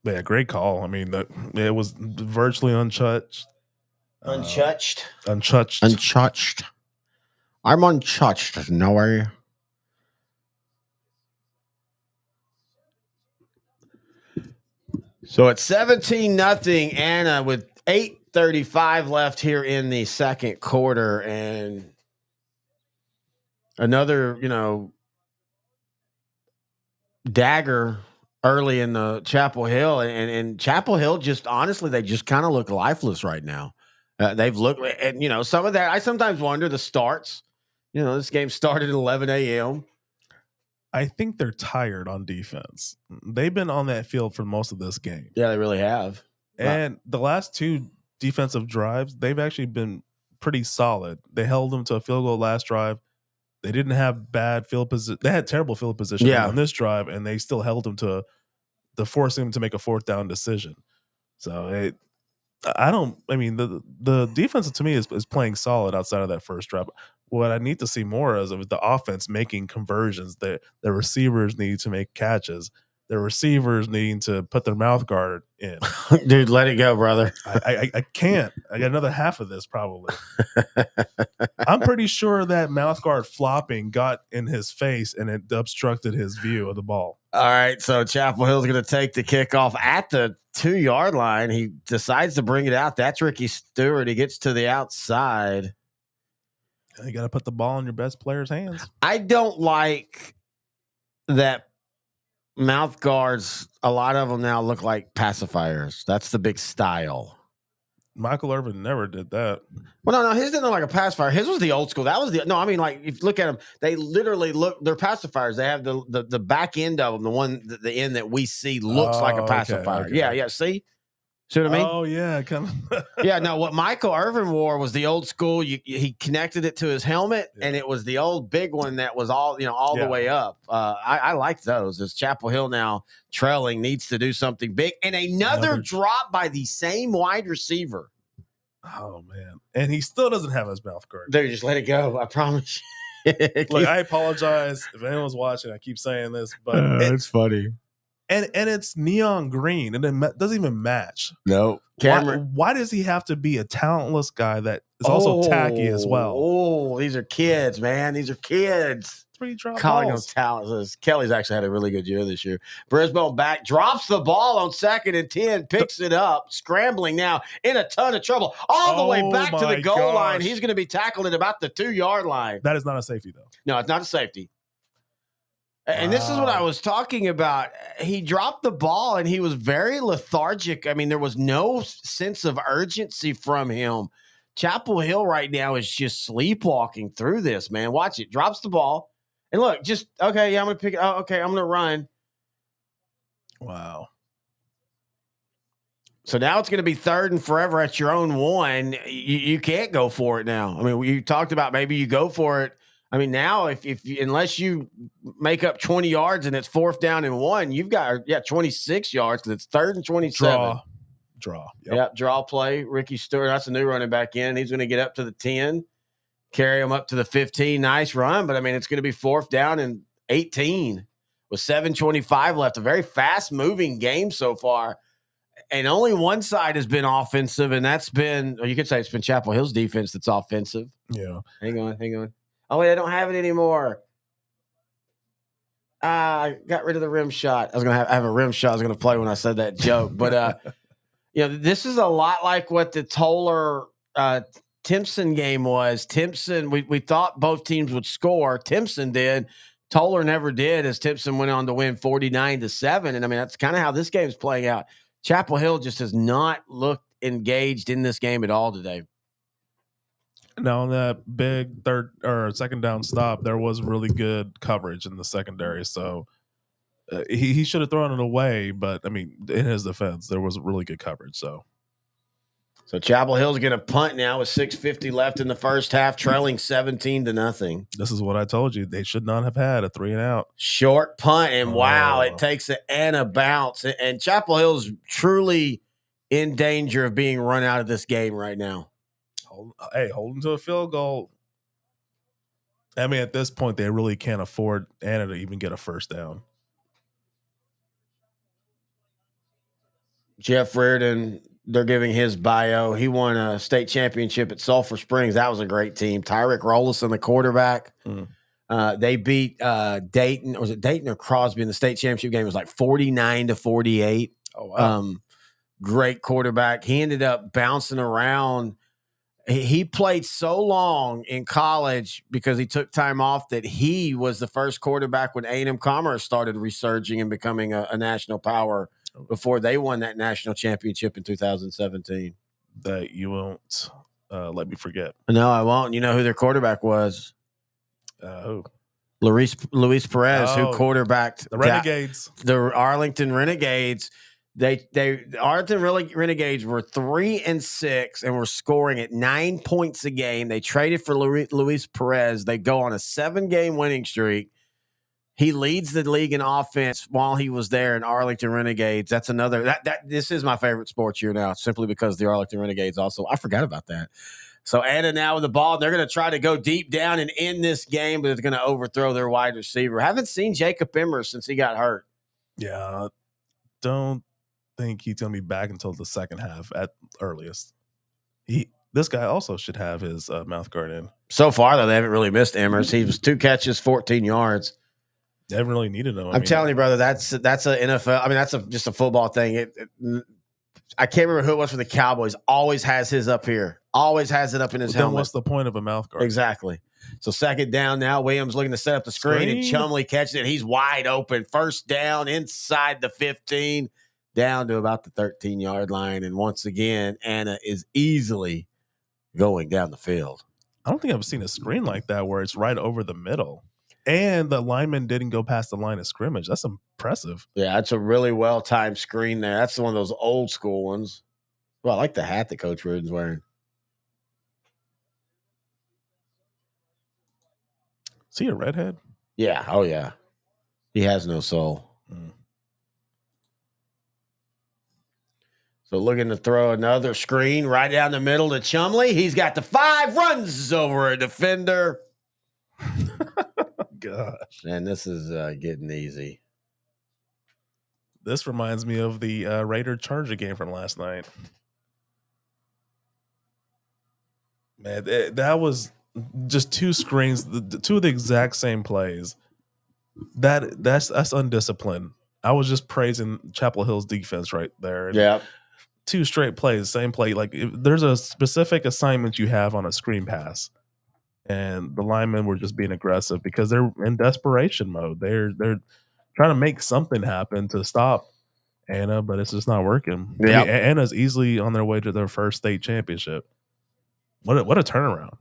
But yeah, great call. I mean, it was virtually untouched. Untouched. Untouched. Untouched. I'm untouched. No way. So it's 17-0, Anna, with 8:35 left here in the second quarter, and another, dagger early in the Chapel Hill, and Chapel Hill just honestly, they just kind of look lifeless right now. They've looked, and some of that, I sometimes wonder the starts. This game started at 11 a.m. I think they're tired on defense. They've been on that field for most of this game. Yeah, they really have. And the last 2 defensive drives, they've actually been pretty solid. They held them to a field goal last drive. They didn't have bad field position. They had terrible field position on this drive, and they still held them to forcing them to make a 4th down decision. So the defense to me is playing solid outside of that first drive. What I need to see more is the offense making conversions. The receivers need to make catches. The receivers needing to put their mouth guard in. Dude, let it go, brother. I can't. I got another half of this probably. I'm pretty sure that mouth guard flopping got in his face and it obstructed his view of the ball. All right, so Chapel Hill's going to take the kickoff at the 2-yard line. He decides to bring it out. That's Ricky Stewart. He gets to the outside. You got to put the ball in your best player's hands. I don't like that mouth guards. A lot of them now look like pacifiers. That's the big style. Michael Irvin never did that. Well, no, his didn't look like a pacifier. His was the old school. That was if you look at them, they literally they're pacifiers. They have the back end of them, the end that we see looks like a pacifier. Okay. Yeah. See what I mean? Oh, yeah. Kind of. Yeah, no, what Michael Irvin wore was the old school. He connected it to his helmet, and it was the old big one that was all the way up. I like those. As Chapel Hill now trailing needs to do something big. And another drop by the same wide receiver. Oh, man. And he still doesn't have his mouth guard. Dude, just let it go. I promise you. Look, I apologize if anyone's watching. I keep saying this, but it's funny. and it's neon green, and it doesn't even match. No. Why does he have to be a talentless guy that is also tacky as well? Oh, these are kids, man. These are kids. 3 drop Calling them balls. talentless. Kelly's actually had a really good year this year. Brisbane back, drops the ball on 2nd and 10, picks it up, scrambling now in a ton of trouble. All the way back to the goal line. He's going to be tackled at about the 2-yard line. That is not a safety, though. No, it's not a safety. And this is what I was talking about. He dropped the ball and he was very lethargic. I mean, there was no sense of urgency from him. Chapel Hill right now is just sleepwalking through this, man. Watch it. Drops the ball. And look, just, okay, yeah, I'm going to pick it. Oh, okay, I'm going to run. Wow. So now it's going to be 3rd and forever at your own 1. You can't go for it now. I mean, you talked about maybe you go for it. I mean, now if unless you make up 20 yards and it's 4th down and 1, you've got 26 yards because it's 3rd and 27. Draw. Yep, draw play. Ricky Stewart, that's a new running back in. He's going to get up to the 10, carry him up to the 15. Nice run, but I mean, it's going to be 4th down and 18 with 7:25 left. A very fast-moving game so far. And only one side has been offensive, and that's been, or you could say it's been Chapel Hill's defense that's offensive. Yeah. Hang on. Oh, wait, I don't have it anymore. I got rid of the rim shot. I was going to have a rim shot I was going to play when I said that joke. But, this is a lot like what the Toller Timpson game was. Timpson, we thought both teams would score. Timpson did. Toller never did, as Timpson went on to win 49-7. And, I mean, that's kind of how this game's playing out. Chapel Hill just has not looked engaged in this game at all today. Now, on that big 3rd or 2nd down stop, there was really good coverage in the secondary. So he should have thrown it away. But, I mean, in his defense, there was really good coverage. So Chapel Hill's going to punt now with 6:50 left in the first half, trailing 17-0. This is what I told you. They should not have had a 3-and-out. Short punt, and wow, it takes and a bounce. And Chapel Hill's truly in danger of being run out of this game right now. Hold them to a field goal. I mean, at this point, they really can't afford Anna to even get a 1st down. Jeff Reardon, they're giving his bio. He won a state championship at Sulphur Springs. That was a great team. Tyrick Rollison, the quarterback. They beat Dayton. Or was it Dayton or Crosby in the state championship game? It was like 49-48. Oh, wow. Great quarterback. He ended up bouncing around. He played so long in college because he took time off that he was the first quarterback when A&M Commerce started resurging and becoming a national power before they won that national championship in 2017. That you won't let me forget. No, I won't. You know who their quarterback was? Who? Luis Perez, who quarterbacked the Renegades. The Arlington Renegades. The Arlington Renegades were 3-6 and were scoring at 9 points a game. They traded for Luis Perez. They go on a 7-game winning streak. He leads the league in offense while he was there in Arlington Renegades. That's another this is my favorite sports year now, simply because the Arlington Renegades also. I forgot about that. So Anna now with the ball. They're going to try to go deep down and end this game, but it's going to overthrow their wide receiver. Haven't seen Jacob Emmer since he got hurt. Yeah, don't think he's going to be back until the second half at earliest. This guy also should have his mouth guard in. So far, though, they haven't really missed Emmers. He was 2 catches, 14 yards. They haven't really needed him. I'm telling you, brother, that's an NFL. I mean, that's just a football thing. I can't remember who it was for the Cowboys. Always has his up here. Always has it up in his helmet. Then what's the point of a mouth guard? Exactly. So 2nd down now. Williams looking to set up the screen. And Chumley catches it. He's wide open. 1st down inside the 15, down to about the 13-yard line. And once again, Anna is easily going down the field. I don't think I've seen a screen like that where it's right over the middle. And the lineman didn't go past the line of scrimmage. That's impressive. Yeah, that's a really well-timed screen there. That's one of those old school ones. Well, I like the hat that Coach Reardon's wearing. Is he a redhead? Yeah. Oh, yeah. He has no soul. So looking to throw another screen right down the middle to Chumley. He's got the 5, runs over a defender. Gosh. And this is getting easy. This reminds me of the Raider Charger game from last night. Man, that was just two screens, two of the exact same plays. That's undisciplined. I was just praising Chapel Hill's defense right there. Yeah. Two straight plays, same play. Like if there's a specific assignment you have on a screen pass, and the linemen were just being aggressive because they're in desperation mode. They're trying to make something happen to stop Anna, but it's just not working. Yep. I mean, Anna's easily on their way to their first state championship. What a turnaround,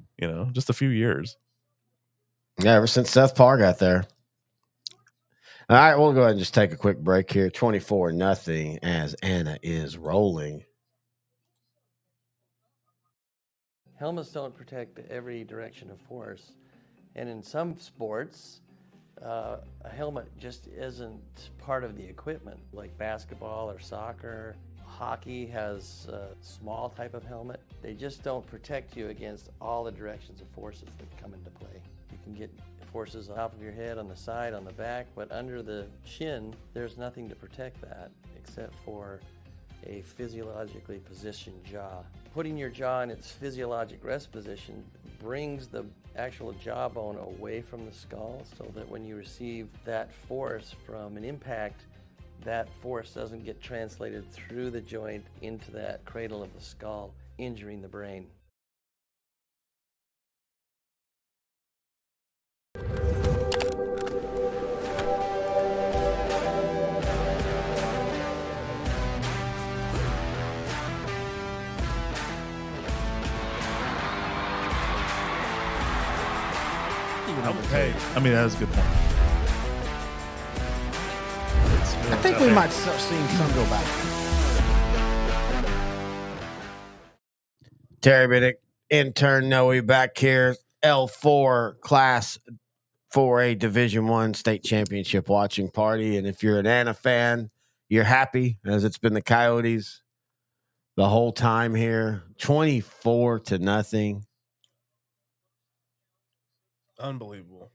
just a few years. Yeah, ever since Seth Parr got there. All right, we'll go ahead and just take a quick break here. 24-0 as Anna is rolling. Helmets don't protect every direction of force. And in some sports, a helmet just isn't part of the equipment, like basketball or soccer. Hockey has a small type of helmet. They just don't protect you against all the directions of forces that come into play. You can get forces on top of your head, on the side, on the back, but under the chin, there's nothing to protect that except for a physiologically positioned jaw. Putting your jaw in its physiologic rest position brings the actual jawbone away from the skull so that when you receive that force from an impact, that force doesn't get translated through the joint into that cradle of the skull, injuring the brain. Hey, I mean, that was a good point. I think we might start seeing some go back. Terry Biddick, intern Nohe back here. L4 Class 4A Division I State Championship watching party. And if you're an Anna fan, you're happy, as it's been the Coyotes the whole time here. 24-0. Unbelievable.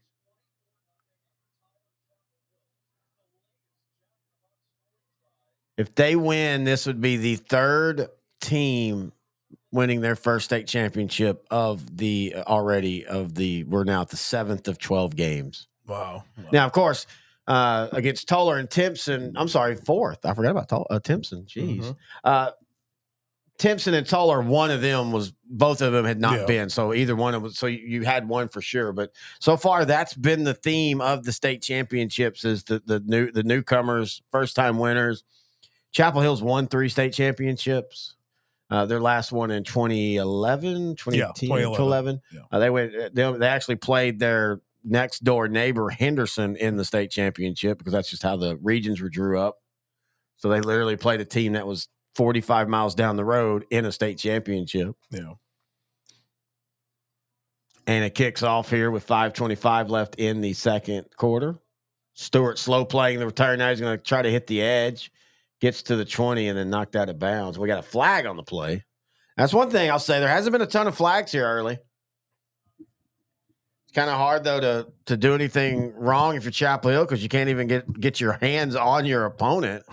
If they win, this would be the third team winning their first state championship we're now at the 7th of 12 games. Wow. Now, of course, against Toller and Timpson, I'm sorry, 4th. I forgot about Timpson. Jeez. Timpson and Toller, both of them had not been. So either one of them, so you had one for sure. But so far, that's been the theme of the state championships is the newcomers, first time winners. Chapel Hill's won 3 state championships. Their last one in 2011. Yeah. They actually played their next door neighbor Henderson in the state championship because that's just how the regions were drew up. So they literally played a team that was 45 miles down the road in a state championship. Yeah. And it kicks off here with 5:25 left in the second quarter. Stewart slow playing the return. Now he's going to try to hit the edge. Gets to the 20 and then knocked out of bounds. We got a flag on the play. That's one thing I'll say. There hasn't been a ton of flags here early. It's kind of hard, though, to do anything wrong if you're Chapel Hill because you can't even get your hands on your opponent.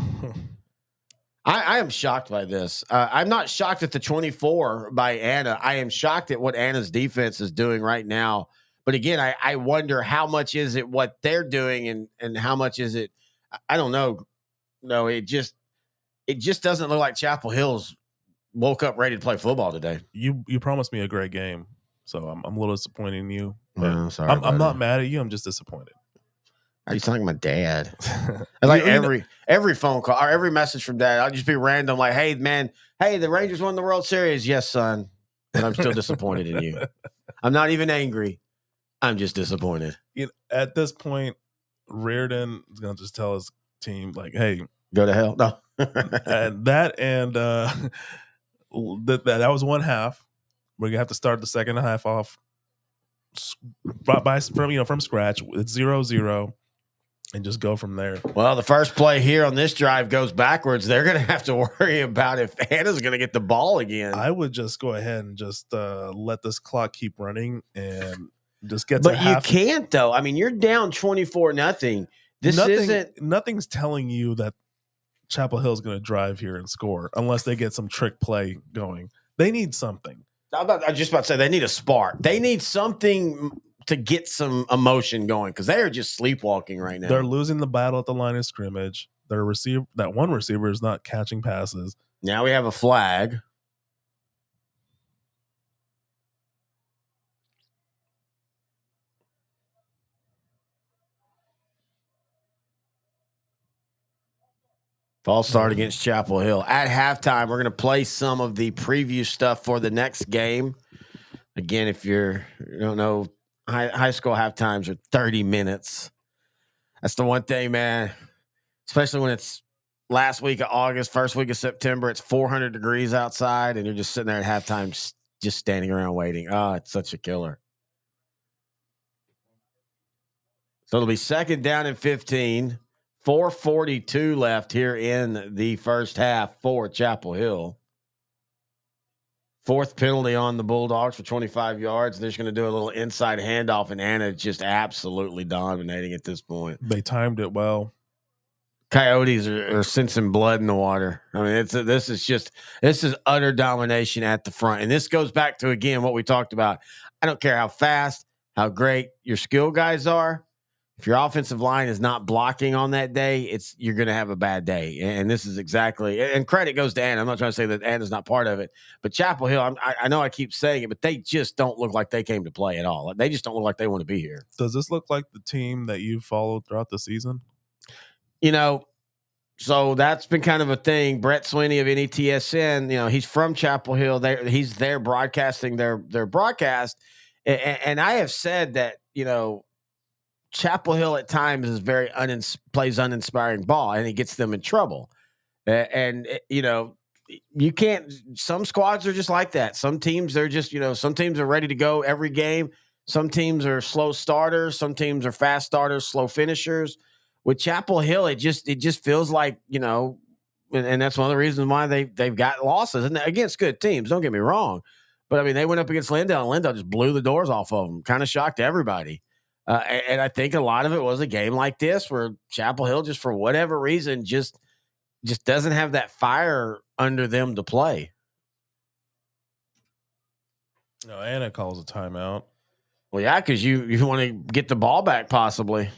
I am shocked by this. I'm not shocked at the 24 by Anna. I am shocked at what Anna's defense is doing right now. But again, I wonder how much is it what they're doing and how much is it – I don't know. No, it just doesn't look like Chapel Hill's woke up ready to play football today. You promised me a great game, so I'm a little disappointed in you. Well, sorry, I'm not mad at you. I'm just disappointed. You sound like my dad. Like every phone call or every message from dad, I'll just be random. Like, hey, man, the Rangers won the World Series. Yes, son, but I'm still disappointed in you. I'm not even angry. I'm just disappointed. At this point, Reardon is gonna just tell his team like, hey, go to hell. No. and that was one half. We're gonna have to start the second half off from scratch with 0-0 and just go from there. Well, the first play here on this drive goes backwards. They're gonna have to worry about if Anna's gonna get the ball again. I would just go ahead and just let this clock keep running and just get but you can't though. I mean, you're down 24-0. Nothing's telling you that Chapel Hill's going to drive here and score unless they get some trick play going. They need something. I was just about to say they need a spark. They need something to get some emotion going because they are just sleepwalking right now. They're losing the battle at the line of scrimmage. That one receiver is not catching passes. Now we have a flag. False start against Chapel Hill. At halftime, we're going to play some of the preview stuff for the next game. Again, if you don't know, high school halftimes are 30 minutes. That's the one thing, man, especially when it's last week of August, first week of September, it's 400 degrees outside, and you're just sitting there at halftime just standing around waiting. Oh, it's such a killer. So it'll be 2nd down and 15. 4:42 left here in the first half for Chapel Hill. 4th penalty on the Bulldogs for 25 yards. They're just going to do a little inside handoff, and Anna just absolutely dominating at this point. They timed it well. Coyotes are sensing blood in the water. I mean, this is utter domination at the front. And this goes back to, again, what we talked about. I don't care how fast, how great your skill guys are. If your offensive line is not blocking on that day, you're going to have a bad day. And this is exactly – and credit goes to Anna. I'm not trying to say that Anna's not part of it. But Chapel Hill, I know I keep saying it, but they just don't look like they came to play at all. They just don't look like they want to be here. Does this look like the team that you followed throughout the season? So that's been kind of a thing. Brett Sweeney of NETSN, he's from Chapel Hill. He's there broadcasting their broadcast. And I have said that, Chapel Hill at times is plays uninspiring ball, and it gets them in trouble. And you can't. Some squads are just like that. Some teams they're just some teams are ready to go every game. Some teams are slow starters. Some teams are fast starters, slow finishers. With Chapel Hill, it just feels like and that's one of the reasons why they've got losses and against good teams. Don't get me wrong, but I mean they went up against Lindale, and Lindale just blew the doors off of them. Kind of shocked everybody. And I think a lot of it was a game like this where Chapel Hill, just for whatever reason, just doesn't have that fire under them to play. Anna calls a timeout. Well, yeah, because you want to get the ball back possibly.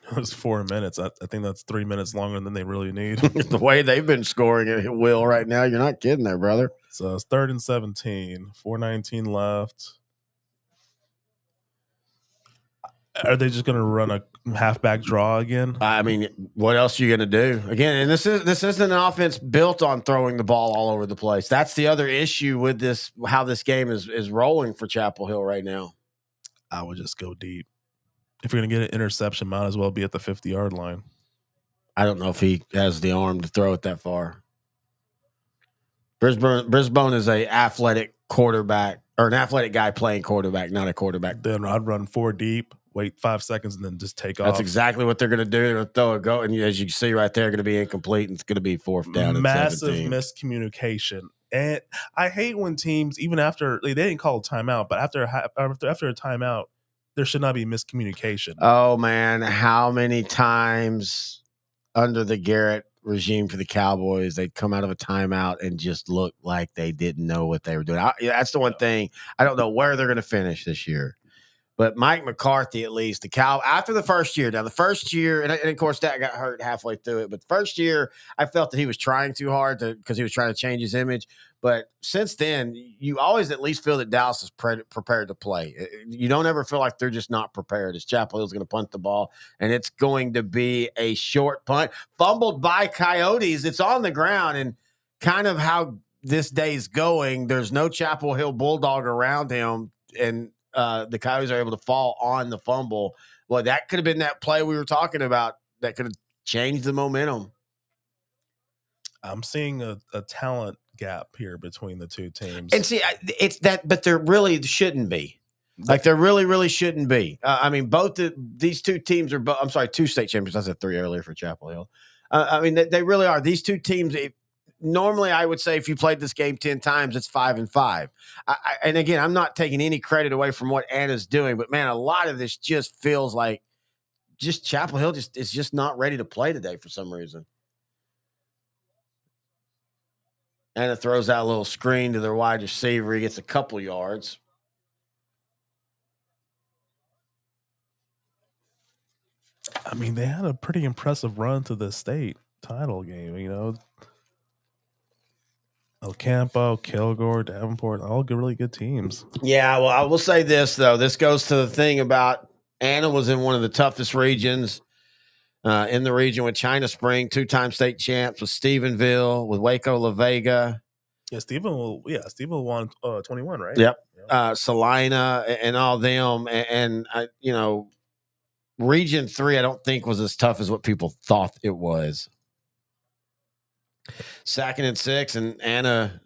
It was 4 minutes. I think that's 3 minutes longer than they really need. The way they've been scoring at will right now, you're not kidding there, brother. So it's 3rd and 17, 4:19 left. Are they just going to run a halfback draw again? I mean, what else are you going to do? Again, and this isn't an offense built on throwing the ball all over the place. That's the other issue with this, how this game is rolling for Chapel Hill right now. I would just go deep. If you're going to get an interception, might as well be at the 50-yard line. I don't know if he has the arm to throw it that far. Brisbane is a athletic quarterback, or an athletic guy playing quarterback, not a quarterback. Then I'd run 4 deep, wait 5 seconds, and then just take off. That's exactly what they're going to do. They're going to throw a go, and as you can see right there, going to be incomplete, and it's going to be 4th down. Massive and 17. miscommunication. And I hate when teams, even after they didn't call a timeout, but after a timeout, there should not be miscommunication. Oh man, how many times under the Garrett regime for the Cowboys they'd come out of a timeout and just look like they didn't know what they were doing? That's the one thing. I don't know where they're going to finish this year. But Mike McCarthy, at least, after the first year, and of course, that got hurt halfway through it. But the first year, I felt that he was trying too hard because he was trying to change his image. But since then, you always at least feel that Dallas is prepared to play. You don't ever feel like they're just not prepared. As Chapel Hill's going to punt the ball, and it's going to be a short punt, fumbled by Coyotes. It's on the ground, and kind of how this day's going, there's no Chapel Hill Bulldog around him, and the Coyotes are able to fall on the fumble. Well, that could have been that play we were talking about that could have changed the momentum. I'm seeing a talent gap here between the two teams. And see, it's that, but there really shouldn't be. Like, there really, really shouldn't be. I mean, these two teams are, I'm sorry, 2 state champions. I said 3 earlier for Chapel Hill. I mean, they really are. These two teams, normally I would say if you played this game 10 times, it's 5-5. And again, I'm not taking any credit away from what Anna's doing, but man, a lot of this just feels like just Chapel Hill is just not ready to play today for some reason. And it throws out a little screen to their wide receiver. He gets a couple yards. I mean, they had a pretty impressive run to the state title game. You know, El Campo, Kilgore, Davenport, all good, really good teams. Yeah, well, I will say this, though. This goes to the thing about Anna was in one of the toughest regions in the region with China Spring, 2-time state champs, with Stephenville, with Waco La Vega. Yeah, Stephen won 21, right? Yep. Yeah. Salina and all them. And you know, Region 3, I don't think was as tough as what people thought it was. 2nd and 6, and Anna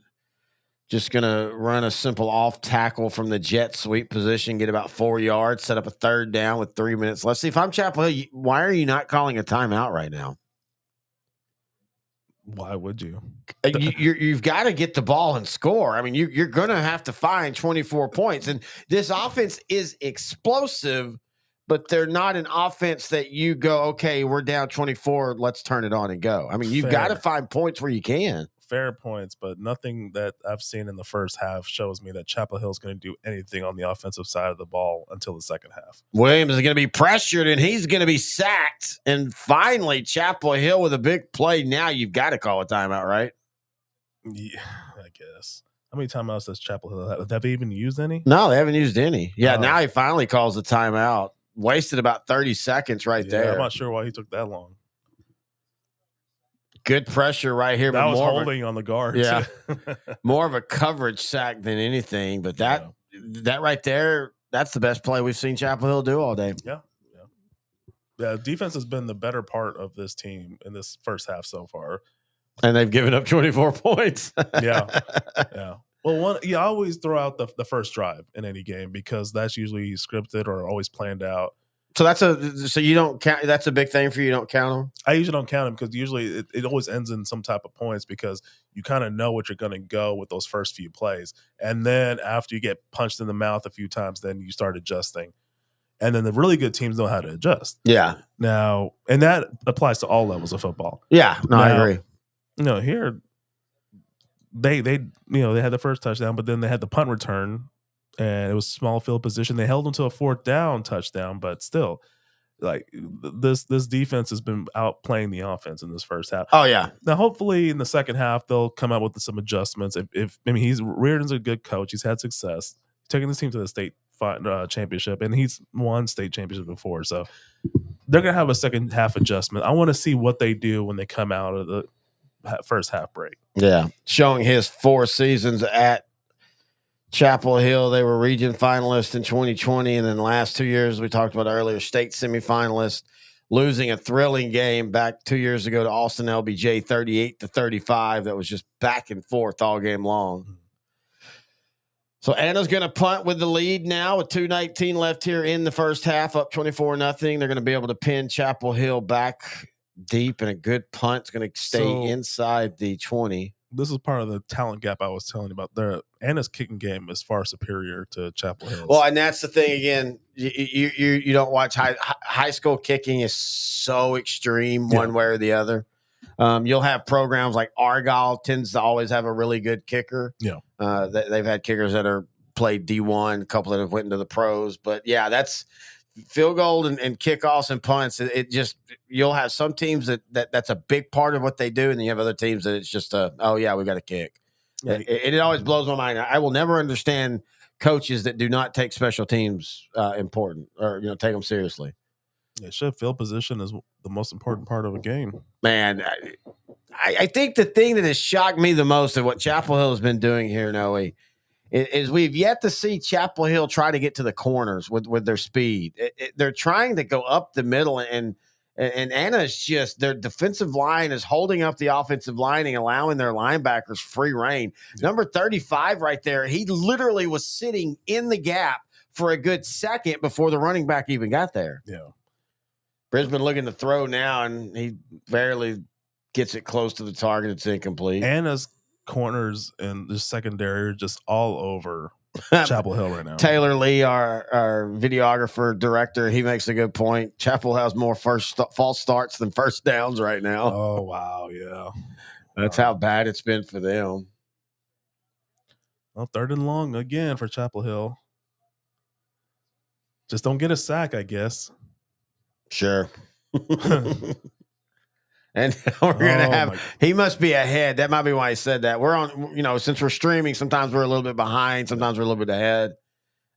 just going to run a simple off tackle from the jet sweep position, get about 4 yards, set up a 3rd down with 3 minutes. Let's see, if I'm Chapel Hill, why are you not calling a timeout right now? Why would you? You've got to get the ball and score. I mean, you're going to have to find 24 points. And this offense is explosive, but they're not an offense that you go, okay, we're down 24, let's turn it on and go. I mean, you've got to find points where you can. Fair points, but nothing that I've seen in the first half shows me that Chapel Hill is going to do anything on the offensive side of the ball until the second half. Williams is going to be pressured, and he's going to be sacked. And finally, Chapel Hill with a big play. Now you've got to call a timeout, right? Yeah, I guess. How many timeouts does Chapel Hill have? Have they even used any? No, they haven't used any. Yeah, now he finally calls a timeout. Wasted about 30 seconds there. I'm not sure why he took that long. Good pressure right here. That but was more holding on the guard. Yeah. More of a coverage sack than anything. But that right there, that's the best play we've seen Chapel Hill do all day. Yeah, defense has been the better part of this team in this first half so far. And they've given up 24 points. Yeah. Well, I always throw out the first drive in any game because that's usually scripted or always planned out. So you don't count. That's a big thing for you. You don't count them. I usually don't count them because usually it always ends in some type of points because you kind of know what you're going to go with those first few plays. And then after you get punched in the mouth a few times, then you start adjusting. And then the really good teams know how to adjust. Yeah. Now, and that applies to all levels of football. Yeah. No, I agree. Here they had the first touchdown, but then they had the punt return. And it was small field position. They held them to a 4th down touchdown, but still, like this defense has been outplaying the offense in this first half. Oh yeah. Now, hopefully, in the second half, they'll come up with some adjustments. Reardon's a good coach. He's had success taking this team to the state championship, and he's won state championship before. So they're gonna have a second half adjustment. I want to see what they do when they come out of the first half break. Yeah, showing his 4 seasons at Chapel Hill, they were region finalists in 2020, and then the last 2 years we talked about earlier, state semifinalists, losing a thrilling game back 2 years ago to Austin LBJ, 38-35. That was just back and forth all game long. So Anna's going to punt with the lead now with 2:19 left here in the first half, up 24-0. They're going to be able to pin Chapel Hill back deep, and a good punt is going to stay inside the 20. This is part of the talent gap I was telling you about. Anna's kicking game is far superior to Chapel Hill's. Well, and that's the thing again. You don't watch high school kicking is so extreme one way or the other. You'll have programs like Argyle tends to always have a really good kicker. Yeah, they've had kickers that are played D1, a couple that have went into the pros. But yeah, that's field goal and kickoffs and punts. It just, you'll have some teams that's a big part of what they do, and then you have other teams that it's just we got to kick. Yeah. It always blows my mind. I will never understand coaches that do not take special teams important or take them seriously. Yeah, field position is the most important part of a game. Man, I think the thing that has shocked me the most of what Chapel Hill has been doing here, Noe, is we've yet to see Chapel Hill try to get to the corners with their speed. They're trying to go up the middle, and Anna's just, their defensive line is holding up the offensive line and allowing their linebackers free reign. Yeah. Number 35 right there, he literally was sitting in the gap for a good second before the running back even got there. Yeah. Brisbane looking to throw now, and he barely gets it close to the target. It's incomplete. Anna's corners and the secondary are just all over Chapel Hill right now. Taylor Lee, our videographer director, he makes a good point. Chapel has more false starts than first downs right now. Oh wow, yeah, that's how bad it's been for them. Well, 3rd and long again for Chapel Hill. Just don't get a sack, I guess. Sure. And we're gonna he must be ahead. That might be why he said that. We're on, since we're streaming, sometimes we're a little bit behind, sometimes we're a little bit ahead.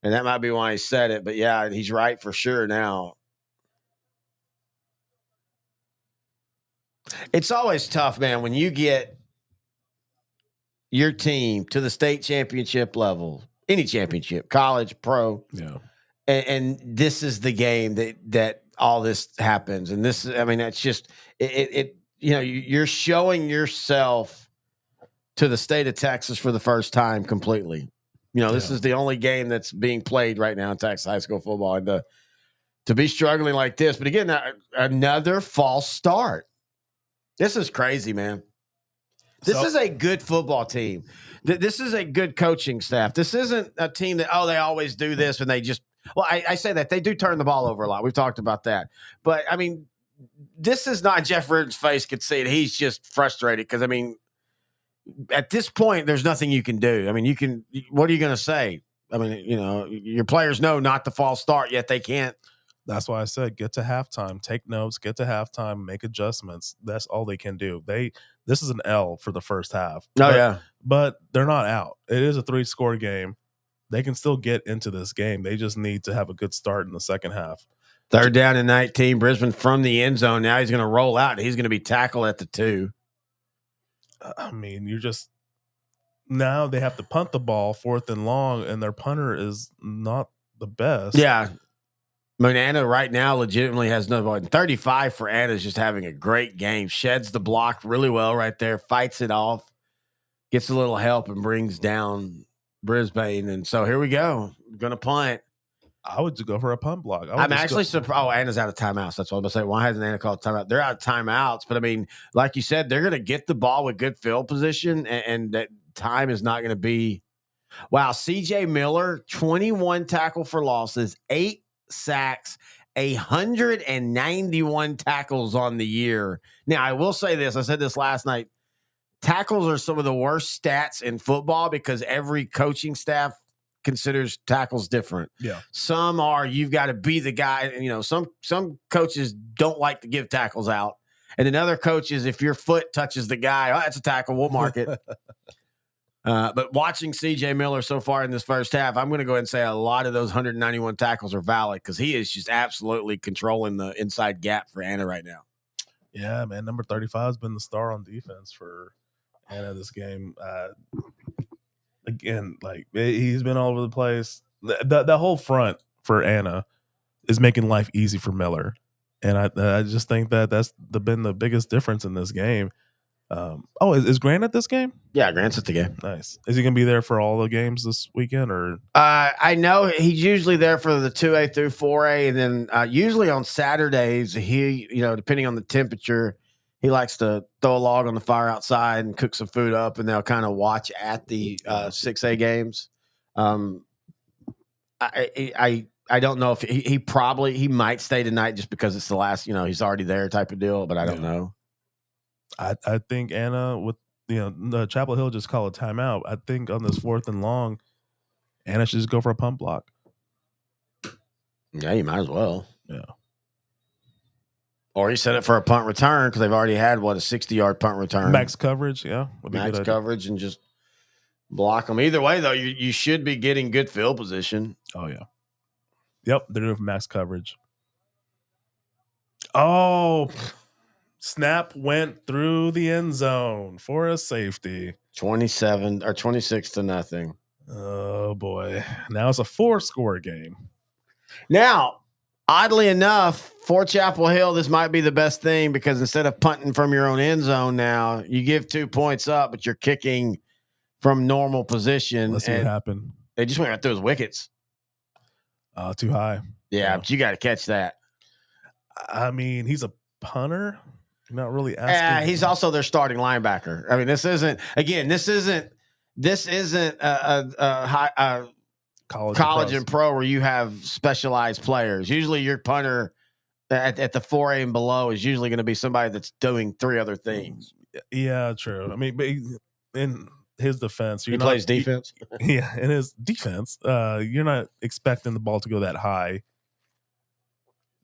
And that might be why he said it. But yeah, he's right for sure now. It's always tough, man, when you get your team to the state championship level, any championship, college, pro. Yeah. And this is the game that all this happens. And this, I mean, that's just you're showing yourself to the state of Texas for the first time completely. This is the only game that's being played right now in Texas high school football, and to be struggling like this. But again, another false start. This is crazy, man. This is a good football team. This is a good coaching staff. This isn't a team that, they always do this and they just, I say that they do turn the ball over a lot. We've talked about that. But I mean, this is not Jeff Ridden's face could see it. He's just frustrated because, I mean, at this point, there's nothing you can do. I mean, what are you going to say? I mean, your players know not to false start, yet they can't. That's why I said get to halftime, take notes, get to halftime, make adjustments. That's all they can do. This is an L for the first half. But they're not out. It is a 3-score game. They can still get into this game. They just need to have a good start in the second half. 3rd down and 19, Brisbane from the end zone. Now he's going to roll out. He's going to be tackled at the 2. I mean, now they have to punt the ball 4th and long, and their punter is not the best. Yeah. I mean, Anna right now legitimately has no ball. 35 for Anna is just having a great game. Sheds the block really well right there. Fights it off. Gets a little help and brings down Brisbane. And so here we go. We're going to punt. I would just go for a punt block. I'm actually surprised. Oh, Anna's out of timeouts. That's what I'm going to say. Why hasn't Anna called timeout? They're out of timeouts. But, I mean, like you said, they're going to get the ball with good field position, and that time is not going to be. Wow, C.J. Miller, 21 tackle for losses, 8 sacks, 191 tackles on the year. Now, I will say this. I said this last night. Tackles are some of the worst stats in football because every coaching staff considers tackles different. Yeah. Some are, you've got to be the guy. Some coaches don't like to give tackles out. And then other coaches, if your foot touches the guy, that's a tackle. We'll mark it. But watching C.J. Miller so far in this first half, I'm going to go ahead and say a lot of those 191 tackles are valid because he is just absolutely controlling the inside gap for Anna right now. Yeah, man. Number 35 has been the star on defense for Anna this game. Again, like he's been all over the place. The whole front for Anna is making life easy for Miller. And I just think that's been the biggest difference in this game. Is Grant at this game? Yeah, Grant's at the game. Nice. Is he going to be there for all the games this weekend? Or I know he's usually there for the 2A through 4A, and then usually on Saturdays he, depending on the temperature, he likes to throw a log on the fire outside and cook some food up, and they'll kind of watch at the 6A games. I don't know if he might stay tonight just because it's the last, he's already there type of deal, but I don't know. I think Anna with the Chapel Hill just call a timeout. I think on this 4th and long, Anna should just go for a punt block. Yeah, you might as well. Yeah. Or he set it for a punt return because they've already had a 60-yard punt return. Max coverage, yeah. Max coverage and just block them. Either way, though, you should be getting good field position. Oh, yeah. Yep, they're doing max coverage. Oh, snap went through the end zone for a safety. 27 or 26-0. Oh, boy. Now it's a 4-score game. Now, oddly enough, for Chapel Hill, this might be the best thing because instead of punting from your own end zone now, you give 2 points up, but you're kicking from normal position. Let's see what happened. They just went right through his wickets. Too high. Yeah, but you got to catch that. I mean, he's a punter. You're not really asking. He's also their starting linebacker. I mean, this isn't a high college and pro where you have specialized players. Usually your punter at the 4A and below is usually going to be somebody that's doing 3 other things. Yeah, true. I mean, and his defense, He plays defense. Yeah, in his defense, you're not expecting the ball to go that high.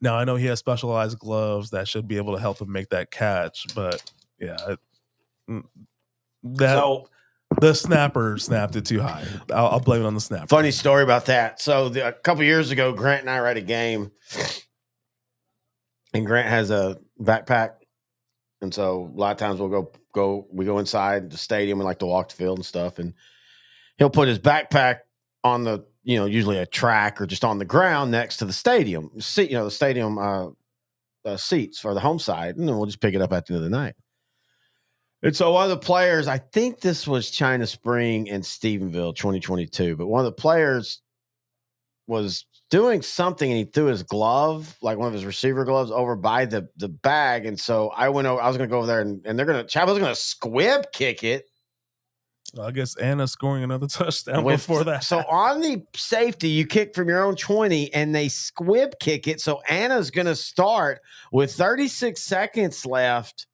Now, I know he has specialized gloves that should be able to help him make that catch, but yeah, the snapper snapped it too high. I'll blame it on the snapper. Funny story about that. So a couple years ago, Grant and I were at a game, and Grant has a backpack, and so a lot of times we go inside the stadium and like to walk the field and stuff, and he'll put his backpack on the usually a track or just on the ground next to the stadium seat, the stadium seats for the home side, and then we'll just pick it up at the end of the night. And so one of the players, I think this was China Spring and Stephenville 2022, but one of the players was doing something and he threw his glove, like one of his receiver gloves, over by the bag. And so I went over, I was going to go over there and Chapel's going to squib kick it. Well, I guess Anna's scoring another touchdown before that. So on the safety, you kick from your own 20 and they squib kick it. So Anna's going to start with 36 seconds left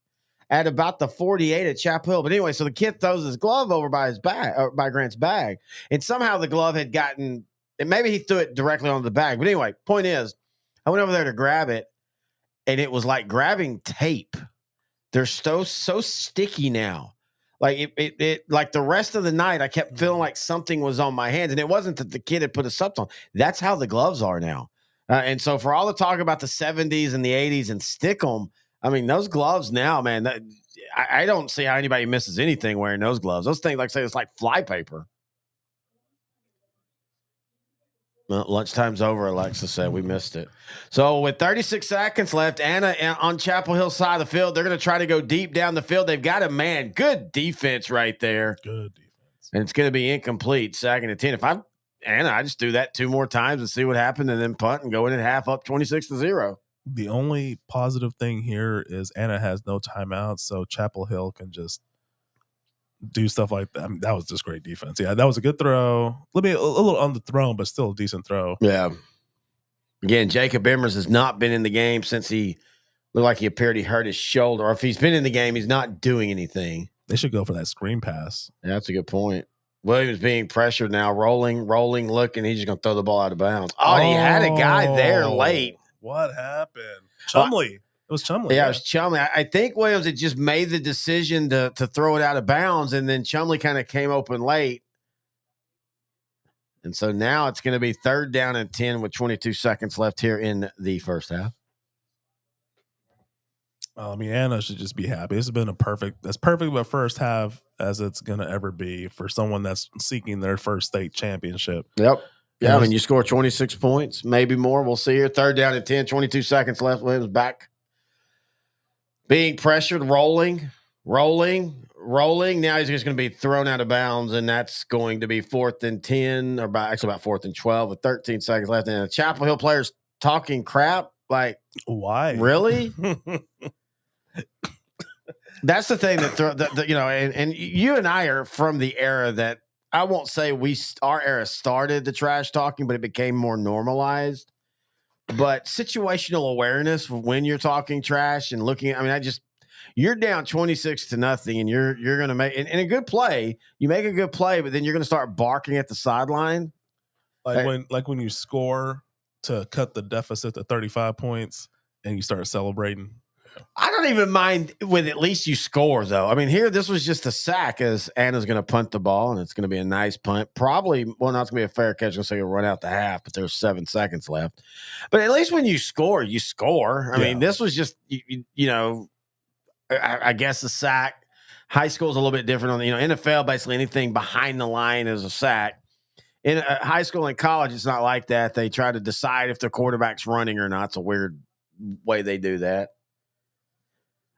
at about the 48 at Chapel Hill. But anyway, so the kid throws his glove over by his bag, or by Grant's bag, and somehow the glove had gotten, and maybe he threw it directly onto the bag. But anyway, point is, I went over there to grab it, and it was like grabbing tape. They're so sticky now. Like it like the rest of the night, I kept feeling like something was on my hands, and it wasn't that the kid had put a subs on. That's how the gloves are now. And so for all the talk about the 70s and the 80s and stick 'em, I mean, those gloves now, man, I don't see how anybody misses anything wearing those gloves. Those things, like say, it's like flypaper. Well, lunchtime's over, Alexa said. We missed it. So with 36 seconds left, Anna on Chapel Hill side of the field, they're going to try to go deep down the field. They've got a man. Good defense right there. Good defense. And it's going to be incomplete, 2nd and 10. If I'm Anna, I just do that 2 more times and see what happened and then punt and go in at half up 26-0. The only positive thing here is Anna has no timeouts, so Chapel Hill can just do stuff like that. I mean, that was just great defense. Yeah, that was a good throw. A little underthrown, but still a decent throw. Yeah. Again, Jacob Emmers has not been in the game since he looked like he appeared he hurt his shoulder. Or if he's been in the game, he's not doing anything. They should go for that screen pass. Yeah, that's a good point. Williams being pressured now, rolling, looking. He's just going to throw the ball out of bounds. Oh, he had a guy there late. What happened? Chumley. It was Chumley. Yeah, it was Chumley. I think Williams had just made the decision to throw it out of bounds, and then Chumley kind of came open late. And so now it's going to be 3rd down and 10 with 22 seconds left here in the first half. I mean, Anna should just be happy. This has been as perfect of a first half as it's going to ever be for someone that's seeking their first state championship. Yep. Yeah, I mean, you score 26 points, maybe more. We'll see here. 3rd down and 10, 22 seconds left. Williams back. Being pressured, rolling. Now he's just going to be thrown out of bounds, and that's going to be 4th and 10, or about 4th and 12 with 13 seconds left. And the Chapel Hill players talking crap. Like, why? Really? That's the thing and you and I are from the era that I won't say our era started the trash talking, but it became more normalized. But situational awareness when you're talking trash and looking, I mean, you're down 26-0 and you're going to make in a good play. You make a good play, but then you're going to start barking at the sideline. Like when you score to cut the deficit to 35 points and you start celebrating. I don't even mind with at least you score, though. I mean, this was just a sack as Anna's going to punt the ball, and it's going to be a nice punt. Probably, not going to be a fair catch. So you'll run out the half, but there's 7 seconds left. But at least when you score, you score. I mean, this was just, I guess a sack. High school is a little bit different on the, NFL, basically anything behind the line is a sack. In high school and college, it's not like that. They try to decide if the quarterback's running or not. It's a weird way they do that.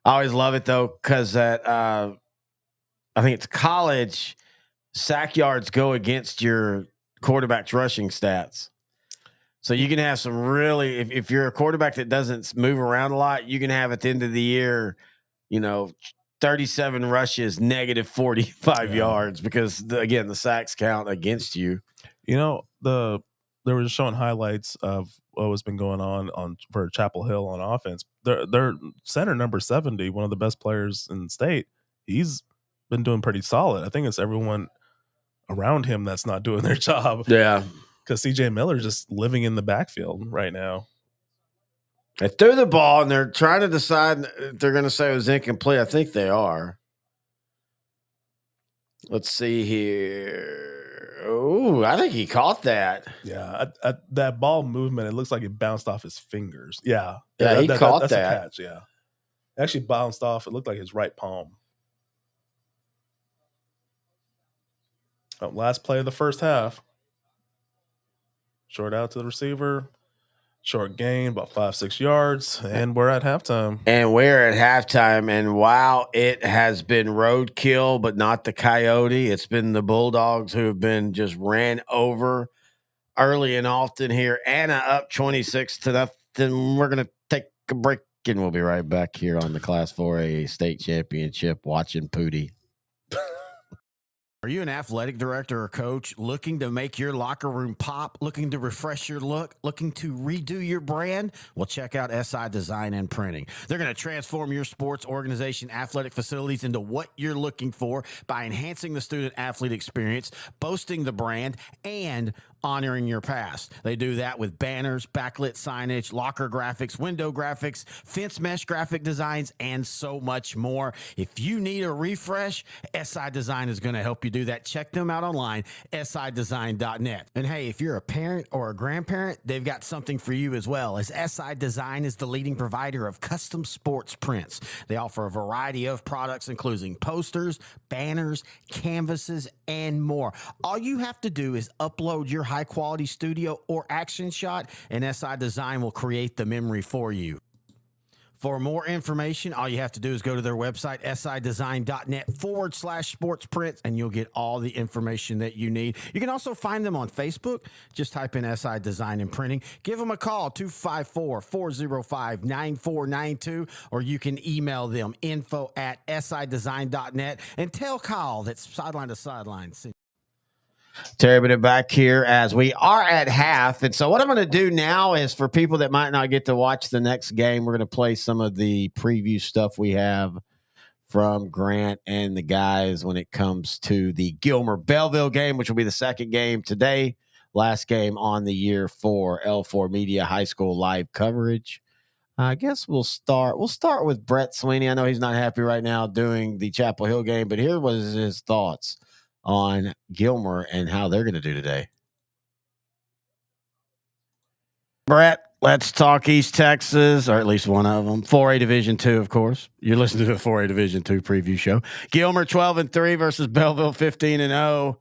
I always love it, though, because I think it's college, sack yards go against your quarterback's rushing stats. So you can have some really, if you're a quarterback that doesn't move around a lot, you can have at the end of the year, 37 rushes, negative 45 yards because, the sacks count against you. They were just showing highlights of what has been going on for Chapel Hill on offense. Their center number 70, one of the best players in the state, he's been doing pretty solid. I think it's everyone around him that's not doing their job. Yeah. Because CJ Miller's just living in the backfield right now. They threw the ball, and they're trying to decide if they're going to say it was incomplete. I think they are. Let's see here. Oh, I think he caught that. Yeah, that ball movement, it looks like it bounced off his fingers. Yeah. Yeah, he caught that's that. a catch, yeah. It actually bounced off. It looked like his right palm. Oh, last play of the first half. Short out to the receiver. Short gain, about 5-6 yards, and we're at halftime. And we're at halftime, and wow, it has been roadkill, but not the Coyote. It's been the Bulldogs who have been just ran over early and often here. Anna up 26-0. We're going to take a break, and we'll be right back here on the Class 4A State Championship watching Pootie. Are you an athletic director or coach looking to make your locker room pop, looking to refresh your look, looking to redo your brand? Well, check out SI Design and Printing. They're going to transform your sports organization, athletic facilities into what you're looking for by enhancing the student athlete experience, boasting the brand, and honoring your past. They do that with banners, backlit signage, locker graphics, window graphics, fence mesh graphic designs, and so much more. If you need a refresh, SI Design is going to help you do that. Check them out online, sidesign.net. And hey, if you're a parent or a grandparent, they've got something for you as well, as SI Design is the leading provider of custom sports prints. They offer a variety of products, including posters, banners, canvases, and more. All you have to do is upload your high-quality studio or action shot, and SI Design will create the memory for you. For more information, all you have to do is go to their website, sidesign.net/sports prints, and you'll get all the information that you need. You can also find them on Facebook. Just type in SI Design and Printing. Give them a call, 254-405-9492, or you can email them, info@sidesign.net, and tell Kyle that's sideline to sideline. Terry, but back here as we are at half. And so what I'm going to do now is for people that might not get to watch the next game, we're going to play some of the preview stuff we have from Grant and the guys when it comes to the Gilmer-Belleville game, which will be the second game today, last game on the year for L4 Media High School live coverage. I guess we'll start with Brett Sweeney. I know he's not happy right now doing the Chapel Hill game, but here was his thoughts on Gilmer and how they're going to do today. Brett, let's talk East Texas, or at least one of them. 4A Division II, of course. You're listening to the 4A Division II preview show. Gilmer 12-3 versus Belleville 15-0.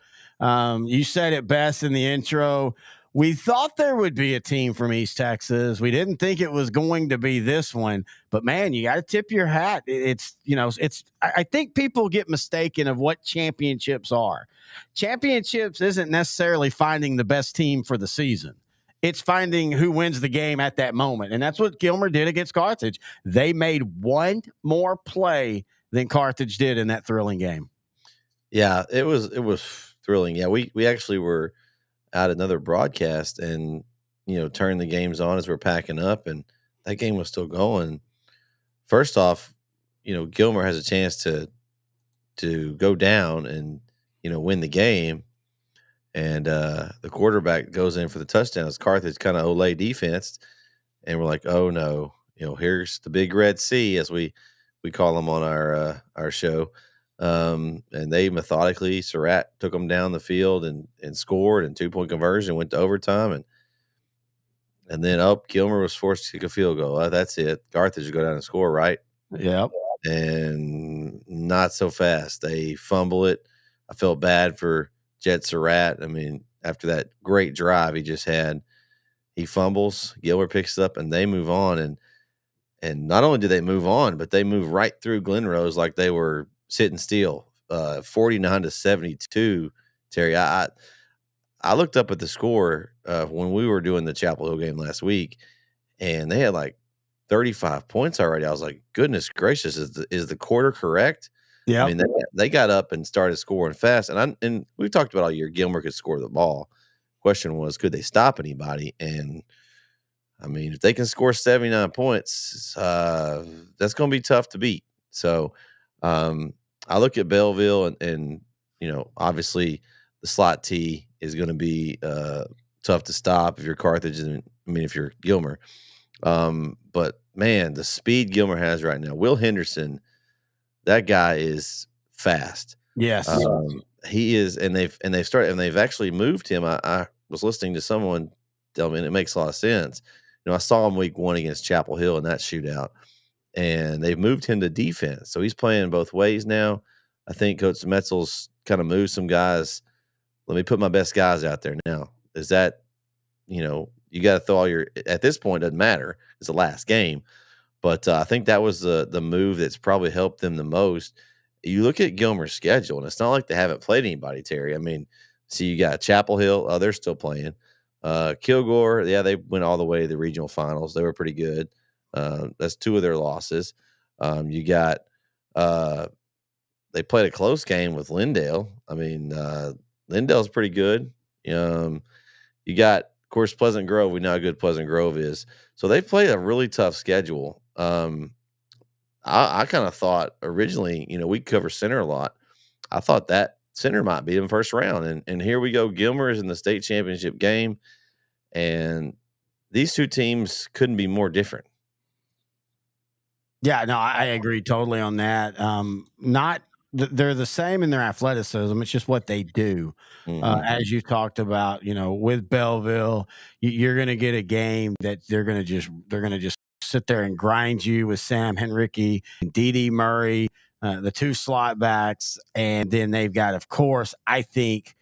You said it best in the intro. We thought there would be a team from East Texas. We didn't think it was going to be this one, but man, you got to tip your hat. I think people get mistaken of what championships are. Championships isn't necessarily finding the best team for the season. It's finding who wins the game at that moment. And that's what Gilmer did against Carthage. They made one more play than Carthage did in that thrilling game. Yeah, it was thrilling. Yeah, we actually were at another broadcast and turned the games on as we're packing up, and that game was still going. First off, Gilmer has a chance to go down and win the game, and the quarterback goes in for the touchdown. It's Carthage kind of Olay defense, and we're like, oh no, here's the Big Red Sea, as we call them on our show. And they methodically, Surratt took them down the field and scored, and 2-point conversion, went to overtime, and then Gilmer was forced to kick a field goal. That's it. Carthage would go down and score, right? Yep. And not so fast. They fumble it. I felt bad for Jet Surratt. I mean, after that great drive he just had, he fumbles, Gilmer picks it up, and they move on. And not only did they move on, but they move right through Glen Rose like they were sitting still, 49-72. Terry, I looked up at the score when we were doing the Chapel Hill game last week, and they had like 35 points already. I was like, goodness gracious, is the quarter correct? Yeah. I mean, they got up and started scoring fast, and we've talked about all year Gilmer could score the ball. Question was, could they stop anybody? And I mean, if they can score 79 points, that's going to be tough to beat. So I look at Belleville and obviously the slot T is going to be tough to stop if you're Carthage and if you're Gilmer. But man, the speed Gilmer has right now, Will Henderson, that guy is fast. Yes. He is, and they've actually moved him. I was listening to someone tell me, and it makes a lot of sense. I saw him week 1 against Chapel Hill in that shootout, and they've moved him to defense. So he's playing both ways now. I think Coach Metzel's kind of moved some guys. Let me put my best guys out there now. Is that, you got to throw all your, at this point, it doesn't matter. It's the last game. But I think that was the move that's probably helped them the most. You look at Gilmer's schedule, and it's not like they haven't played anybody, Terry. See, you got Chapel Hill. Oh, they're still playing. Kilgore, yeah, they went all the way to the regional finals. They were pretty good. That's 2 of their losses. You got they played a close game with Lindale. Lindale's pretty good. You got, of course, Pleasant Grove. We know how good Pleasant Grove is. So they played a really tough schedule. I kind of thought originally, we cover center a lot. I thought that center might be in the first round. And here we go. Gilmer is in the state championship game. And these 2 teams couldn't be more different. Yeah, no, I agree totally on that. They're the same in their athleticism. It's just what they do. As you talked about, with Belleville, you're going to get a game that they're going to just sit there and grind you with Sam Henrique and D.D. Murray, the 2 slot backs, and then they've got, of course, I think.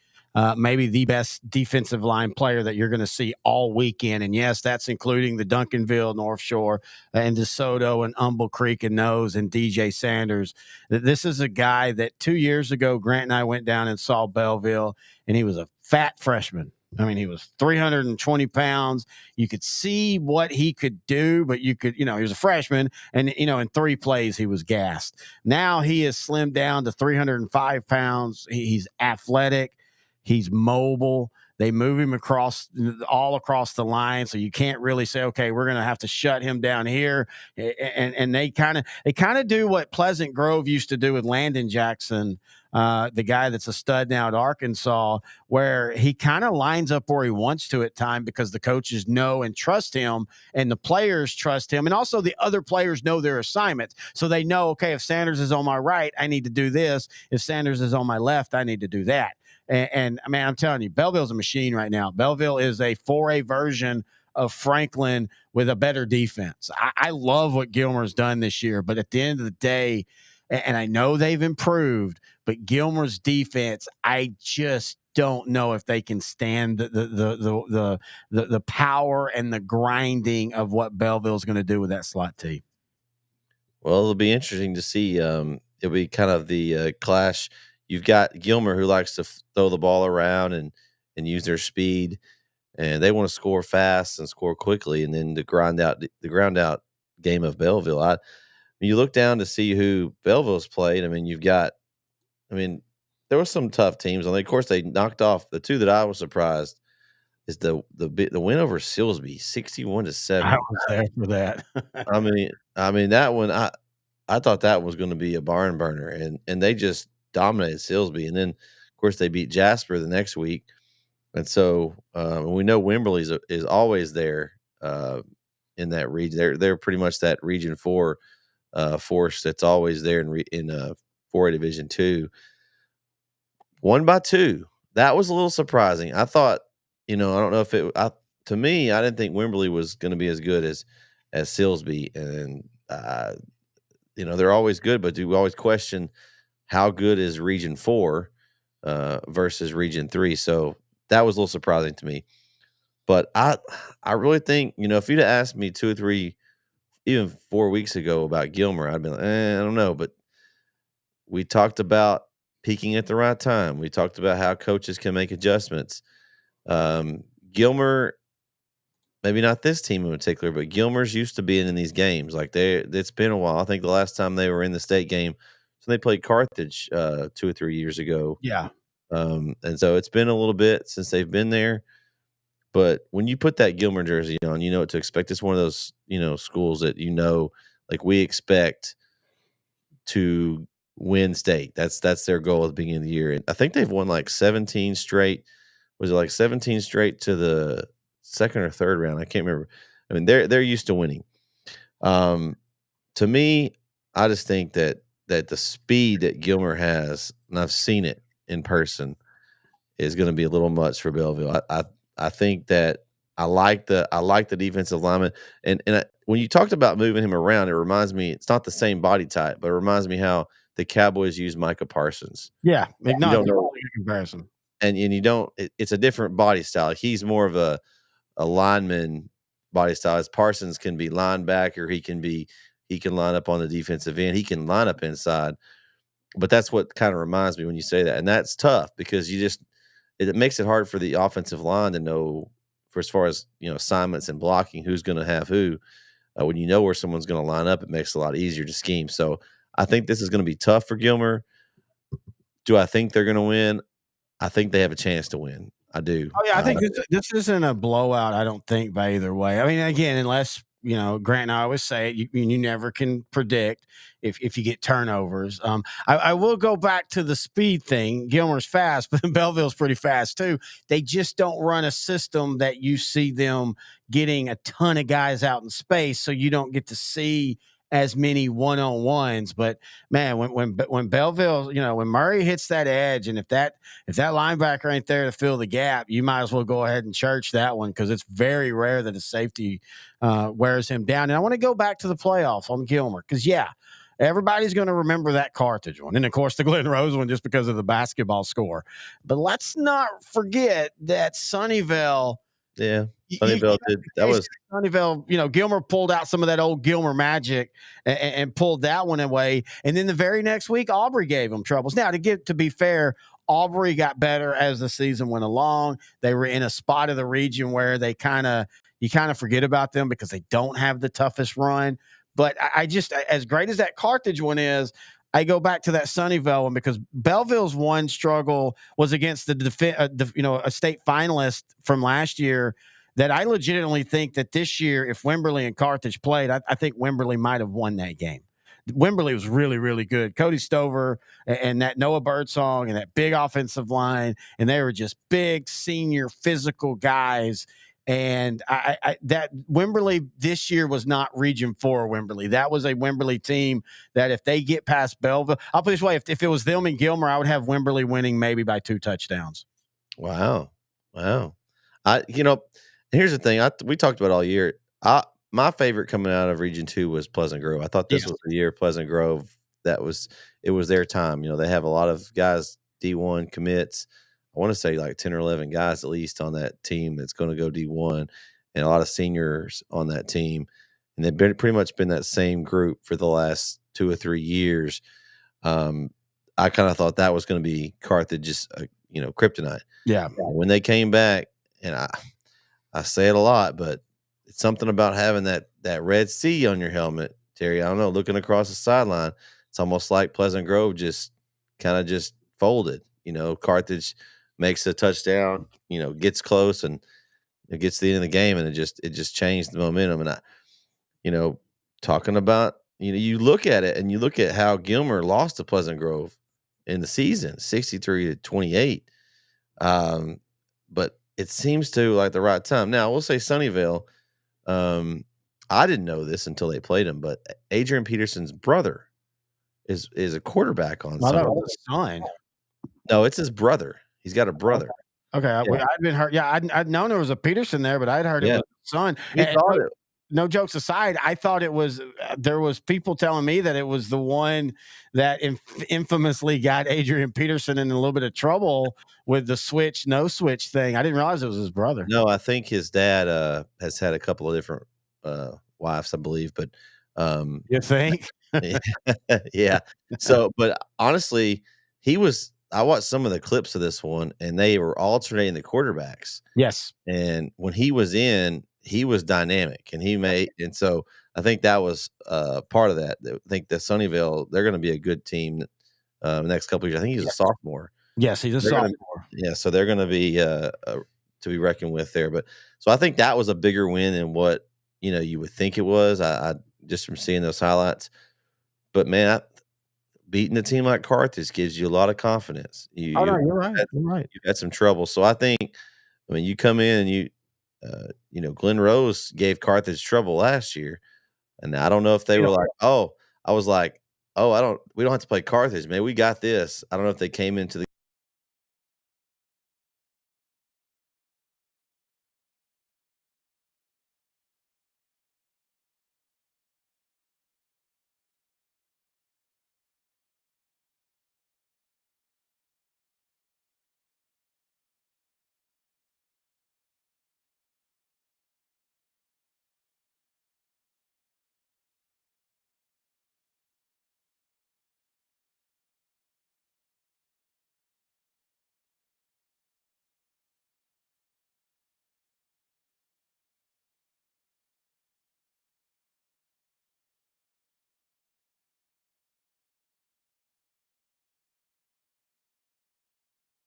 Maybe the best defensive line player that you're going to see all weekend. And yes, that's including the Duncanville, North Shore, and DeSoto and Humble Creek and Nose and DJ Sanders. This is a guy that 2 years ago, Grant and I went down and saw Belleville, and he was a fat freshman. He was 320 pounds. You could see what he could do, but he was a freshman, and, in 3 plays, he was gassed. Now he is slimmed down to 305 pounds. He's athletic. He's mobile. They move him all across the line, so you can't really say, okay, we're going to have to shut him down here. And they kind of do what Pleasant Grove used to do with Landon Jackson, the guy that's a stud now at Arkansas, where he kind of lines up where he wants to at time because the coaches know and trust him, and the players trust him, and also the other players know their assignments, so they know, okay, if Sanders is on my right, I need to do this. If Sanders is on my left, I need to do that. And I'm telling you, Belleville's a machine right now. Belleville is a 4A version of Franklin with a better defense. I love what Gilmer's done this year, but at the end of the day, and I know they've improved, but Gilmer's defense, I just don't know if they can stand the power and the grinding of what Belleville's going to do with that slot team. Well, it'll be interesting to see. It'll be kind of the clash. You've got Gilmer, who likes to throw the ball around and use their speed, and they want to score fast and score quickly, and then the ground out game of Belleville. When you look down to see who Belleville's played, you've got. There were some tough teams, and of course they knocked off the 2 that I was surprised is the win over Silsbee, 61-7. I was there for that. That one I thought that was going to be a barn burner, and they just dominated Silsbee, and then of course they beat Jasper the next week, and so we know Wimberley is always there in that region. They're pretty much that Region 4 force that's always there in 4A Division 2. 1 by 2, that was a little surprising. I thought, I don't know if to me, I didn't think Wimberley was going to be as good as Silsbee, and they're always good, but do we always question how good is Region 4 versus Region 3? So that was a little surprising to me. But I really think, if you'd have asked me 2 or 3, even 4 weeks ago about Gilmer, I'd be like, I don't know. But we talked about peaking at the right time. We talked about how coaches can make adjustments. Gilmer, maybe not this team in particular, but Gilmer's used to being in these games. It's been a while. I think the last time they were in the state game, so they played Carthage 2 or 3 years ago. Yeah. And so it's been a little bit since they've been there. But when you put that Gilmer jersey on, you know what to expect. It's one of those, schools that, we expect to win state. That's their goal at the beginning of the year. And I think they've won like 17 straight. Was it like 17 straight to the second or third round? I can't remember. I mean, they're used to winning. To me, I just think that the speed that Gilmer has, and I've seen it in person, is going to be a little much for Belleville. I think that I like the defensive lineman, and when you talked about moving him around, it reminds me it's not the same body type, but it reminds me how the Cowboys use Micah Parsons. Yeah, You don't know, comparison. and you don't. It's a different body style. Like, he's more of a lineman body style. As Parsons can be linebacker, he can line up on the defensive end, he can line up inside. But that's what kind of reminds me when you say that, and that's tough because it makes it hard for the offensive line to know, for as far as assignments and blocking, who's going to have who. When you know where someone's going to line up, it makes it a lot easier to scheme. So I think this is going to be tough for Gilmer. Do I think they're going to win? I think they have a chance to win. I do. Oh yeah, I think this isn't a blowout. I don't think by either way. I mean, again, unless Grant and I always say it, you never can predict if you get turnovers. I will go back to the speed thing. Gilmer's fast, but Belleville's pretty fast too. They just don't run a system that you see them getting a ton of guys out in space, so you don't get to see as many one-on-ones. But man, when Belleville, when Murray hits that edge, and if that linebacker ain't there to fill the gap, you might as well go ahead and church that one, because it's very rare that a safety wears him down. And I want to go back to the playoffs on Gilmer, because everybody's going to remember that Carthage one, and of course the Glen Rose one, just because of the basketball score. But let's not forget that Sunnyvale. Yeah, Sunnyvale did. That was Sunnyvale. Gilmer pulled out some of that old Gilmer magic and pulled that one away. And then the very next week, Aubrey gave them troubles. Now, to be fair, Aubrey got better as the season went along. They were in a spot of the region where you kind of forget about them because they don't have the toughest run. But I just, as great as that Carthage one is, I go back to that Sunnyvale one, because Belleville's one struggle was against a state finalist from last year, that I legitimately think that this year, if Wimberley and Carthage played, I think Wimberley might have won that game. Wimberley was really, really good. Cody Stover and that Noah Birdsong and that big offensive line, and they were just big, senior, physical guys. And that Wimberley this year was not Region 4 Wimberley. That was a Wimberley team that if they get past Belleville, I'll put it this way, if it was them and Gilmer, I would have Wimberley winning maybe by 2 touchdowns. Wow. Here's the thing. We talked about all year. My favorite coming out of Region 2 was Pleasant Grove. I thought this was the year Pleasant Grove. It was their time. They have a lot of guys, D1 commits. I want to say like 10 or 11 guys at least on that team that's going to go D1, and a lot of seniors on that team. And they've pretty much been that same group for the last 2 or 3 years. I kind of thought that was going to be Carthage's, kryptonite. Yeah. And when they came back, and I say it a lot, but it's something about having that Red Sea on your helmet, Terry. I don't know, looking across the sideline, it's almost like Pleasant Grove just folded. Carthage makes a touchdown, gets close, and it gets to the end of the game, and it just changed the momentum. And talking about, you look at it and you look at how Gilmer lost to Pleasant Grove in the season, 63-28. But it seems to like the right time. Now, we'll say Sunnyvale. I didn't know this until they played him, but Adrian Peterson's brother is a quarterback on Sunnyvale. Son. No, it's his brother. He's got a brother. Okay. I'd been heard. Yeah, I'd known there was a Peterson there, but I'd heard it was his son. No jokes aside, I thought it was. There was people telling me that it was the one that infamously got Adrian Peterson in a little bit of trouble with the switch, no switch thing. I didn't realize it was his brother. No, I think his dad has had a couple of different wives, I believe. But you think? Yeah. So, but honestly, I watched some of the clips of this one, and they were alternating the quarterbacks. Yes. And when he was in, he was dynamic, and and so I think that was part of that. I think that Sunnyvale, they're going to be a good team the next couple of years. I think he's a sophomore. Yes, he's a sophomore. So they're going to be to be reckoned with there. But so I think that was a bigger win than what you would think it was. I just from seeing those highlights. But man, beating a team like Carthage gives you a lot of confidence. Oh no, you're right. You're right. You've had some trouble. So I think, I mean, you come in and Glen Rose gave Carthage trouble last year. And I don't know if they were like, oh, I was like, oh, we don't have to play Carthage, man. We got this. I don't know if they came into the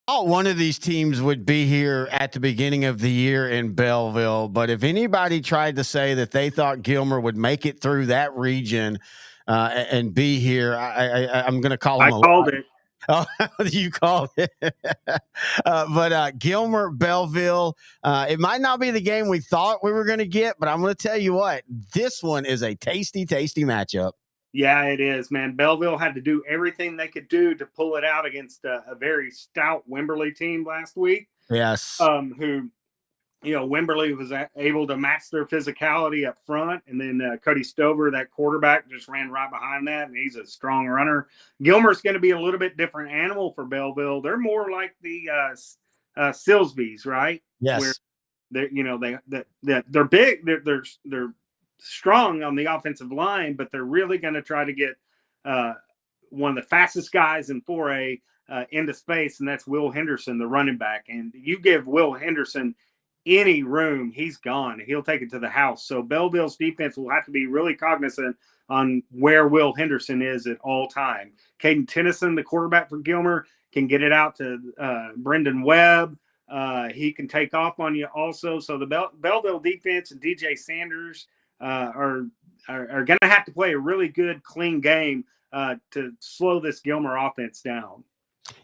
One of these teams would be here at the beginning of the year in Belleville. But if anybody tried to say that they thought Gilmer would make it through that region and be here, I'm going to call him I a called liar. it. Oh, you called it. But Gilmer, Belleville, it might not be the game we thought we were going to get, but I'm going to tell you what, this one is a tasty, tasty matchup. Yeah, it is, man. Belleville had to do everything they could do to pull it out against a very stout Wimberley team last week. Yes. Who, Wimberley was able to match their physicality up front. And then Cody Stover, that quarterback, just ran right behind that. And he's a strong runner. Gilmer's going to be a little bit different animal for Belleville. They're more like the Silsbees, right? Yes. Where they're big. They're strong on the offensive line, but they're really going to try to get one of the fastest guys in 4A into space, and that's Will Henderson, the running back. And you give Will Henderson any room, he's gone. He'll take it to the house. So Belleville's defense will have to be really cognizant on where Will Henderson is at all time. Caden Tennyson, the quarterback for Gilmer, can get it out to Brendan Webb. He can take off on you also. So the Belleville defense and DJ Sanders are going to have to play a really good, clean game to slow this Gilmer offense down.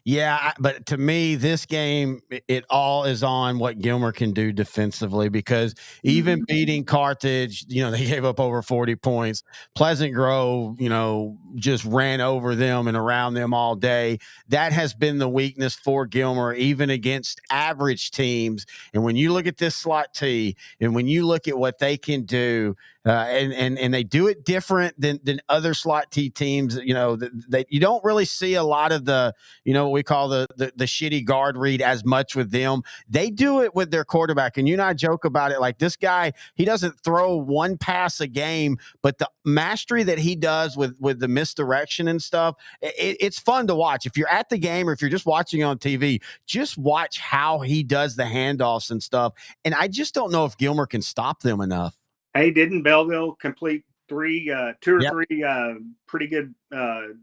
Yeah, but to me, this game, it all is on what Gilmer can do defensively, because even beating Carthage, they gave up over 40 points. Pleasant Grove, just ran over them and around them all day. That has been the weakness for Gilmer, even against average teams. And when you look at this slot T, and when you look at what they can do, and they do it different than other slot T teams, that you don't really see a lot of the, what we call the shitty guard read as much with them. They do it with their quarterback. And you and I joke about it. Like, this guy, he doesn't throw one pass a game, but the mastery that he does with the misdirection and stuff, it's fun to watch. If you're at the game or if you're just watching on TV, just watch how he does the handoffs and stuff. And I just don't know if Gilmer can stop them enough. Hey, didn't Belleville complete two or three pretty good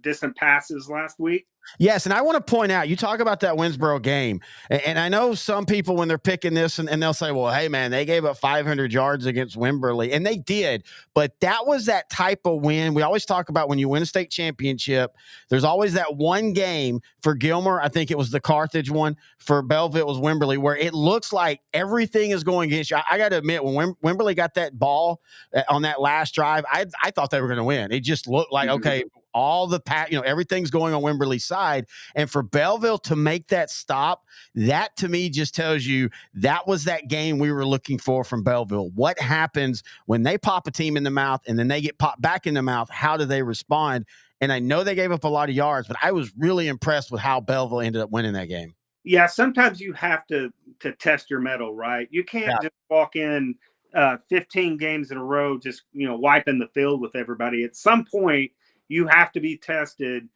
distant passes last week? Yes, and I want to point out, you talk about that Winsboro game, and I know some people, when they're picking this, and they'll say, well, hey, man, they gave up 500 yards against Wimberley, and they did, but that was that type of win. We always talk about when you win a state championship, there's always that one game for Gilmer. I think it was the Carthage one. For Belleville, it was Wimberley, where it looks like everything is going against you. I got to admit, when Wimberley got that ball on that last drive, I thought they were going to win. It just looked like, okay, all the everything's going on Wimberley's side. And for Belleville to make that stop, that to me just tells you that was that game we were looking for from Belleville. What happens when they pop a team in the mouth and then they get popped back in the mouth? How do they respond? And I know they gave up a lot of yards, but I was really impressed with how Belleville ended up winning that game. Yeah, sometimes you have to test your mettle, right? You can't just walk in 15 games in a row just, wiping the field with everybody. At some point, you have to be tested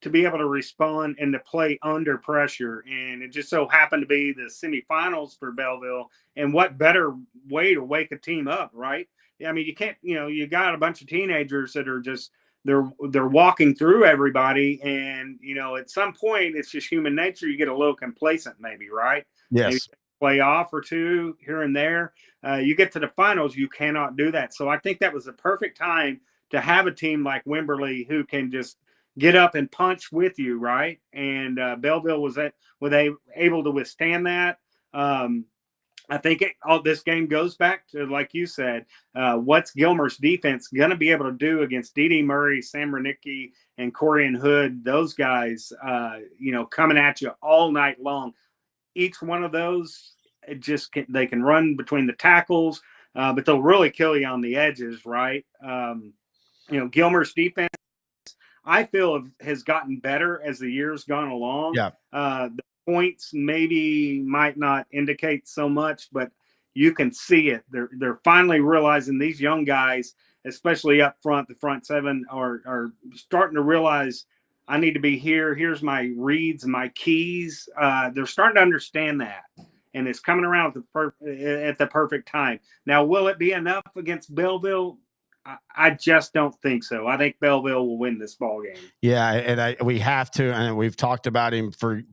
to be able to respond and to play under pressure. And it just so happened to be the semifinals for Belleville. And what better way to wake a team up, right? I mean, you can't, you got a bunch of teenagers that are just, they're walking through everybody. And, at some point, it's just human nature. You get a little complacent maybe, right? Yes. Maybe play off or two here and there. You get to the finals, you cannot do that. So I think that was the perfect time to have a team like Wimberley who can just, get up and punch with you, right? And Belleville were they able to withstand that? I think all this game goes back to, like you said, what's Gilmer's defense going to be able to do against D.D. Murray, Sam Renicky, and Corian Hood? Those guys, coming at you all night long. Each one of those, they can run between the tackles, but they'll really kill you on the edges, right? Gilmer's defense, I feel, has gotten better as the years gone along. Yeah. The points maybe might not indicate so much, but you can see it. They're finally realizing, these young guys, especially up front, the front seven, are starting to realize, I need to be here. Here's my reads and my keys. They're starting to understand that, and it's coming around at the perfect time. Now, will it be enough against Belleville? I just don't think so. I think Belleville will win this ball game. Yeah, and we have to, and we've talked about him for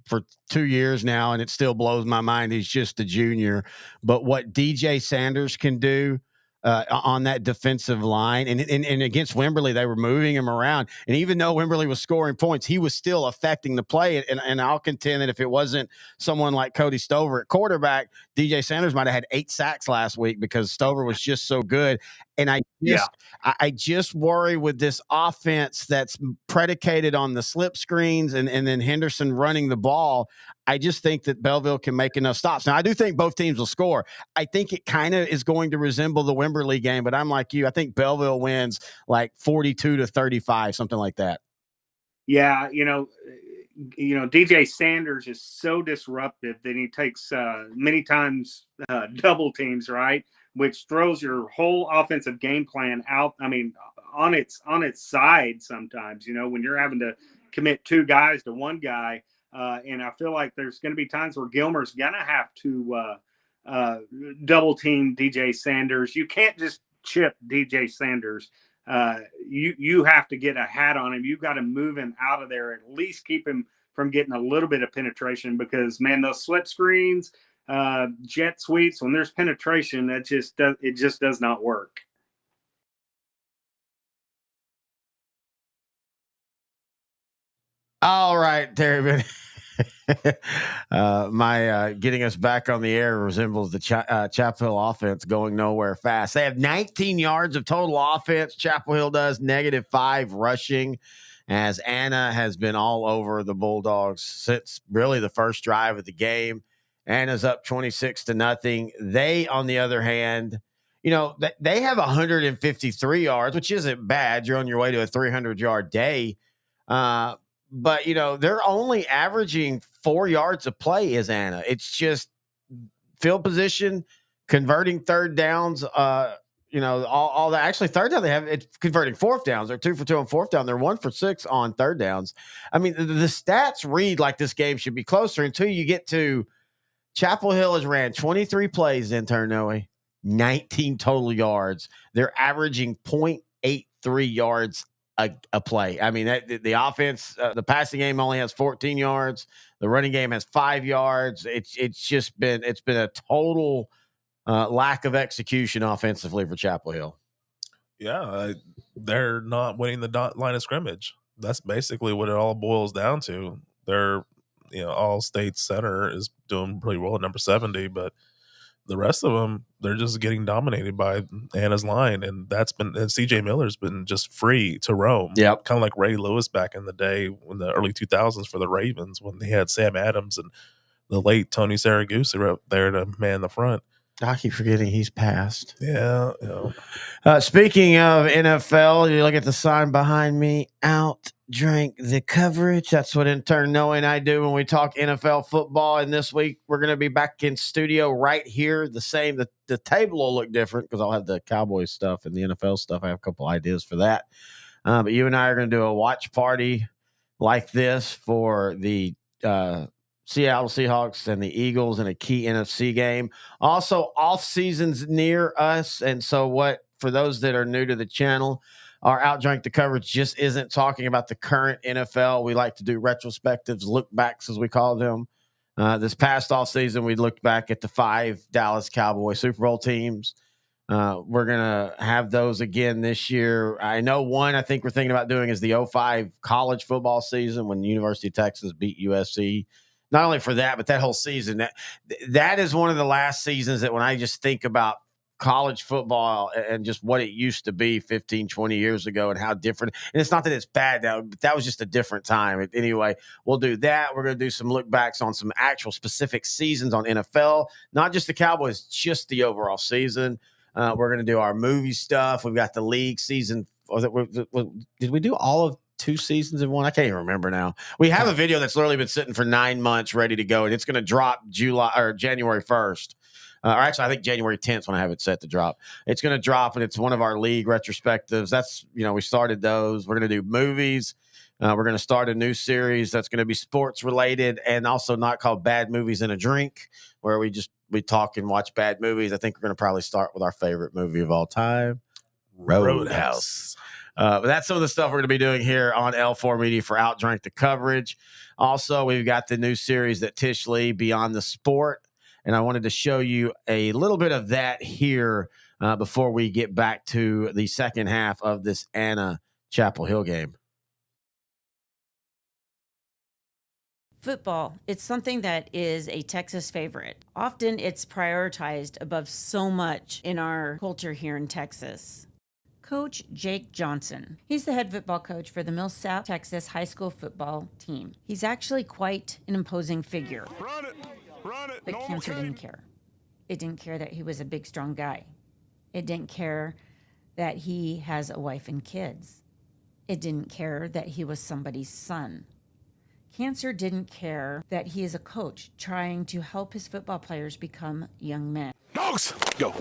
2 years now, and it still blows my mind. He's just a junior, but what DJ Sanders can do on that defensive line, and against Wimberley, they were moving him around, and even though Wimberley was scoring points, he was still affecting the play. And I'll contend that if it wasn't someone like Cody Stover at quarterback, DJ Sanders might have had 8 sacks last week because Stover was just so good. And I just worry with this offense that's predicated on the slip screens and then Henderson running the ball. I just think that Belleville can make enough stops. Now, I do think both teams will score. I think it kind of is going to resemble the Wimberley game, but I'm like you. I think Belleville wins like 42-35, something like that. Yeah, DJ Sanders is so disruptive that he takes many times double teams, right? Which throws your whole offensive game plan out. I mean, on its side sometimes, when you're having to commit 2 guys to 1 guy. And I feel like there's going to be times where Gilmer's going to have to double team DJ Sanders. You can't just chip DJ Sanders. You have to get a hat on him. You've got to move him out of there, at least keep him from getting a little bit of penetration, because, man, those slip screens, jet sweeps, when there's penetration, it just does not work. All right, Terry. My getting us back on the air resembles the Chapel Hill offense going nowhere fast. They have 19 yards of total offense. Chapel Hill does -5 rushing, as Anna has been all over the Bulldogs since really the first drive of the game. Anna's up 26-0. They, on the other hand, they have 153 yards, which isn't bad. You're on your way to a 300-yard day. But they're only averaging 4 yards a play as Anna. It's just field position, converting third downs. All that. Actually, third down, it's converting fourth downs. They're 2 for 2 on fourth down. They're 1 for 6 on third downs. I mean, the stats read like this game should be closer until you get to Chapel Hill has ran 23 plays, Intern Nohe, 19 total yards. They're averaging 0.83 yards a play. I mean, the offense, the passing game only has 14 yards. The running game has 5 yards. It's been a total lack of execution offensively for Chapel Hill. Yeah, they're not winning the line of scrimmage. That's basically what it all boils down to. Their all state center is doing pretty well at number 70, but the rest of them, they're just getting dominated by Anna's line, and CJ Miller's been just free to roam. Yep. Kind of like Ray Lewis back in the day in the early 2000s for the Ravens when they had Sam Adams and the late Tony Saragusa up there to man the front. I keep forgetting he's passed. Yeah. Speaking of NFL, you look at the sign behind me, outdrank the coverage. That's what Intern Nohe and I do when we talk NFL football. And this week, we're going to be back in studio right here. The same. The table will look different because I'll have the Cowboys stuff and the NFL stuff. I have a couple ideas for that. But you and I are going to do a watch party like this for the Seattle Seahawks and the Eagles in a key NFC game. Also, off season's near us. And so for those that are new to the channel, our Outdrank the Coverage just isn't talking about the current NFL. We like to do retrospectives, look backs as we call them. This past off season, we looked back at the 5 Dallas Cowboys Super Bowl teams. We're going to have those again this year. I know one I think we're thinking about doing is the '05 college football season when the University of Texas beat USC. Not only for that, but that whole season. That is one of the last seasons that when I just think about college football and just what it used to be 15, 20 years ago and how different. And it's not that it's bad now, but that was just a different time. Anyway, we'll do that. We're going to do some look backs on some actual specific seasons on NFL, not just the Cowboys, just the overall season. We're going to do our movie stuff. We've got the league season. Did we do all of 2 seasons in one? I can't even remember now. We have a video that's literally been sitting for 9 months ready to go, and it's going to drop January 1st. Or actually, I think January 10th when I have it set to drop. It's going to drop, and it's one of our league retrospectives. That's, we started those. We're going to do movies. We're going to start a new series that's going to be sports related and also not called Bad Movies and a Drink, where we talk and watch bad movies. I think we're going to probably start with our favorite movie of all time, Roadhouse. But that's some of the stuff we're going to be doing here on L4 Media for Outdrink the coverage. Also, we've got the new series that Tish Lee, Beyond the Sport. And I wanted to show you a little bit of that here before we get back to the second half of this Anna Chapel Hill game. Football, it's something that is a Texas favorite. Often it's prioritized above so much in our culture here in Texas. Coach Jake Johnson. He's the head football coach for the Mill South Texas high school football team. He's actually quite an imposing figure. Run it. But No cancer shame. didn't care. It didn't care that he was a big, strong guy. It didn't care that he has a wife and kids. It didn't care that he was somebody's son. Cancer didn't care that he is a coach trying to help his football players become young men. Dogs, go.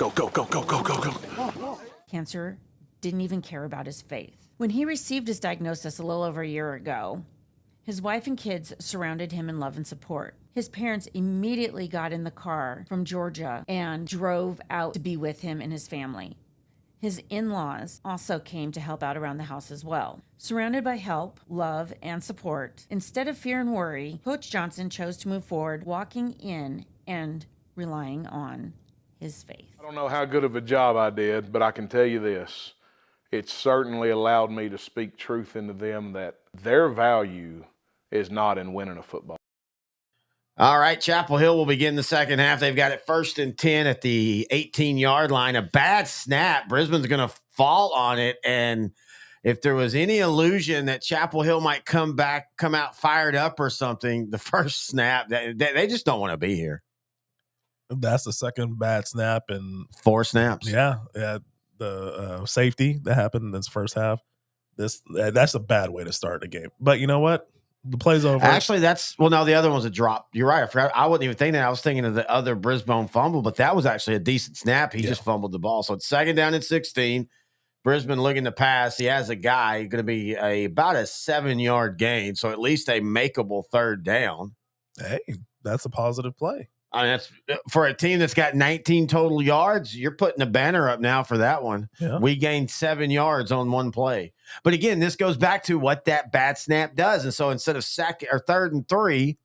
Cancer didn't even care about his faith. When he received his diagnosis a little over a year ago, his wife and kids surrounded him in love and support. His parents immediately got in the car from Georgia and drove out to be with him and his family. His in-laws also came to help out around the house as well. Surrounded by help, love, and support, instead of fear and worry, Coach Johnson chose to move forward, walking in and relying on his faith. I don't know how good of a job I did, but I can tell you this. It certainly allowed me to speak truth into them that their value is not in winning a football. All right, Chapel Hill will begin the second half. They've got it 1st and 10 at the 18-yard line. A bad snap. Brisbane's going to fall on it. And if there was any illusion that Chapel Hill might come out fired up or something, the first snap, they just don't want to be here. That's the second bad snap in 4 snaps. Yeah. The safety that happened in this first half. That's a bad way to start the game. But you know what? The play's over. Actually, no, the other one was a drop. You're right. I forgot. I wasn't even thinking that. I was thinking of the other Brisbane fumble, but that was actually a decent snap. He just fumbled the ball. So it's 2nd down and 16. Brisbane looking to pass. He has a guy going to be about a 7-yard gain. So at least a makeable 3rd down. Hey, that's a positive play. I mean, that's for a team that's got 19 total yards. You're putting a banner up now for that one. Yeah. We gained 7 yards on one play. But again, this goes back to what that bad snap does. And so instead of 3rd and 3,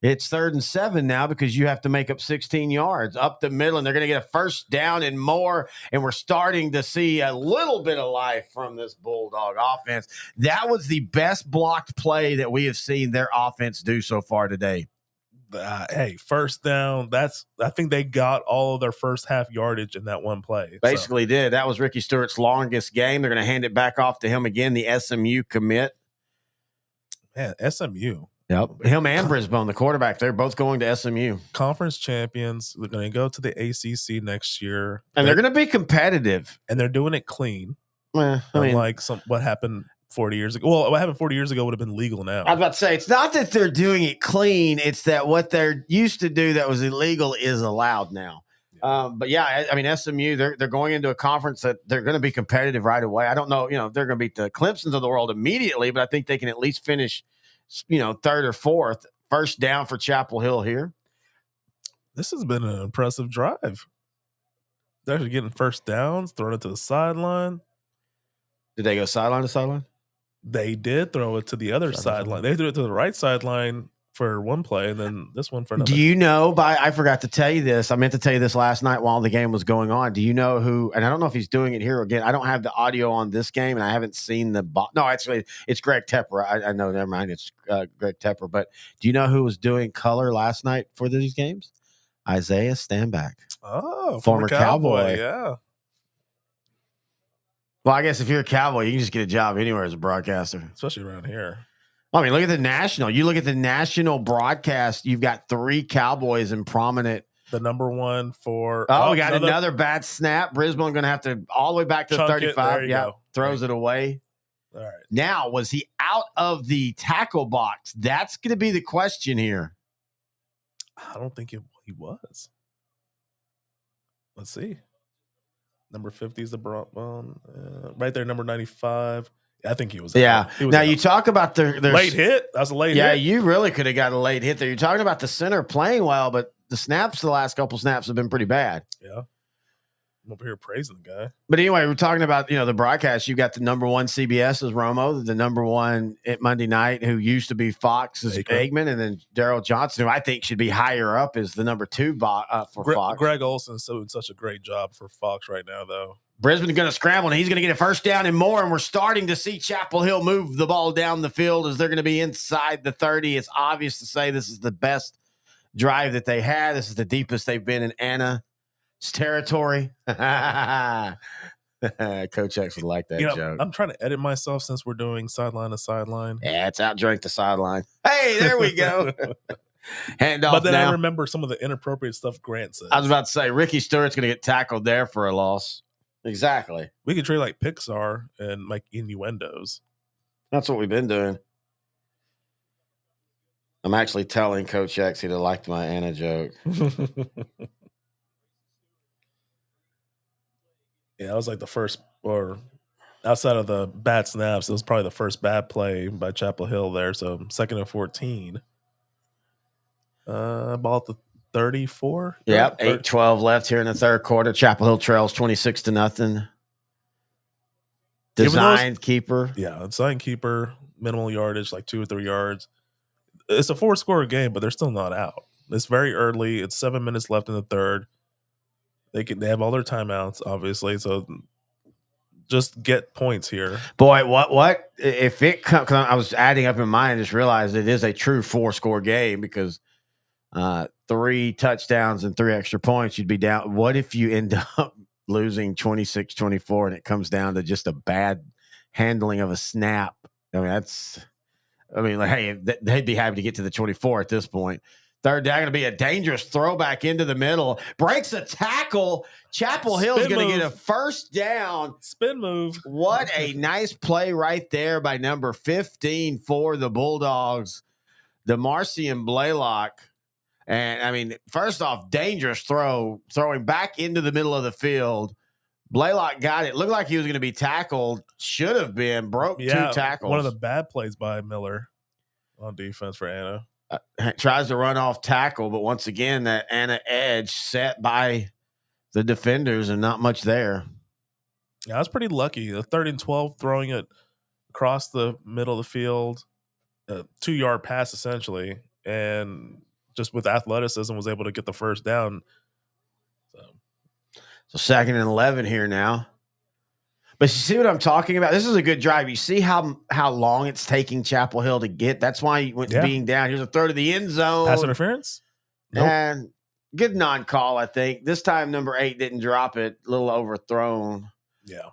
it's 3rd and 7 now because you have to make up 16 yards up the middle, and they're going to get a 1st down and more. And we're starting to see a little bit of life from this Bulldog offense. That was the best blocked play that we have seen their offense do so far today. Hey, 1st down. I think they got all of their first half yardage in that one play. Basically did. That was Ricky Stewart's longest game. They're going to hand it back off to him again, the SMU commit. Man, SMU. Yep. Him and Brisbane, the quarterback, they're both going to SMU. Conference champions. They're going to go to the ACC next year. And they're going to be competitive. And they're doing it clean. Well, Unlike what happened 40 years ago. Well, what happened 40 years ago would have been legal now. I was about to say, it's not that they're doing it clean. It's that what they're used to do that was illegal is allowed now. But yeah, I mean, SMU, they're going into a conference that they're going to be competitive right away. I don't know, they're going to beat the Clemsons of the world immediately, but I think they can at least finish, 3rd or 4th. 1st down for Chapel Hill here. This has been an impressive drive. They're actually getting 1st downs, throwing it to the sideline. Did they go sideline to sideline? They did throw it to the other sideline. They threw it to the right sideline for one play, and then this one for another. Do you know? I forgot to tell you this. I meant to tell you this last night while the game was going on. Do you know who? And I don't know if he's doing it here again. I don't have the audio on this game, and I haven't seen the. No, actually, it's Greg Tepper. I know. Never mind. It's Greg Tepper. But do you know who was doing color last night for these games? Isaiah Stanback. Oh, former Cowboy. Yeah. Well, I guess if you're a Cowboy, you can just get a job anywhere as a broadcaster, especially around here. I mean, look at the national. You look at the national broadcast. You've got 3 Cowboys in prominent. The number one for. Oh, we got another bad snap. Brisbane going to have to all the way back to 35. Yeah, throws it away. All right. Now, was he out of the tackle box? That's going to be the question here. I don't think he was. Let's see. Number 50 is the right there. Number 95. I think he was. Yeah. Now you talk about the late hit. That was a late hit. Yeah, you really could have got a late hit there. You're talking about the center playing well, but the snaps, the last couple snaps have been pretty bad. Yeah. I'm over here praising the guy. But anyway, we're talking about, the broadcast. You've got the number 1 CBS is Romo, the number 1 at Monday night, who used to be Fox is Eggman, and then Daryl Johnson, who I think should be higher up, is the number 2 for Fox. Greg Olson's doing such a great job for Fox right now, though. Brisbane's going to scramble, and he's going to get a first down and more, and we're starting to see Chapel Hill move the ball down the field as they're going to be inside the 30. It's obvious to say this is the best drive that they had. This is the deepest they've been in Anna's territory. Coach X would like that joke. I'm trying to edit myself since we're doing sideline to sideline. Yeah, it's outdrank the sideline. Hey, there we go. Handoff. But then now. I remember some of the inappropriate stuff Grant said. I was about to say Ricky Stewart's going to get tackled there for a loss. Exactly. We could trade like Pixar and like innuendos. That's what we've been doing. I'm actually telling Coach X he liked my Anna joke. Yeah, that was like the first, or outside of the bad snaps, it was probably the first bad play by Chapel Hill there. So 2nd and 14. Ball at the 34. Yep, 8:12 left here in the third quarter. Chapel Hill trails 26-0. Designed keeper. Yeah, designed keeper, minimal yardage, like 2 or 3 yards. It's a 4-score game, but they're still not out. It's very early. It's 7 minutes left in the third. They have all their timeouts, obviously. So just get points here. Boy, what if it comes? I was adding up in mind and just realized it is a true 4-score game because 3 touchdowns and 3 extra points, you'd be down. What if you end up losing 26-24 and it comes down to just a bad handling of a snap? Hey, they'd be happy to get to the 24 at this point. Third down, going to be a dangerous throwback into the middle. Breaks a tackle. Chapel Hill's going to get a first down. Spin move. What a nice play right there by number 15 for the Bulldogs, DeMarcian Blaylock. And, first off, dangerous throwing back into the middle of the field. Blaylock got it. Looked like he was going to be tackled. Should have been. Broke 2 tackles. One of the bad plays by Miller on defense for Anna. Tries to run off tackle, but once again, that Anna edge set by the defenders and not much there. Yeah, I was pretty lucky. The 3rd and 12, throwing it across the middle of the field, a 2-yard pass essentially, and just with athleticism was able to get the first down. So 2nd and 11 here now. But you see what I'm talking about? This is a good drive. You see how long it's taking Chapel Hill to get. That's why he went being down. Here's a throw to the end zone. Pass interference? Nope. And good non-call, I think. This time number 8 didn't drop it. A little overthrown. Yeah.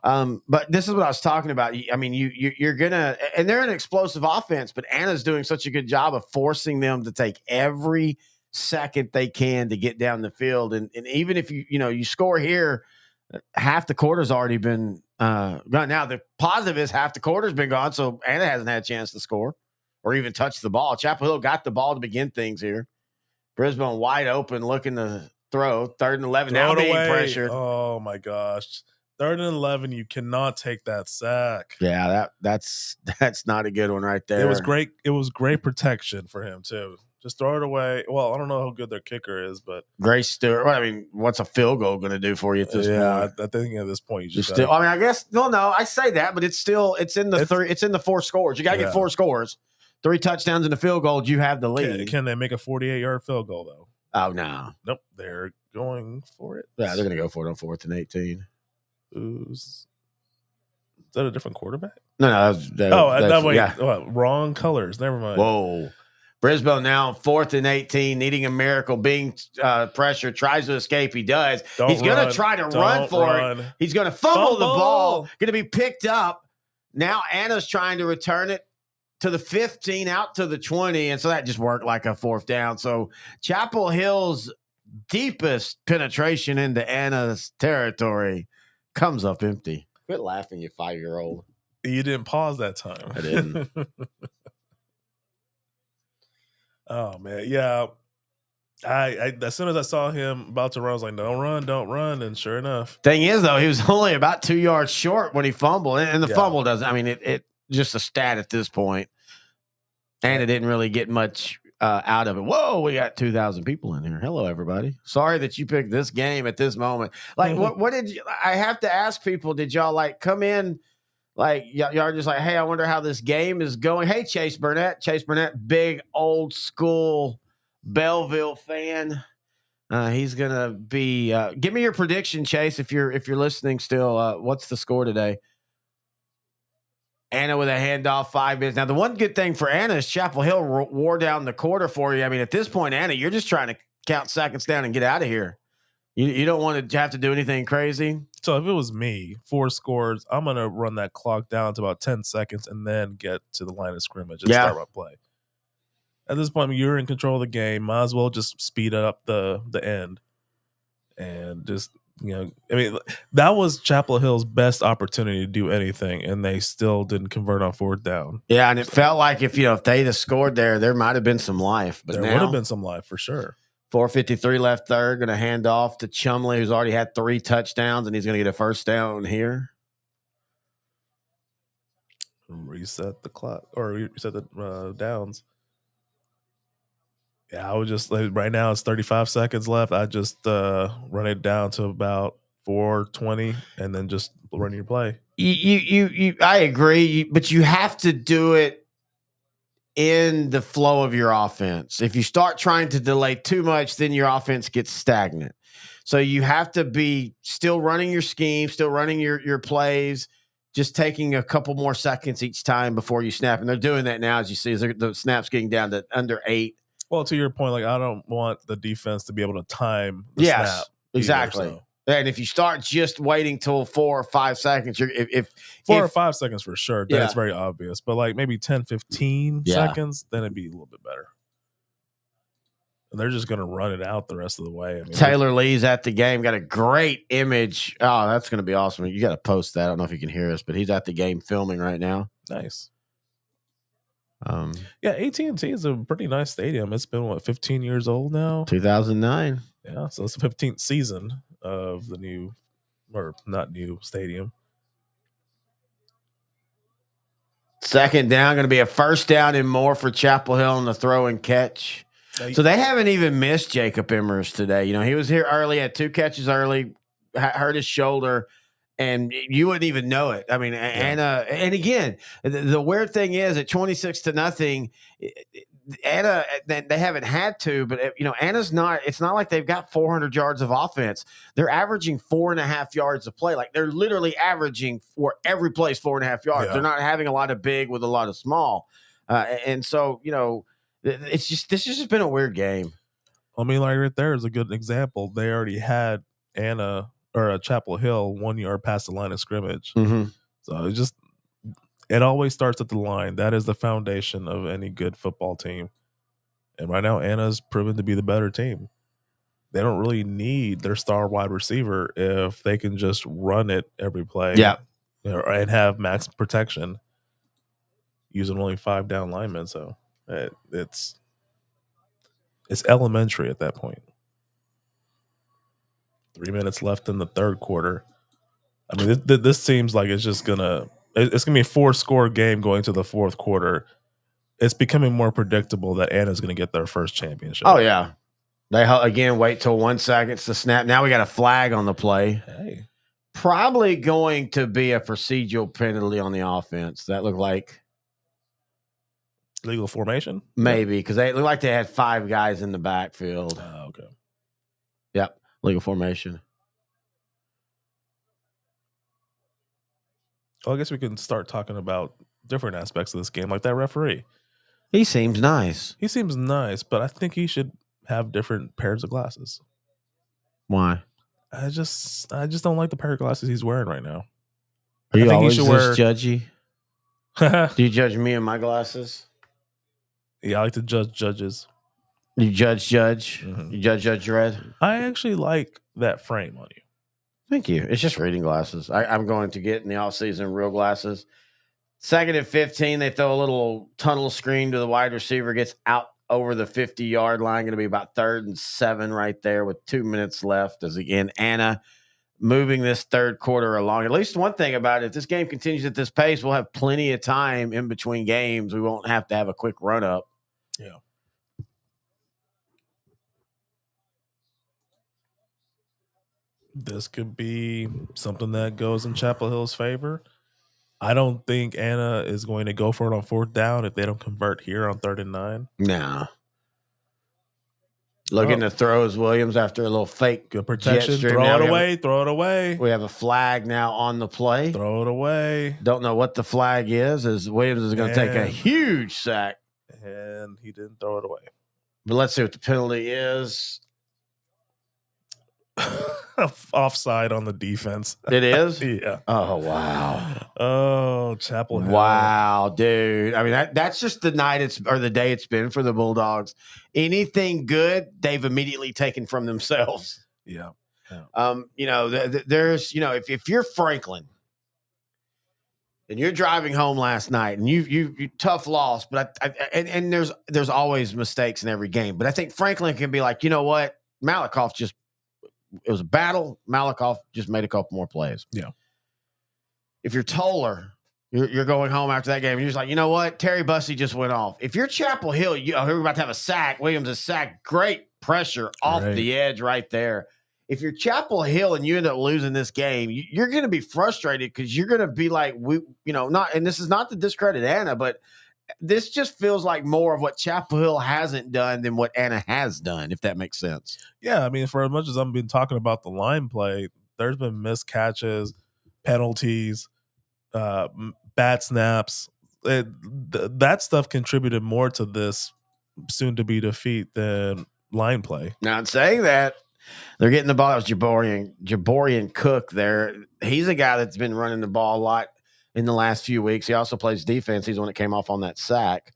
But this is what I was talking about. You're gonna, and they're an explosive offense, but Anna's doing such a good job of forcing them to take every second they can to get down the field. And even if you score here, half the quarter's already been gone. Now the positive is half the quarter's been gone, so Anna hasn't had a chance to score or even touch the ball. Chapel Hill got the ball to begin things here. Brisbane wide open, looking to throw. 3rd and 11. Now being pressured. Oh my gosh. 3rd and 11. You cannot take that sack. Yeah, that's not a good one right there. It was great. It was great protection for him too. Just throw it away. Well, I don't know how good their kicker is, but Grace Stewart. What's a field goal going to do for you at this point? Yeah, I think at this point you just still. I guess no. I say that, but it's in the 4 scores. You got to get 4 scores 3 touchdowns and a field goal, you have the lead. Can they make a 48-yard field goal, though? Oh, no. Nope. They're going for it. Yeah, they're going to go for it on 4th and 18. Is that a different quarterback? No, wait. yeah. What, wrong colors. Never mind. Whoa. Brisbane now 4th and 18, needing a miracle, being pressured, tries to escape. He does. He's going to try to run for it. He's going to fumble the ball, going to be picked up. Now Anna's trying to return it to the 15, out to the 20, and so that just worked like a 4th down. So Chapel Hill's deepest penetration into Anna's territory comes up empty. Quit laughing, you 5-year-old. You didn't pause that time. I didn't. Oh man, yeah. I as soon as I saw him about to run, I was like, don't run. And sure enough. Thing is, though, he was only about 2 yards short when he fumbled. And the fumble doesn't, I mean, it just a stat at this point. And it didn't really get much out of it. Whoa, we got 2,000 people in here. Hello, everybody. Sorry that you picked this game at this moment. Like, what did you, I have to ask people, did y'all like come in? Like, y'all are just like, hey, I wonder how this game is going. Hey, Chase Burnett, big old school Belleville fan. He's gonna be. Give me your prediction, Chase, if you're listening still. What's the score today? Anna with a handoff, 5 minutes. Now, the one good thing for Anna is Chapel Hill wore down the quarter for you. I mean, at this point, Anna, you're just trying to count seconds down and get out of here. You don't want to have to do anything crazy. So if it was me, 4 scores, I'm going to run that clock down to about 10 seconds and then get to the line of scrimmage and start my play. At this point, you're in control of the game. Might as well just speed up the end. And just, I mean, that was Chapel Hill's best opportunity to do anything, and they still didn't convert on 4th down. Yeah, and it felt like if they'd have scored there might have been some life. But there would have been some life for sure. 4:53 left third. Going to hand off to Chumley, who's already had 3 touchdowns, and he's going to get a first down here. Reset the clock or reset the downs. Yeah, I would just right now it's 35 seconds left. I just run it down to about 4:20 and then just run your play. I agree, but you have to do it in the flow of your offense. If you start trying to delay too much, then your offense gets stagnant. So you have to be still running your scheme, still running your plays, just taking a couple more seconds each time before you snap. And they're doing that now, as you see, the snaps getting down to under 8. Well, to your point, like I don't want the defense to be able to time the snap. Exactly. Either, so. And if you start just waiting till 4 or 5 seconds, if 4 or 5 seconds for sure, then it's very obvious. But like maybe 10, 15 seconds, then it'd be a little bit better. And they're just going to run it out the rest of the way. I mean, Taylor Lee's at the game. Got a great image. Oh, that's going to be awesome. You got to post that. I don't know if you can hear us, but he's at the game filming right now. Nice. Yeah, AT&T is a pretty nice stadium. It's been 15 years old now. 2009. Yeah, so it's the 15th season of the new, or not new, stadium. Second down, going to be a first down and more for Chapel Hill on the throw and catch. So they haven't even missed Jacob Emmers today. He was here early, had 2 catches early, hurt his shoulder, and you wouldn't even know it. I mean, Anna, and again, the weird thing is at 26-0, Anna, they haven't had to, but Anna's not. It's not like they've got 400 yards of offense. They're averaging 4.5 yards a play. Like they're literally averaging for every place 4.5 yards. They're not having a lot of big with a lot of small, and so it's just this has just been a weird game. I mean, like right there is a good example. They already had Anna or Chapel Hill 1 yard past the line of scrimmage. Mm-hmm. So it always starts at the line. That is the foundation of any good football team. And right now, Anna's proven to be the better team. They don't really need their star wide receiver if they can just run it every play. Yeah. And have max protection using only 5 down linemen. So it's elementary at that point. 3 minutes left in the third quarter. I mean, this seems like it's going to be a 4-score game going to the fourth quarter. It's becoming more predictable that Anna's going to get their first championship. Oh, yeah. They, again, wait till 1 second to snap. Now we got a flag on the play. Hey. Probably going to be a procedural penalty on the offense. That looked like. Legal formation? Maybe because they look like they had 5 guys in the backfield. Okay. Yep, legal formation. Well, I guess we can start talking about different aspects of this game, like that referee. He seems nice. He seems nice, but I think he should have different pairs of glasses. Why? I just don't like the pair of glasses he's wearing right now. Are you I think he always should this wear. judgy? Do you judge me and my glasses? Yeah, I like to judge judges. You judge? Mhm. You judge Red? I actually like that frame on you. Thank you. It's just reading glasses. I'm going to get in the offseason real glasses. 2nd and 15, they throw a little tunnel screen to the wide receiver, gets out over the 50-yard line. Going to be about 3rd and 7 right there with 2 minutes left. As again, Anna moving this third quarter along. At least one thing about it, if this game continues at this pace, we'll have plenty of time in between games. We won't have to have a quick run up. Yeah. This could be something that goes in Chapel Hill's favor. I don't think Anna is going to go for it on 4th down if they don't convert here on 3rd and 9. No. Looking to throw as Williams after a little fake good protection. jet stream. Throw Now it away. Throw it away. We have a flag now on the play. Throw it away. Don't know what the flag is, as Williams is going to take a huge sack. And he didn't throw it away. But let's see what the penalty is. Offside on the defense. It is? Yeah. Oh, wow. Oh, Chapel Hill. Wow, dude. I mean, that's just the night the day it's been for the Bulldogs. Anything good, they've immediately taken from themselves. Yeah. There's, if you're Franklin and you're driving home last night and you tough loss, but and there's always mistakes in every game. But I think Franklin can be like, you know what? It was a battle. Malikoff just made a couple more plays. Yeah. If you're Toller, you're going home after that game, and you're just like, you know what? Terry Bussey just went off. If you're Chapel Hill, we're about to have a sack. Williams a sack. Great pressure off the edge right there. If you're Chapel Hill and you end up losing this game, you're going to be frustrated because you're going to be like, and this is not to discredit Anna, but this just feels like more of what Chapel Hill hasn't done than what Anna has done, if that makes sense. Yeah, I mean, for as much as I've been talking about the line play, there's been missed catches, penalties, bad snaps. That stuff contributed more to this soon-to-be defeat than line play. Not saying that. They're getting the ball. That was Jaborian Cook there. He's a guy that's been running the ball a lot in the last few weeks. He also plays defense. He's the one that came off on that sack.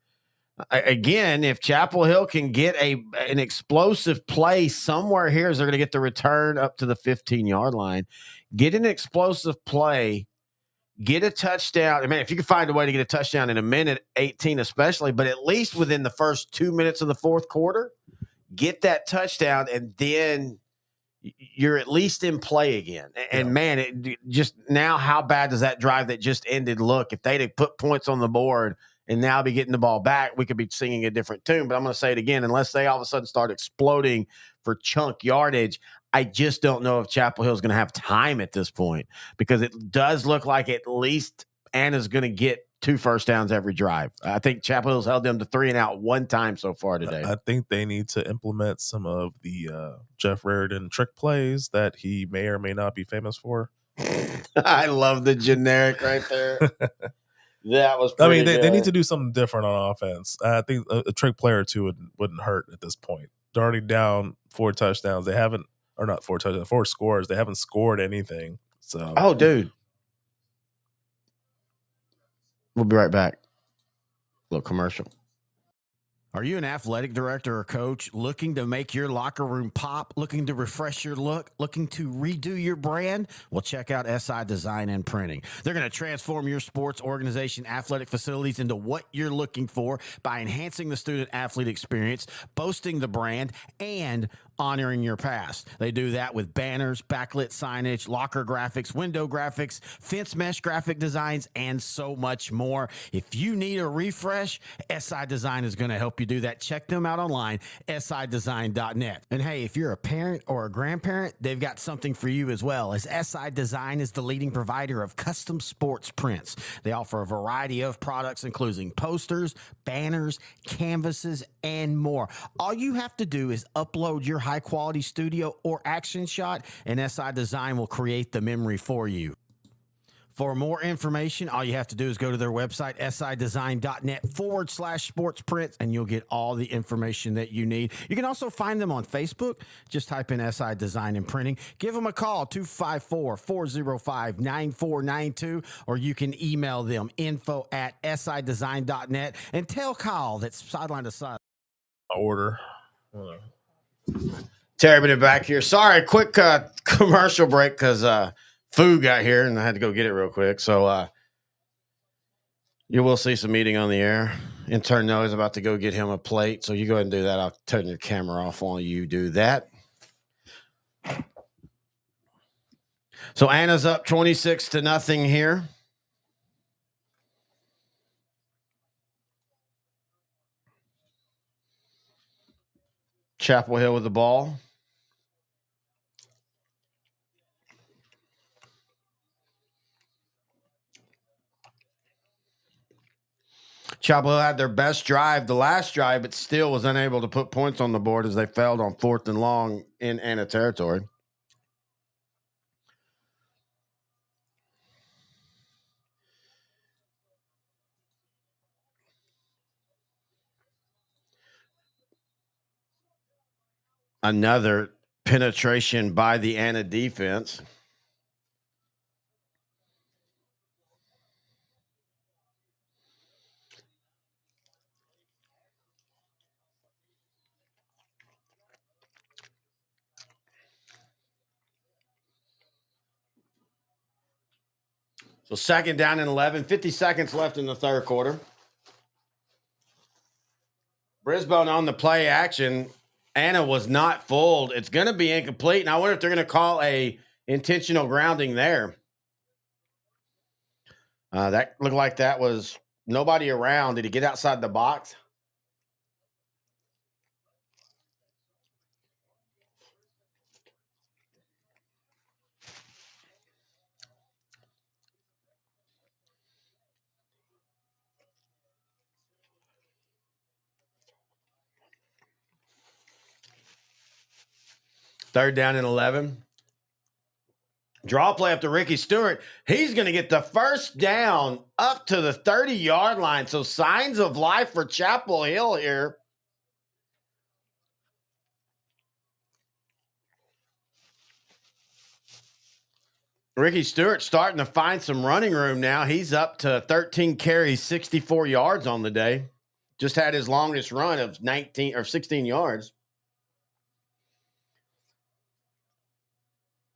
Again, if Chapel Hill can get an explosive play somewhere here, as they're going to get the return up to the 15-yard line, get an explosive play, get a touchdown. I mean, if you can find a way to get a touchdown in a minute 18 especially, but at least within the first 2 minutes of the fourth quarter, get that touchdown, and then you're at least in play again. And man, it just now, how bad does that drive that just ended look? If they'd have put points on the board and now be getting the ball back, we could be singing a different tune. But I'm going to say it again, unless they all of a sudden start exploding for chunk yardage, I just don't know if Chapel Hill is going to have time at this point, because it does look like at least Anna's going to get 2 first downs every drive. I think Chapel Hill's held them to 3 and out one time so far today. I think they need to implement some of the Jeff Raridan trick plays that he may or may not be famous for. I love the generic right there. That was I mean, pretty they need good. to do something different on offense. I think a trick play or two wouldn't hurt at this point. They're already down 4 touchdowns. They haven't, or not 4 touchdowns, 4 scores. They haven't scored anything. So, Oh, dude. We'll be right back. Little commercial. Are you an athletic director or coach looking to make your locker room pop, looking to refresh your look, looking to redo your brand? Well, check out SI Design and Printing. They're going to transform your sports organization athletic facilities into what you're looking for by enhancing the student athlete experience, boasting the brand, and honoring your past. They do that with banners, backlit signage, locker graphics, window graphics, fence mesh graphic designs, and so much more. If you need a refresh, SI Design is going to help you do that. Check them out online, sidesign.net. And hey, if you're a parent or a grandparent, they've got something for you as well, as SI Design is the leading provider of custom sports prints. They offer a variety of products, including posters, banners, canvases, and more. All you have to do is upload your high-quality studio or action shot, and SI Design will create the memory for you. For more information, all you have to do is go to their website, sidesign.net/sports prints, and you'll get all the information that you need. You can also find them on Facebook. Just type in SI Design and Printing. Give them a call, 254-405-9492, or you can email them, info@sidesign.net, and tell Kyle that's Sideline to Side. Order. Terry, been back here. Sorry, quick commercial break because food got here and I had to go get it real quick. So you will see some eating on the air. Intern Nohe is about to go get him a plate. So you go ahead and do that. I'll turn your camera off while you do that. So Anna's up 26-0 here. Chapel Hill with the ball. Chapel Hill had their best drive, the last drive, but still was unable to put points on the board as they failed on 4th and long in Anna territory. Another penetration by the Anna defense. So 2nd down and 11, 50 seconds left in the third quarter. Brisbane on the play action. Anna was not fooled. It's going to be incomplete, and I wonder if they're going to call a intentional grounding there. That looked like that was nobody around. Did he get outside the box? Third down and 11. Draw play up to Ricky Stewart. He's going to get the first down up to the 30-yard line. So signs of life for Chapel Hill here. Ricky Stewart starting to find some running room now. He's up to 13 carries, 64 yards on the day. Just had his longest run of 19 or 16 yards.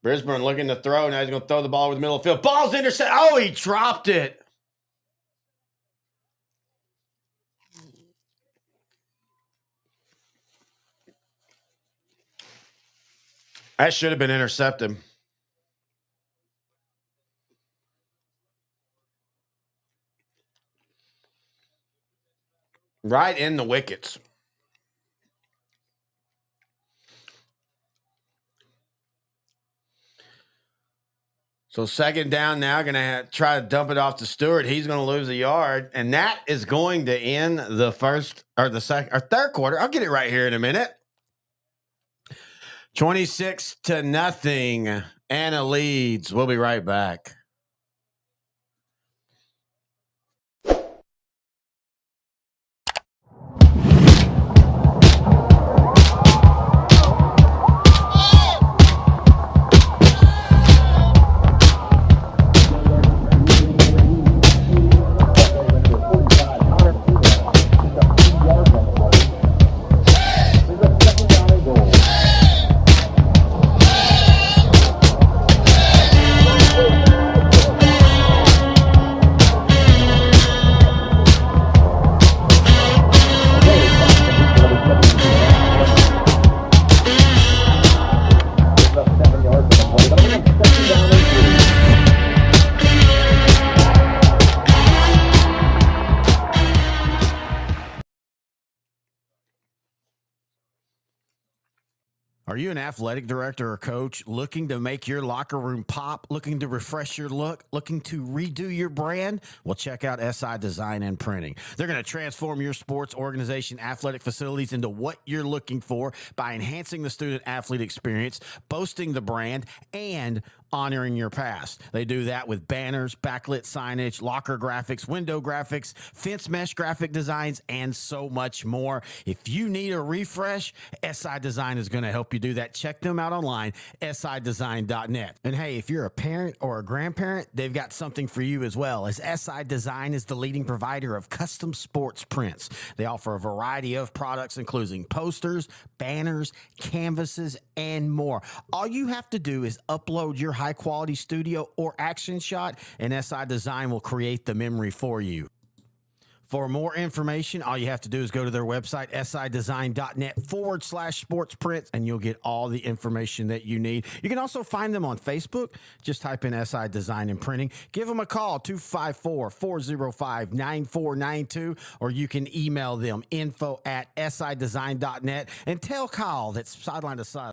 Brisbane looking to throw. Now he's going to throw the ball over the middle of the field. Ball's intercepted. Oh, he dropped it. That should have been intercepted. Right in the wickets. So 2nd down now, going to try to dump it off to Stewart. He's going to lose a yard, and that is going to end the third quarter. I'll get it right here in a minute. 26-0. Anna leads. We'll be right back. Are you an athletic director or coach looking to make your locker room pop, looking to refresh your look, looking to redo your brand? Well, check out SI Design and Printing. They're going to transform your sports organization athletic facilities into what you're looking for by enhancing the student athlete experience, boasting the brand, and honoring your past. They do that with banners, backlit signage, locker graphics, window graphics, fence mesh graphic designs, and so much more. If you need a refresh, SI Design is going to help you do that. Check them out online, sidesign.net. And hey, if you're a parent or a grandparent, they've got something for you as well, as SI Design is the leading provider of custom sports prints. They offer a variety of products, including posters, banners, canvases, and more. All you have to do is upload your high quality studio or action shot, and SI Design will create the memory for you. For more information, all you have to do is go to their website, sidesign.net/sports prints, and you'll get all the information that you need. You can also find them on Facebook. Just type in SI Design and Printing. Give them a call, 254-405-9492, or you can email them, info@sidesign.net, and tell Kyle that's Sideline to Side.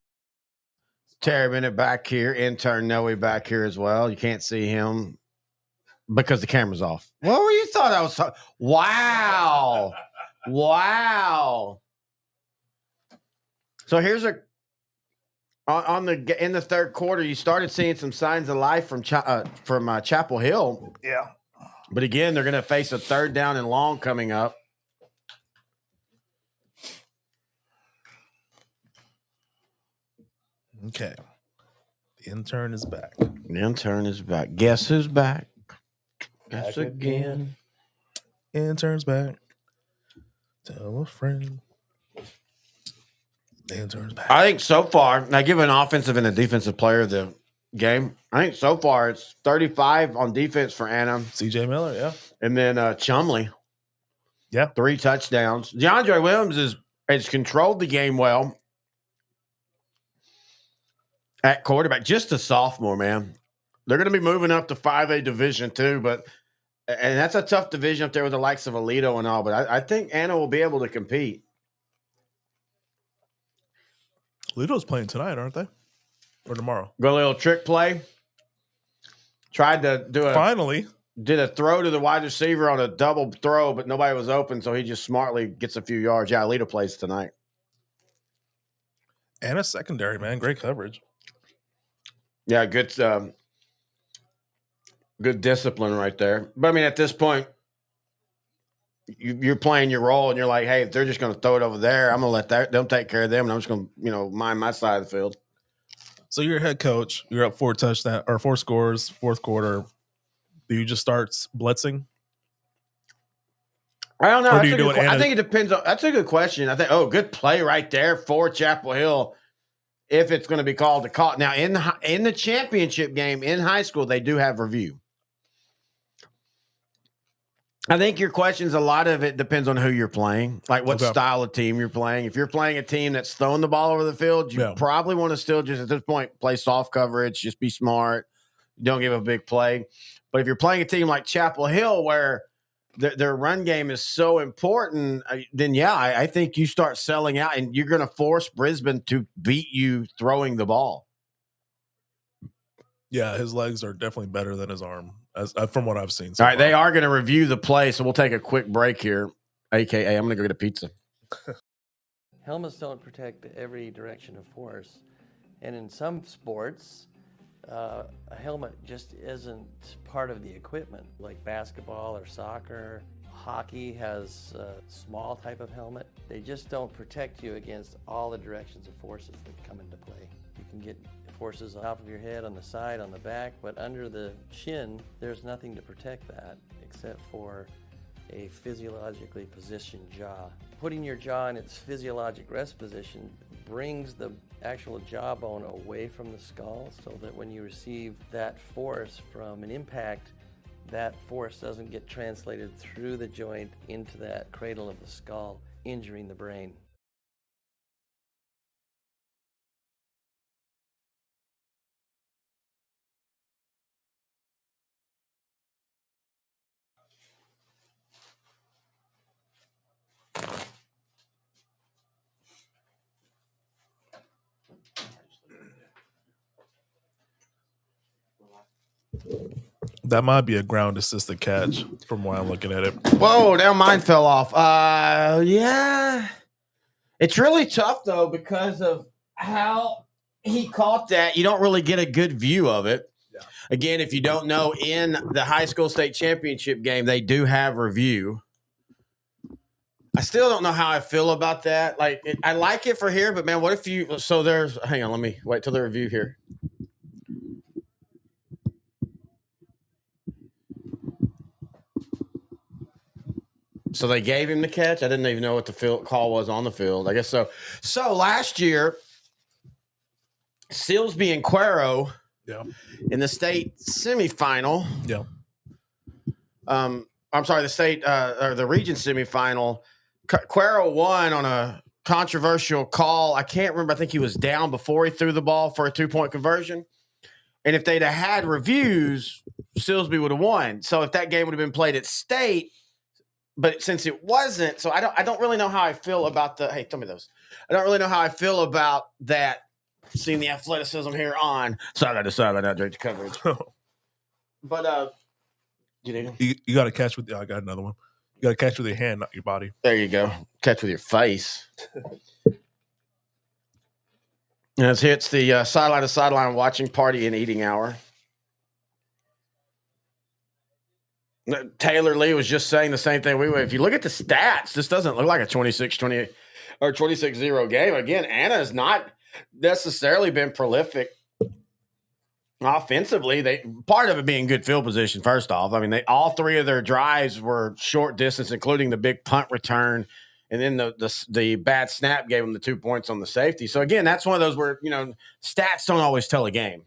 Terry Bennett back here, intern Noe back here as well. You can't see him because the camera's off. What were you thought I was talking? Wow. Wow. So here's in the third quarter, you started seeing some signs of life from Chapel Hill. Yeah. But again, they're going to face a third down and long coming up. Okay. The intern is back. The intern is back. Guess who's back? Back Guess again. Intern's back. Tell a friend. The intern's back. I think so far, now give an offensive and a defensive player of the game. I think so far it's 35 on defense for Anna. CJ Miller, yeah. And then Chumley. Yeah. 3 touchdowns. DeAndre Williams has controlled the game well at quarterback. Just a sophomore, man. They're going to be moving up to 5A Division II, and that's a tough division up there with the likes of Alito and all. But I think Anna will be able to compete. Alito's playing tonight, aren't they? Or tomorrow? Go a little trick play. Tried to did a throw to the wide receiver on a double throw, but nobody was open, so he just smartly gets a few yards. Yeah, Alito plays tonight. And a secondary, man. Great coverage. Yeah, good discipline right there. But, I mean, at this point, you're playing your role, and you're like, hey, if they're just going to throw it over there, I'm going to let them take care of them, and I'm just going to, mind my side of the field. So you're a head coach. You're up 4 scores, fourth quarter. Do you just start blitzing? I don't know. Or do you do I think it depends. That's a good question. I think, good play right there for Chapel Hill. If it's going to be called a call. Now, in the championship game in high school, they do have review. I think your questions, a lot of it depends on who you're playing, like what style of team you're playing. If you're playing a team that's throwing the ball over the field, you probably want to still just at this point play soft coverage, just be smart, don't give a big play. But if you're playing a team like Chapel Hill where their run game is so important, then I think you start selling out and you're going to force Brisbane to beat you throwing the ball. Yeah, his legs are definitely better than his arm, from what I've seen. All right, they are going to review the play, so we'll take a quick break here. AKA, I'm going to go get a pizza. Helmets don't protect every direction of force. And in some sports, a helmet just isn't part of the equipment, like basketball or soccer. Hockey has a small type of helmet. They just don't protect you against all the directions of forces that come into play. You can get forces on top of your head, on the side, on the back, but under the chin, there's nothing to protect that except for a physiologically positioned jaw. Putting your jaw in its physiologic rest position brings the actual jawbone away from the skull so that when you receive that force from an impact, that force doesn't get translated through the joint into that cradle of the skull, injuring the brain. That might be a ground assisted catch from where I'm looking at it. Whoa, now mine fell off. Yeah. It's really tough, though, because of how he caught that. You don't really get a good view of it. Yeah. Again, if you don't know, in the high school state championship game, they do have review. I still don't know how I feel about that. Like, I like it for here, but man, what if you? So there's. Hang on, let me wait till the review here. So they gave him the catch. I didn't even know what the field call was on the field. I guess so. So last year, Silsby and Cuero in the state semifinal. Yeah. I'm sorry, the state or the region semifinal. Cuero won on a controversial call. I can't remember. I think he was down before he threw the ball for a 2-point conversion. And if they'd have had reviews, Silsby would have won. So if that game would have been played at state, but since it wasn't, so I don't really know how I feel about the. Hey, tell me those. I don't really know how I feel about that. Seeing the athleticism here on sideline to sideline, outrage coverage. But you need him? You got to catch with. I got another one. You got to catch with your hand, not your body. There you go. Catch with your face. As hits the sideline to sideline watching party and eating hour. Taylor Lee was just saying the same thing we were. If you look at the stats, this doesn't look like a 26-28 or 26-0 game. Again, Anna has not necessarily been prolific offensively. Part of it being good field position, first off. I mean, all three of their drives were short distance, including the big punt return. And then the bad snap gave them the 2 points on the safety. So, again, that's one of those where, stats don't always tell a game.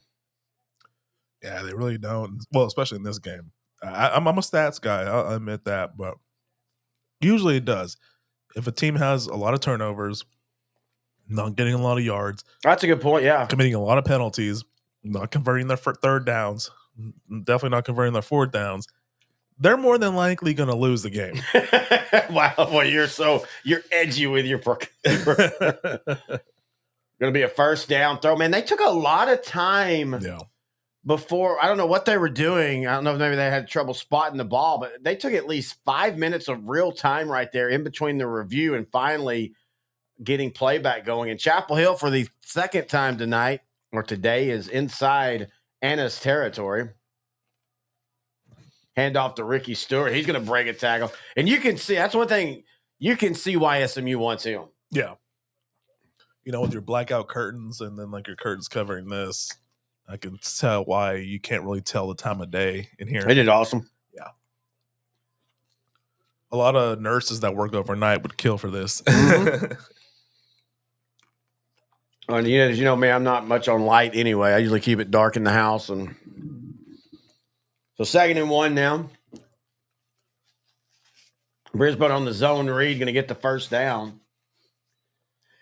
Yeah, they really don't. Well, especially in this game. I'm a stats guy. I'll admit that. But usually it does. If a team has a lot of turnovers, not getting a lot of yards. That's a good point, yeah. Committing a lot of penalties, not converting their third downs, definitely not converting their fourth downs, they're more than likely going to lose the game. Wow, well, you're edgy with your going to be a first down throw. Man, they took a lot of time before. I don't know what they were doing. I don't know if maybe they had trouble spotting the ball, but they took at least 5 minutes of real time right there in between the review and finally getting playback going. And Chapel Hill, for the second time tonight or today, is inside Anna's territory. Hand off to Ricky Stewart. He's going to break a tackle. And you can see, that's one thing, you can see why SMU wants him. Yeah. With your blackout curtains and then like your curtains covering this, I can tell why you can't really tell the time of day in here. They did awesome. Yeah. A lot of nurses that work overnight would kill for this. Mm-hmm. And as you know me, I'm not much on light anyway. I usually keep it dark in the house. And so 2nd and 1 now. Brisbane on the zone read, going to get the first down.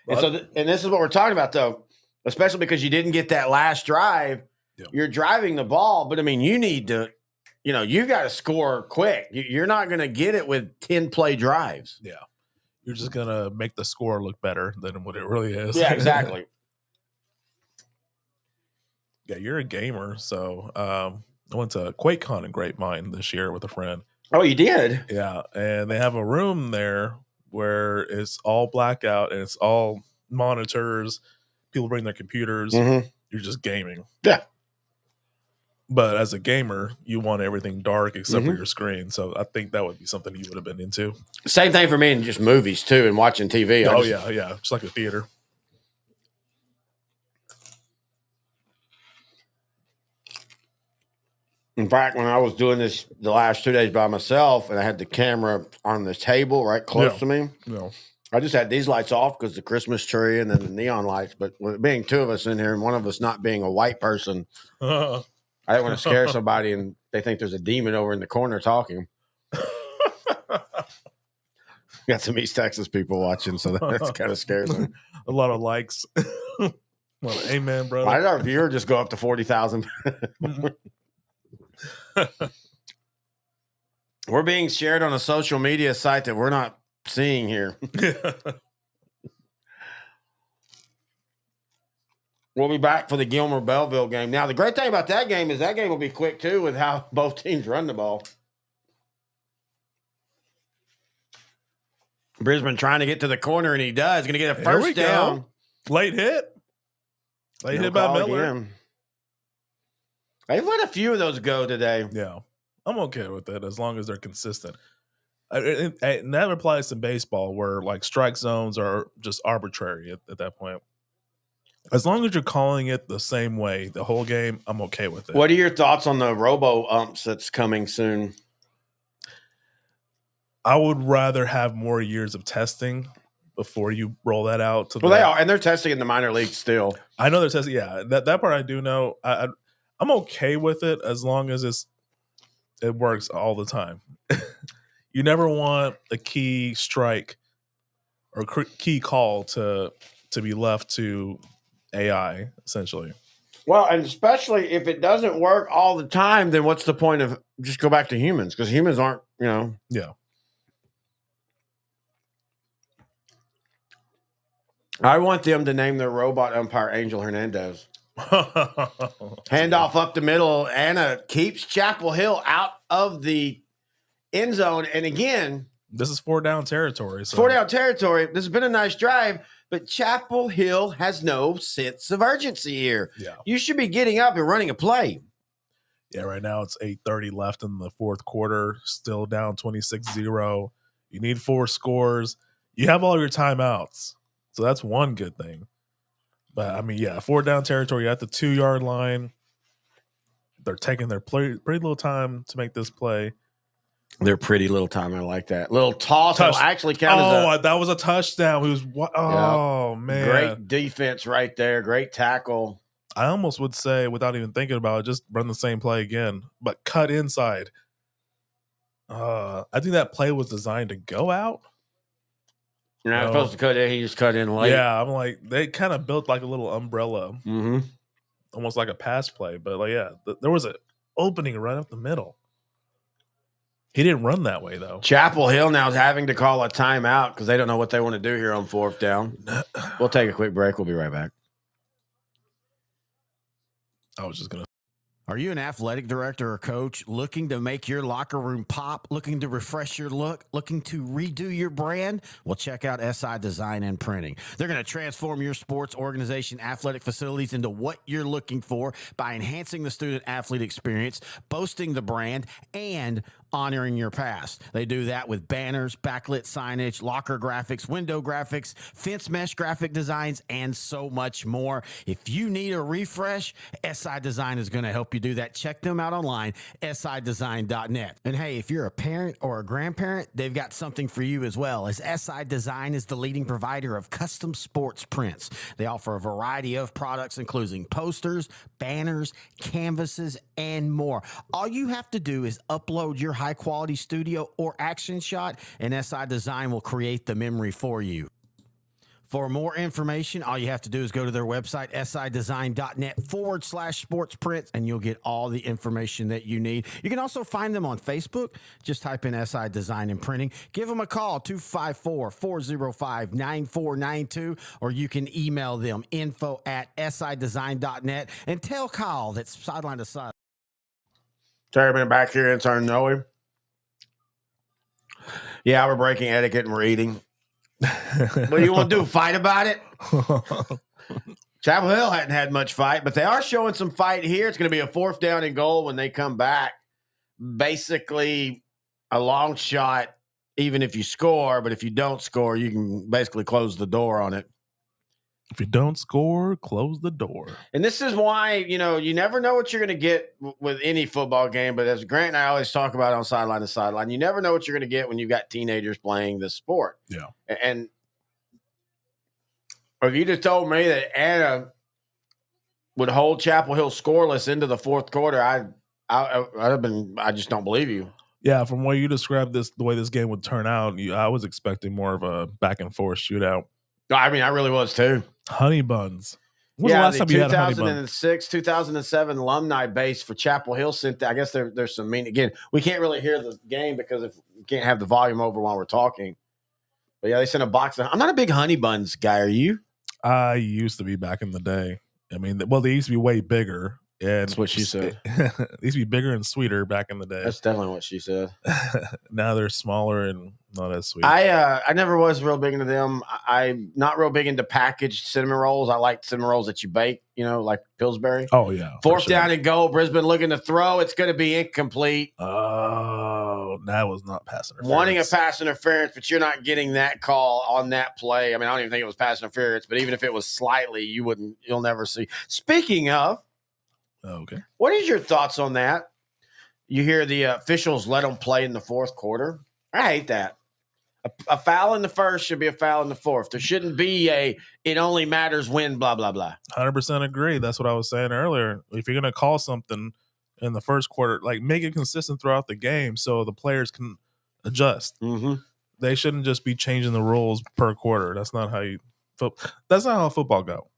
And and this is what we're talking about, though, especially because you didn't get that last drive. Yep. You're driving the ball, but I mean, you need to, you've got to score quick. You're not going to get it with 10 play drives. Yeah. You're just going to make the score look better than what it really is. Yeah, exactly. Yeah, you're a gamer. So I went to QuakeCon in Grapevine this year with a friend. Oh, you did? Yeah. And they have a room there where it's all blackout and it's all monitors. People bring their computers. Mm-hmm. You're just gaming. Yeah. But as a gamer, you want everything dark except for your screen. So I think that would be something you would have been into. Same thing for me in just movies, too, and watching TV. Yeah. Just like a theater. In fact, when I was doing this the last 2 days by myself and I had the camera on the table right close to me, I just had these lights off because the Christmas tree and then the neon lights. But with being 2 of us in here and one of us not being a white person, I didn't want to scare somebody and they think there's a demon over in the corner talking. Got some East Texas people watching, so that's kind of scares me. A lot of likes. Well, amen, brother. Why did our viewer just go up to 40,000? We're being shared on a social media site that we're not seeing here. We'll be back for the Gilmer-Belleville game. Now, the great thing about that game is that game will be quick, too, with how both teams run the ball. Brisbane trying to get to the corner, and he does. Going to get a first down. Late hit. Late hit by Miller. Again. They've let a few of those go today. Yeah. I'm okay with it as long as they're consistent. And that applies to baseball where, like, strike zones are just arbitrary at that point. As long as you're calling it the same way the whole game, I'm okay with it. What are your thoughts on the robo-umps that's coming soon? I would rather have more years of testing before you roll that out. They are, and they're testing in the minor leagues still. I know they're testing. Yeah, that part I do know. I'm okay with it as long as it works all the time. You never want a key strike or key call to be left to AI, essentially. Well, and especially if it doesn't work all the time, then what's the point of just go back to humans? Because humans aren't, Yeah. I want them to name their robot umpire Angel Hernandez. Handoff up the middle. Anna keeps Chapel Hill out of the end zone. And again, this is 4-down territory. So. 4-down territory. This has been a nice drive, but Chapel Hill has no sense of urgency here. Yeah. You should be getting up and running a play. Yeah, right now it's 8:30 left in the fourth quarter, still down 26-0. You need 4 scores. You have all your timeouts. So that's one good thing. But, I mean, yeah, 4-down territory at the 2-yard line. They're taking their pretty little time to make this play. They're pretty little time. I like that. Little toss will actually count as that was a touchdown. Man. Great defense right there. Great tackle. I almost would say, without even thinking about it, just run the same play again, but cut inside. I think that play was designed to go out. You're not supposed to cut in. He just cut in late. Yeah, I'm like, they kind of built like a little umbrella, almost like a pass play. But, like, yeah, there was an opening right up the middle. He didn't run that way, though. Chapel Hill now is having to call a timeout because they don't know what they want to do here on 4th down. We'll take a quick break. We'll be right back. I was just going to. Are you an athletic director or coach looking to make your locker room pop, looking to refresh your look, looking to redo your brand? Well, check out SI Design and Printing. They're going to transform your sports organization athletic facilities into what you're looking for by enhancing the student athlete experience, boasting the brand, and honoring your past. They do that with banners, backlit signage, locker graphics, window graphics, fence mesh graphic designs, and so much more. If you need a refresh, SI Design is going to help you do that. Check them out online, sidesign.net. And hey, if you're a parent or a grandparent, they've got something for you as well, as SI Design is the leading provider of custom sports prints. They offer a variety of products, including posters, banners, canvases, and more. All you have to do is upload your high-quality studio or action shot, and SI Design will create the memory for you. For more information, all you have to do is go to their website, sidesign.net/sports prints, and you'll get all the information that you need. You can also find them on Facebook. Just type in SI Design and Printing. Give them a call, 254-405-9492, or you can email them, info@sidesign.net, and tell Kyle that's sideline to side. Terry, been back here, Intern Nohe. Yeah, we're breaking etiquette and we're eating. What do you want to do? Fight about it? Chapel Hill hadn't had much fight, but they are showing some fight here. It's going to be a 4th down and goal when they come back. Basically, a long shot, even if you score, but if you don't score, you can basically close the door on it. If you don't score, close the door. And this is why, you never know what you're going to get with any football game. But as Grant and I always talk about on sideline to sideline, you never know what you're going to get when you've got teenagers playing this sport. Yeah. And if you just told me that Anna would hold Chapel Hill scoreless into the 4th quarter, I'd have been. I just don't believe you. Yeah, from what you described the way this game would turn out, I was expecting more of a back and forth shootout. I mean, I really was too. Honey buns. When was the last time you had a honey bun? 2006, 2007 alumni base for Chapel Hill sent. I guess there's some again. We can't really hear the game because if we can't have the volume over while we're talking. But yeah, they sent a box. I'm not a big honey buns guy. Are you? I used to be back in the day. I mean, well, they used to be way bigger. And That's what she said. They used to be bigger and sweeter back in the day. That's definitely what she said. Now they're smaller and not as sweet. I never was real big into them. I'm not real big into packaged cinnamon rolls. I like cinnamon rolls that you bake, like Pillsbury. Oh, yeah. Fourth down and goal. Brisbane looking to throw. It's going to be incomplete. Oh, that was not pass interference. Wanting a pass interference, but you're not getting that call on that play. I mean, I don't even think it was pass interference, but even if it was slightly, you'll never see. Speaking of, okay, what is your thoughts on that? You hear the officials let them play in the fourth quarter. I hate that. A foul in the first should be a foul in the fourth. There shouldn't be it only matters when, blah, blah, blah. 100% agree. That's what I was saying earlier. If you're going to call something in the first quarter, like make it consistent throughout the game so the players can adjust. Mm-hmm. They shouldn't just be changing the rules per quarter. That's not how football go.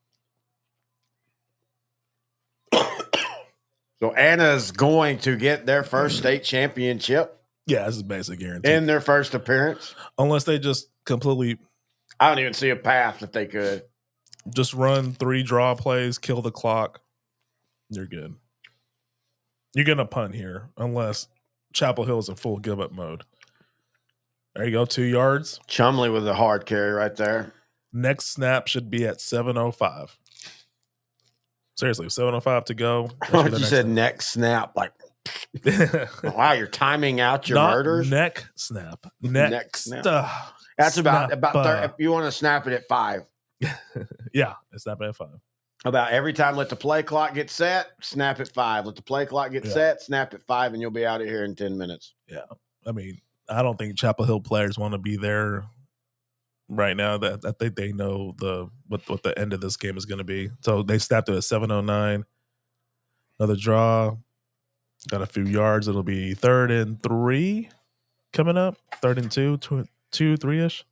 So Anna's going to get their first state championship. Yeah, this is basic guarantee. In their first appearance. Unless they just completely... I don't even see a path that they could. Just run 3 draw plays, kill the clock. You're good. You're going to punt here unless Chapel Hill is in full give-up mode. There you go, 2 yards. Chumley with a hard carry right there. Next snap should be at 7:05. Seriously, 7:05 to go. You said next snap. Like, wow, you're timing out your murders? Neck snap. Neck snap. That's about 30, if you want to snap it at 5. Yeah, it's not at 5. About every time, let the play clock get set, snap at 5. Let the play clock get set, snap at 5, and you'll be out of here in 10 minutes. Yeah. I mean, I don't think Chapel Hill players want to be there right now. That I think they know what the end of this game is going to be. So they snapped it at 7:09. Another draw. Got a few yards. It'll be 3rd and 3 coming up. 3rd and 2, 3-ish.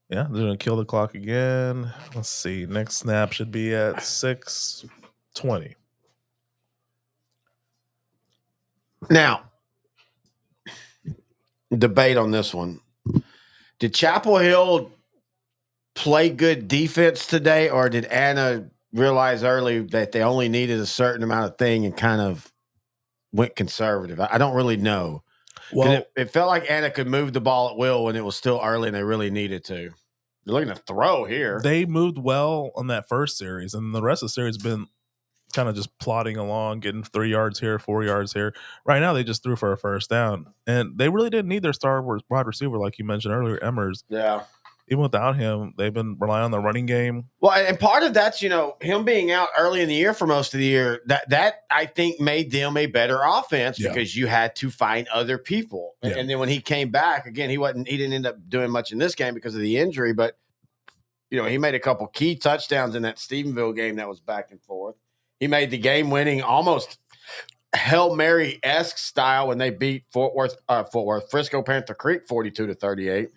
Yeah, they're going to kill the clock again. Let's see. Next snap should be at 6:20. Now, debate on this one. Did Chapel Hill play good defense today, or did Anna realize early that they only needed a certain amount of thing and kind of went conservative? I don't really know. Well, it felt like Anna could move the ball at will when it was still early and they really needed to. They're looking to throw here. They moved well on that first series, and the rest of the series has been kind of just plodding along, getting 3 yards here, 4 yards here. Right now, they just threw for a first down, and they really didn't need their star wide receiver, like you mentioned earlier, Emmers. Yeah. Even without him, they've been relying on the running game. Well, and part of that's, him being out early in the year for most of the year, that I think made them a better offense because you had to find other people. Yeah. And then when he came back, again, he didn't end up doing much in this game because of the injury, but he made a couple key touchdowns in that Stephenville game that was back and forth. He made the game-winning, almost Hail Mary-esque style when they beat Frisco Panther Creek 42-38.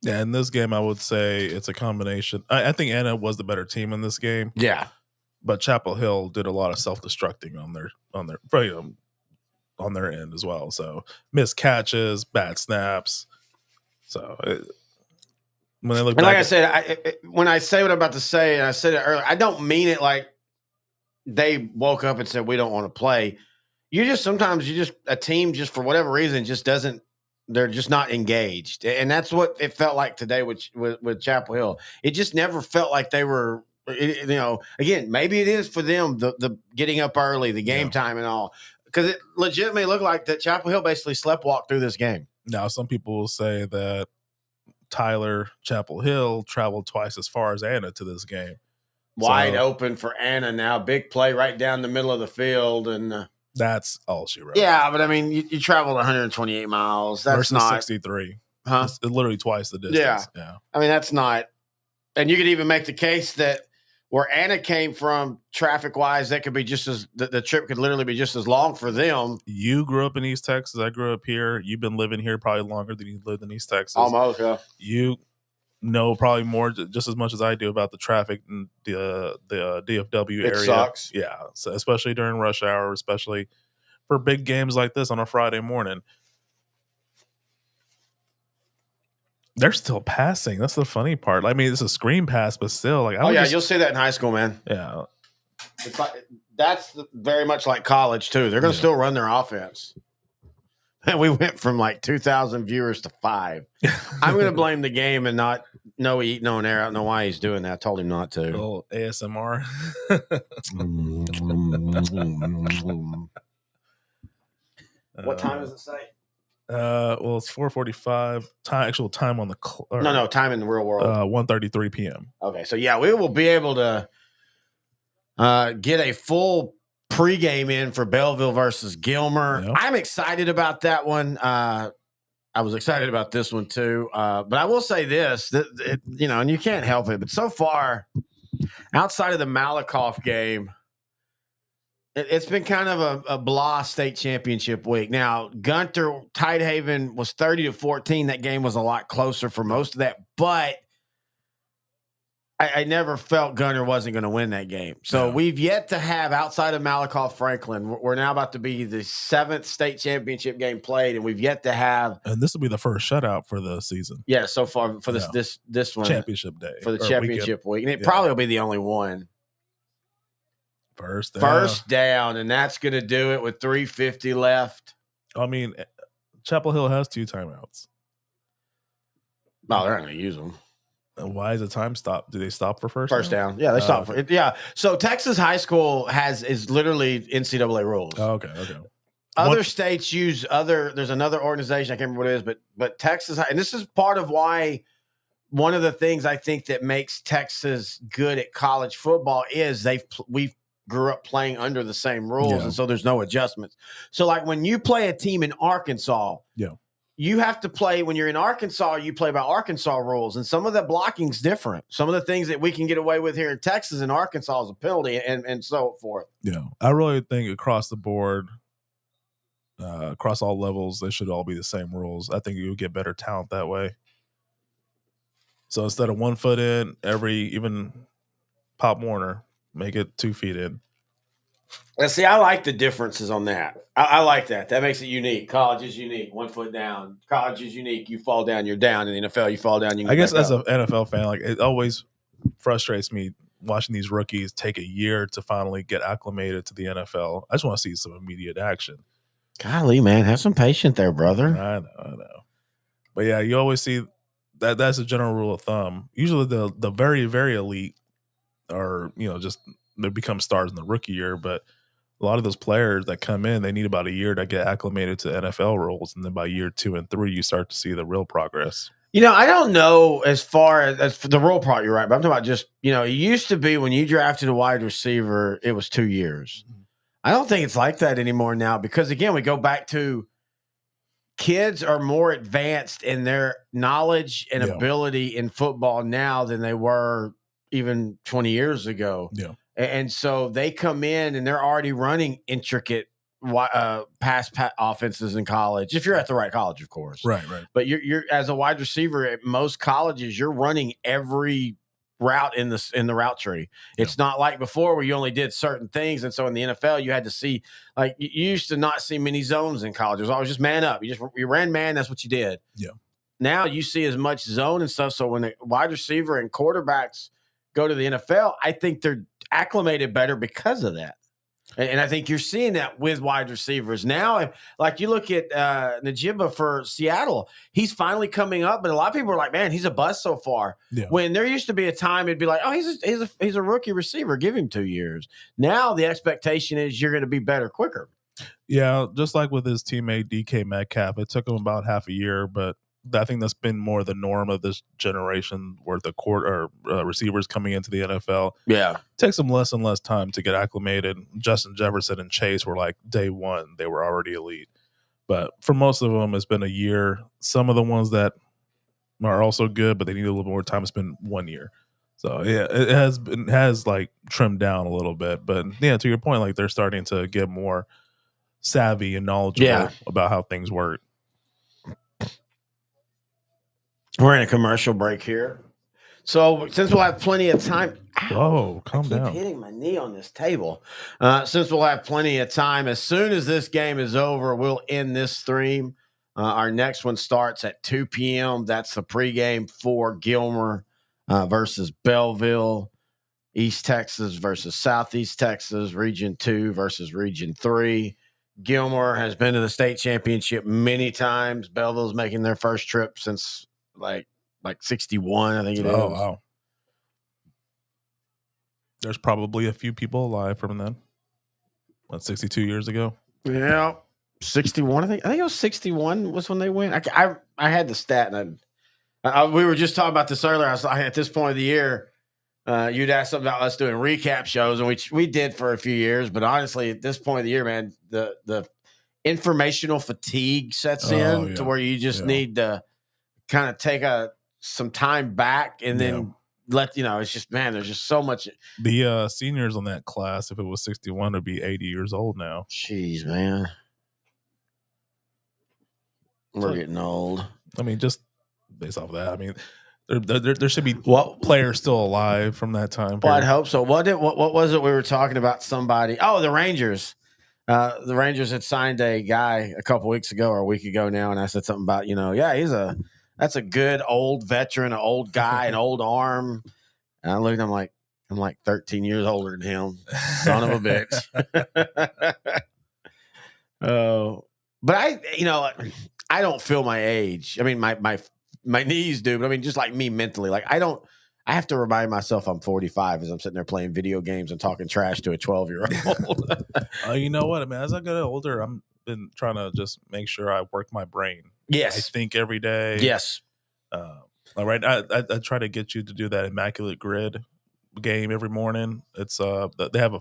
Yeah, in this game, I would say it's a combination. I think Anna was the better team in this game. Yeah, but Chapel Hill did a lot of self-destructing on their end as well. So missed catches, bad snaps. So when they look, and like I said, when I say what I'm about to say, and I said it earlier, I don't mean it like they woke up and said we don't want to play. Sometimes a team just for whatever reason just doesn't. They're just not engaged. And that's what it felt like today with Chapel Hill. It just never felt like they were, again, maybe it is for them, the getting up early, the game time and all, because it legitimately looked like that Chapel Hill basically sleptwalked through this game. Now, some people will say that Chapel Hill traveled twice as far as Anna to this game. Wide open for Anna now. Big play right down the middle of the field. And that's all she wrote. Yeah, but I mean, you traveled 128 miles. That's versus not 63. Huh? It's literally twice the distance. Yeah. I mean, that's not. And you could even make the case that where Anna came from, traffic-wise, that could be just as the trip could literally be just as long for them. You grew up in East Texas. I grew up here. You've been living here probably longer than you lived in East Texas. Almost, yeah. You know probably more, just as much as I do, about the traffic in the DFW area. It sucks. Yeah, so especially during rush hour, especially for big games like this on a Friday morning. They're still passing. That's the funny part. I mean, it's a screen pass, but still, like, you'll see that in high school, man. yeah. It's like, that's very much like college too. They're going to still run their offense. And we went from like 2,000 viewers to 5. I'm going to blame the game and not Nohe eating on air. I don't know why he's doing that. I told him not to. Little ASMR. What time does it say? Well, it's 4:45. Actual time on the No, time in the real world. 1:33 p.m. Okay, so yeah, we will be able to get a full pregame in for Belleville versus Gilmer. Yep. I'm excited about that one. I was excited about this one too. But I will say this, and you can't help it, but so far, outside of the Malakoff game, it's been kind of a blah state championship week. Now, Gunter Tidehaven was 30-14. That game was a lot closer for most of that, but I never felt Gunter wasn't going to win that game. So we've yet to have, outside of Malakoff Franklin, we're now about to be the 7th state championship game played, and we've yet to have. And this will be the first shutout for the season. Yeah, so far for this one, championship day for the championship week, and it probably will be the only one. First down, and that's going to do it with 3:50 left. I mean, Chapel Hill has 2 timeouts. Oh, they're not going to use them. And why is the time stop? Do they stop for first down? Yeah, they stop for it. Yeah. So Texas high school is literally NCAA rules. Oh, okay. Other states use there's another organization, I can't remember what it is, but Texas, and this is part of why one of the things I think that makes Texas good at college football is we've grew up playing under the same rules, and so there's no adjustments. So like when you play a team in Arkansas, you have to play, when you're in Arkansas, you play by Arkansas rules, and some of the blocking's different. Some of the things that we can get away with here in Texas and Arkansas is a penalty, and so forth. Yeah, I really think across the board, across all levels, they should all be the same rules. I think you'll get better talent that way. So instead of 1 foot in, even Pop Warner, make it 2 feet in. Let's see. I like the differences on that. I like that. That makes it unique. College is unique. 1 foot down. College is unique. You fall down, you're down. In the NFL, you fall down. You can I guess as up. an NFL fan, like it always frustrates me watching these rookies take a year to finally get acclimated to the NFL. I just want to see some immediate action. Golly, man, have some patience there, brother. I know. But yeah, you always see that. That's a general rule of thumb. Usually, the very, very elite are just they become stars in the rookie year, but a lot of those players that come in, they need about a year to get acclimated to NFL roles, and then by year 2 and 3, you start to see the real progress. I don't know as far as for the role part, you're right, but I'm talking about just, it used to be when you drafted a wide receiver, it was 2 years. I don't think it's like that anymore now because, again, we go back to kids are more advanced in their knowledge and ability in football now than they were even 20 years ago. Yeah. And so they come in and they're already running intricate pass offenses in college. If you're at the right college, of course. Right. But you're as a wide receiver at most colleges, you're running every route in the route tree. It's not like before where you only did certain things. And so in the NFL, you had to see, like, you used to not see many zones in college. It was always just man up. You ran man. That's what you did. Yeah. Now you see as much zone and stuff. So when a wide receiver and quarterbacks go to the NFL, I think they're acclimated better because of that. And I think you're seeing that with wide receivers. Now, like you look at Najiba for Seattle, he's finally coming up, but a lot of people are like, man, he's a bust so far. Yeah. When there used to be a time it'd be like, oh, he's a rookie receiver, give him 2 years. Now the expectation is you're going to be better quicker. Yeah, just like with his teammate DK Metcalf, it took him about half a year, but I think that's been more the norm of this generation where the receivers coming into the NFL. Yeah. It takes them less and less time to get acclimated. Justin Jefferson and Chase were like day one, they were already elite. But for most of them, it's been a year. Some of the ones that are also good, but they need a little more time, it's been 1 year. So yeah, it has like trimmed down a little bit. But yeah, to your point, like they're starting to get more savvy and knowledgeable about how things work. We're in a commercial break here. So since we'll have plenty of time. Whoa, calm down. Hitting my knee on this table. Since we'll have plenty of time, as soon as this game is over, we'll end this stream. Our next one starts at 2 p.m. That's the pregame for Gilmer versus Belleville. East Texas versus Southeast Texas, Region 2 versus Region 3. Gilmer has been to the state championship many times. Belleville's making their first trip since like 61, I think it is. Oh, wow. There's probably a few people alive from then. What, 62 years ago? Yeah. 61, I think it was 61 was when they went. I had the stat, and we were just talking about this earlier. I was like, at this point of the year, you'd ask something about us doing recap shows, and we did for a few years. But honestly, at this point of the year, man, the informational fatigue sets in to where you just need to kind of take some time back and then it's just, man, there's just so much. The seniors on that class, if it was 61, would be 80 years old now. Jeez, man. We're getting old. I mean, just based off of that, I mean, there should be players still alive from that time period. Well, I'd hope so. What was it we were talking about? Somebody? Oh, the Rangers. The Rangers had signed a guy a couple weeks ago or a week ago now, and I said something about, that's a good old veteran, an old guy, an old arm. And I looked, I'm like 13 years older than him. Son of a bitch. But I don't feel my age. I mean, my knees do, but I mean, just like me mentally, like I have to remind myself I'm 45 as I'm sitting there playing video games and talking trash to a 12-year-old. You know what? I mean, as I get older, I'm been trying to just make sure I work my brain. Yes. I think every day. Yes. All right. I try to get you to do that Immaculate Grid game every morning. It's they have a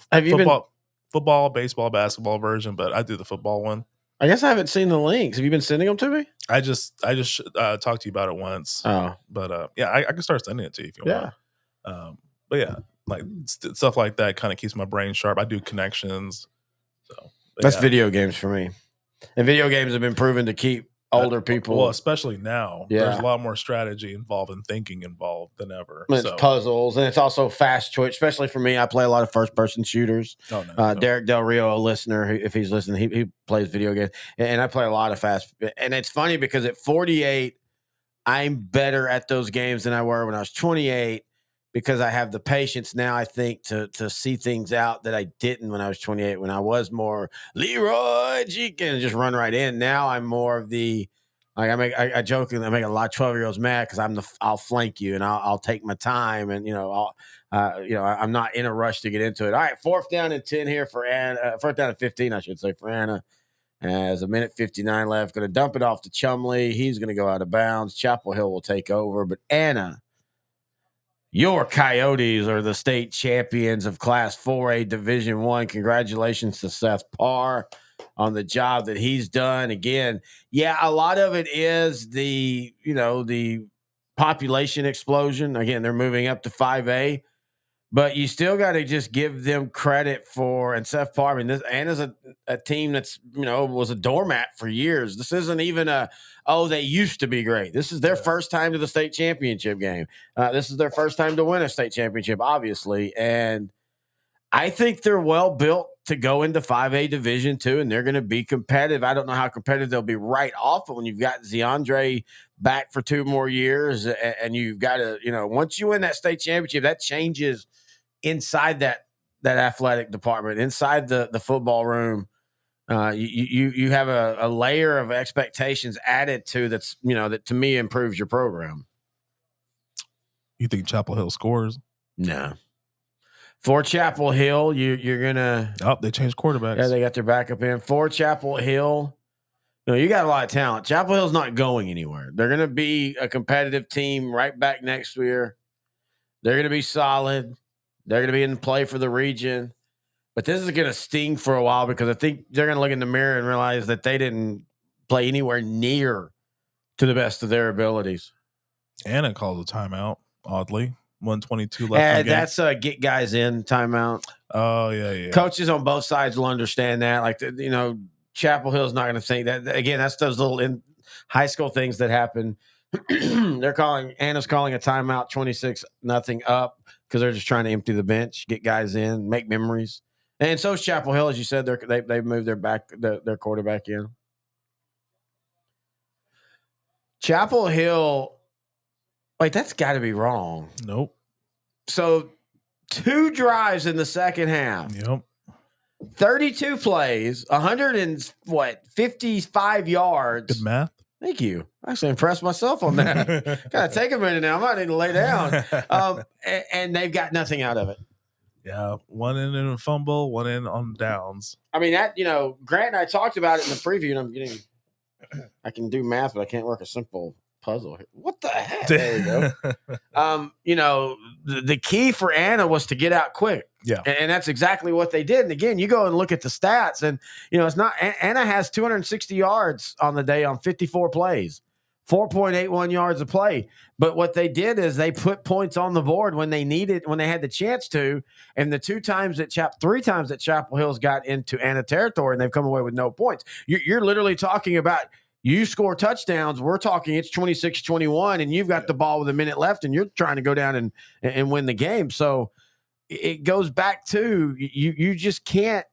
football, baseball, basketball version, but I do the football one. I guess I haven't seen the links. Have you been sending them to me? I just talked to you about it once. Oh, but I can start sending it to you if you want. But yeah, like stuff like that kind of keeps my brain sharp. I do connections. So that's video games for me, and video games have been proven to keep older people. Well, especially now, there's a lot more strategy involved and thinking involved than ever. It's puzzles, and it's also fast choice, especially for me. I play a lot of first-person shooters. Oh, no. Derek Del Rio, a listener, if he's listening, he plays video games, and I play a lot of fast. And it's funny because at 48, I'm better at those games than I were when I was 28 because I have the patience now, I think, to see things out that I didn't when I was 28, when I was more Leroy Jenkins and just run right in. Now I'm more of the I jokingly make a lot of 12-year-olds mad because I'll flank you and I'll take my time and I'm not in a rush to get into it. All right, 4th down and 10 here for Anna. 4th down and 15, I should say, for Anna. As a minute 59 left, going to dump it off to Chumley. He's going to go out of bounds. Chapel Hill will take over, but Anna, your Coyotes are the state champions of Class 4A Division I. Congratulations to Seth Parr on the job that he's done. Again, a lot of it is the population explosion. Again, they're moving up to 5A, but you still got to just give them credit for, and Seth Parr, I mean, Anna's a team that's, was a doormat for years. This isn't even they used to be great. This is their first time to the state championship game. This is their first time to win a state championship, obviously. And I think they're well built to go into 5A Division II, and they're going to be competitive. I don't know how competitive they'll be right off, but when you've got Zeandre back for 2 more years, and you've got to, once you win that state championship, that changes inside that athletic department, inside the football room. You have a layer of expectations added to that to me improves your program. You think Chapel Hill scores? No. For Chapel Hill, you're gonna. Oh, they changed quarterbacks. Yeah, they got their backup in. For Chapel Hill, you got a lot of talent. Chapel Hill's not going anywhere. They're gonna be a competitive team right back next year. They're gonna be solid. They're gonna be in play for the region. But this is gonna sting for a while because I think they're gonna look in the mirror and realize that they didn't play anywhere near to the best of their abilities. Anna called a timeout, oddly. 122 left in the game. That's a get guys in timeout. Oh, yeah. Coaches on both sides will understand that. Like, Chapel Hill's not going to think that. Again, that's those little high school things that happen. Anna's calling a timeout, 26-0 up, because they're just trying to empty the bench, get guys in, make memories. And so is Chapel Hill, as you said, they've moved their quarterback in. Chapel Hill. Wait, that's got to be wrong. Nope. So 2 drives in the second half. Yep. 32 plays, 55 yards. Good math. Thank you. I actually impressed myself on that. Gotta take a minute now. I might need to lay down. And they've got nothing out of it. Yeah, one in a fumble, one in on downs. I mean, that, Grant and I talked about it in the preview, and I can do math, but I can't work a simple puzzle here. What the heck? There we go. The key for Anna was to get out quick. Yeah. And that's exactly what they did. And again, you go and look at the stats, and it's not Anna has 260 yards on the day on 54 plays, 4.81 yards a play. But what they did is they put points on the board when they had the chance to. And the 3 times that Chapel Hill's got into Anna territory and they've come away with no points. You're literally talking about you score touchdowns. We're talking it's 26-21, and you've got the ball with a minute left, and you're trying to go down and win the game. So it goes back to you just can't.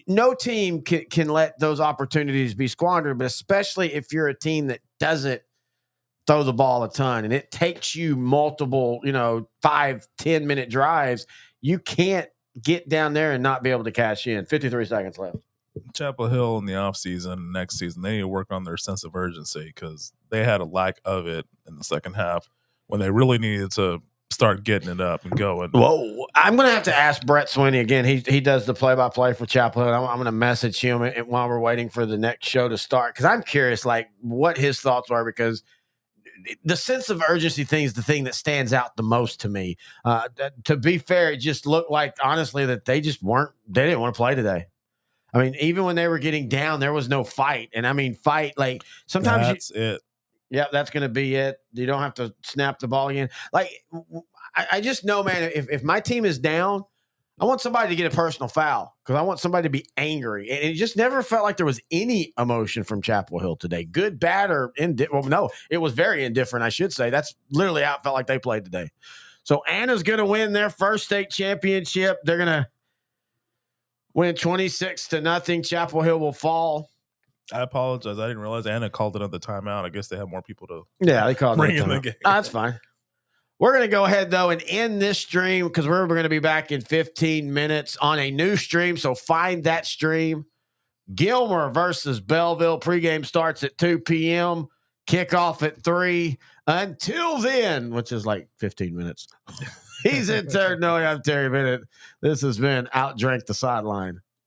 No team can let those opportunities be squandered, but especially if you're a team that doesn't throw the ball a ton and it takes you multiple, 5-10 minute drives, you can't get down there and not be able to cash in. 53 seconds left. Chapel Hill in the offseason, next season, they need to work on their sense of urgency because they had a lack of it in the second half when they really needed to start getting it up and going. Well, I'm going to have to ask Brett Swinney again. He does the play-by-play for Chapel Hill. I'm going to message him while we're waiting for the next show to start because I'm curious, what his thoughts were, because the sense of urgency thing is the thing that stands out the most to me. To be fair, it just looked like, honestly, that they didn't want to play today. I mean, even when they were getting down, there was no fight. And I mean, sometimes that's it. Yeah, that's going to be it. You don't have to snap the ball again. I just know, man, if my team is down, I want somebody to get a personal foul because I want somebody to be angry. And it just never felt like there was any emotion from Chapel Hill today. Good, bad, or indifferent. Well, no, it was very indifferent, I should say. That's literally how it felt like they played today. So Anna's going to win their first state championship. They're going to win 26-0. Chapel Hill will fall. I apologize. I didn't realize Anna called it on the timeout. I guess they have more people to they called bring it in the game. That's fine. We're going to go ahead, though, and end this stream because we're going to be back in 15 minutes on a new stream. So find that stream. Gilmer versus Belleville. Pregame starts at 2 p.m. Kickoff at 3. Until then, which is like 15 minutes. He's Intern Nohe. I'm Terry Bennett. This has been Outdrink the Sideline.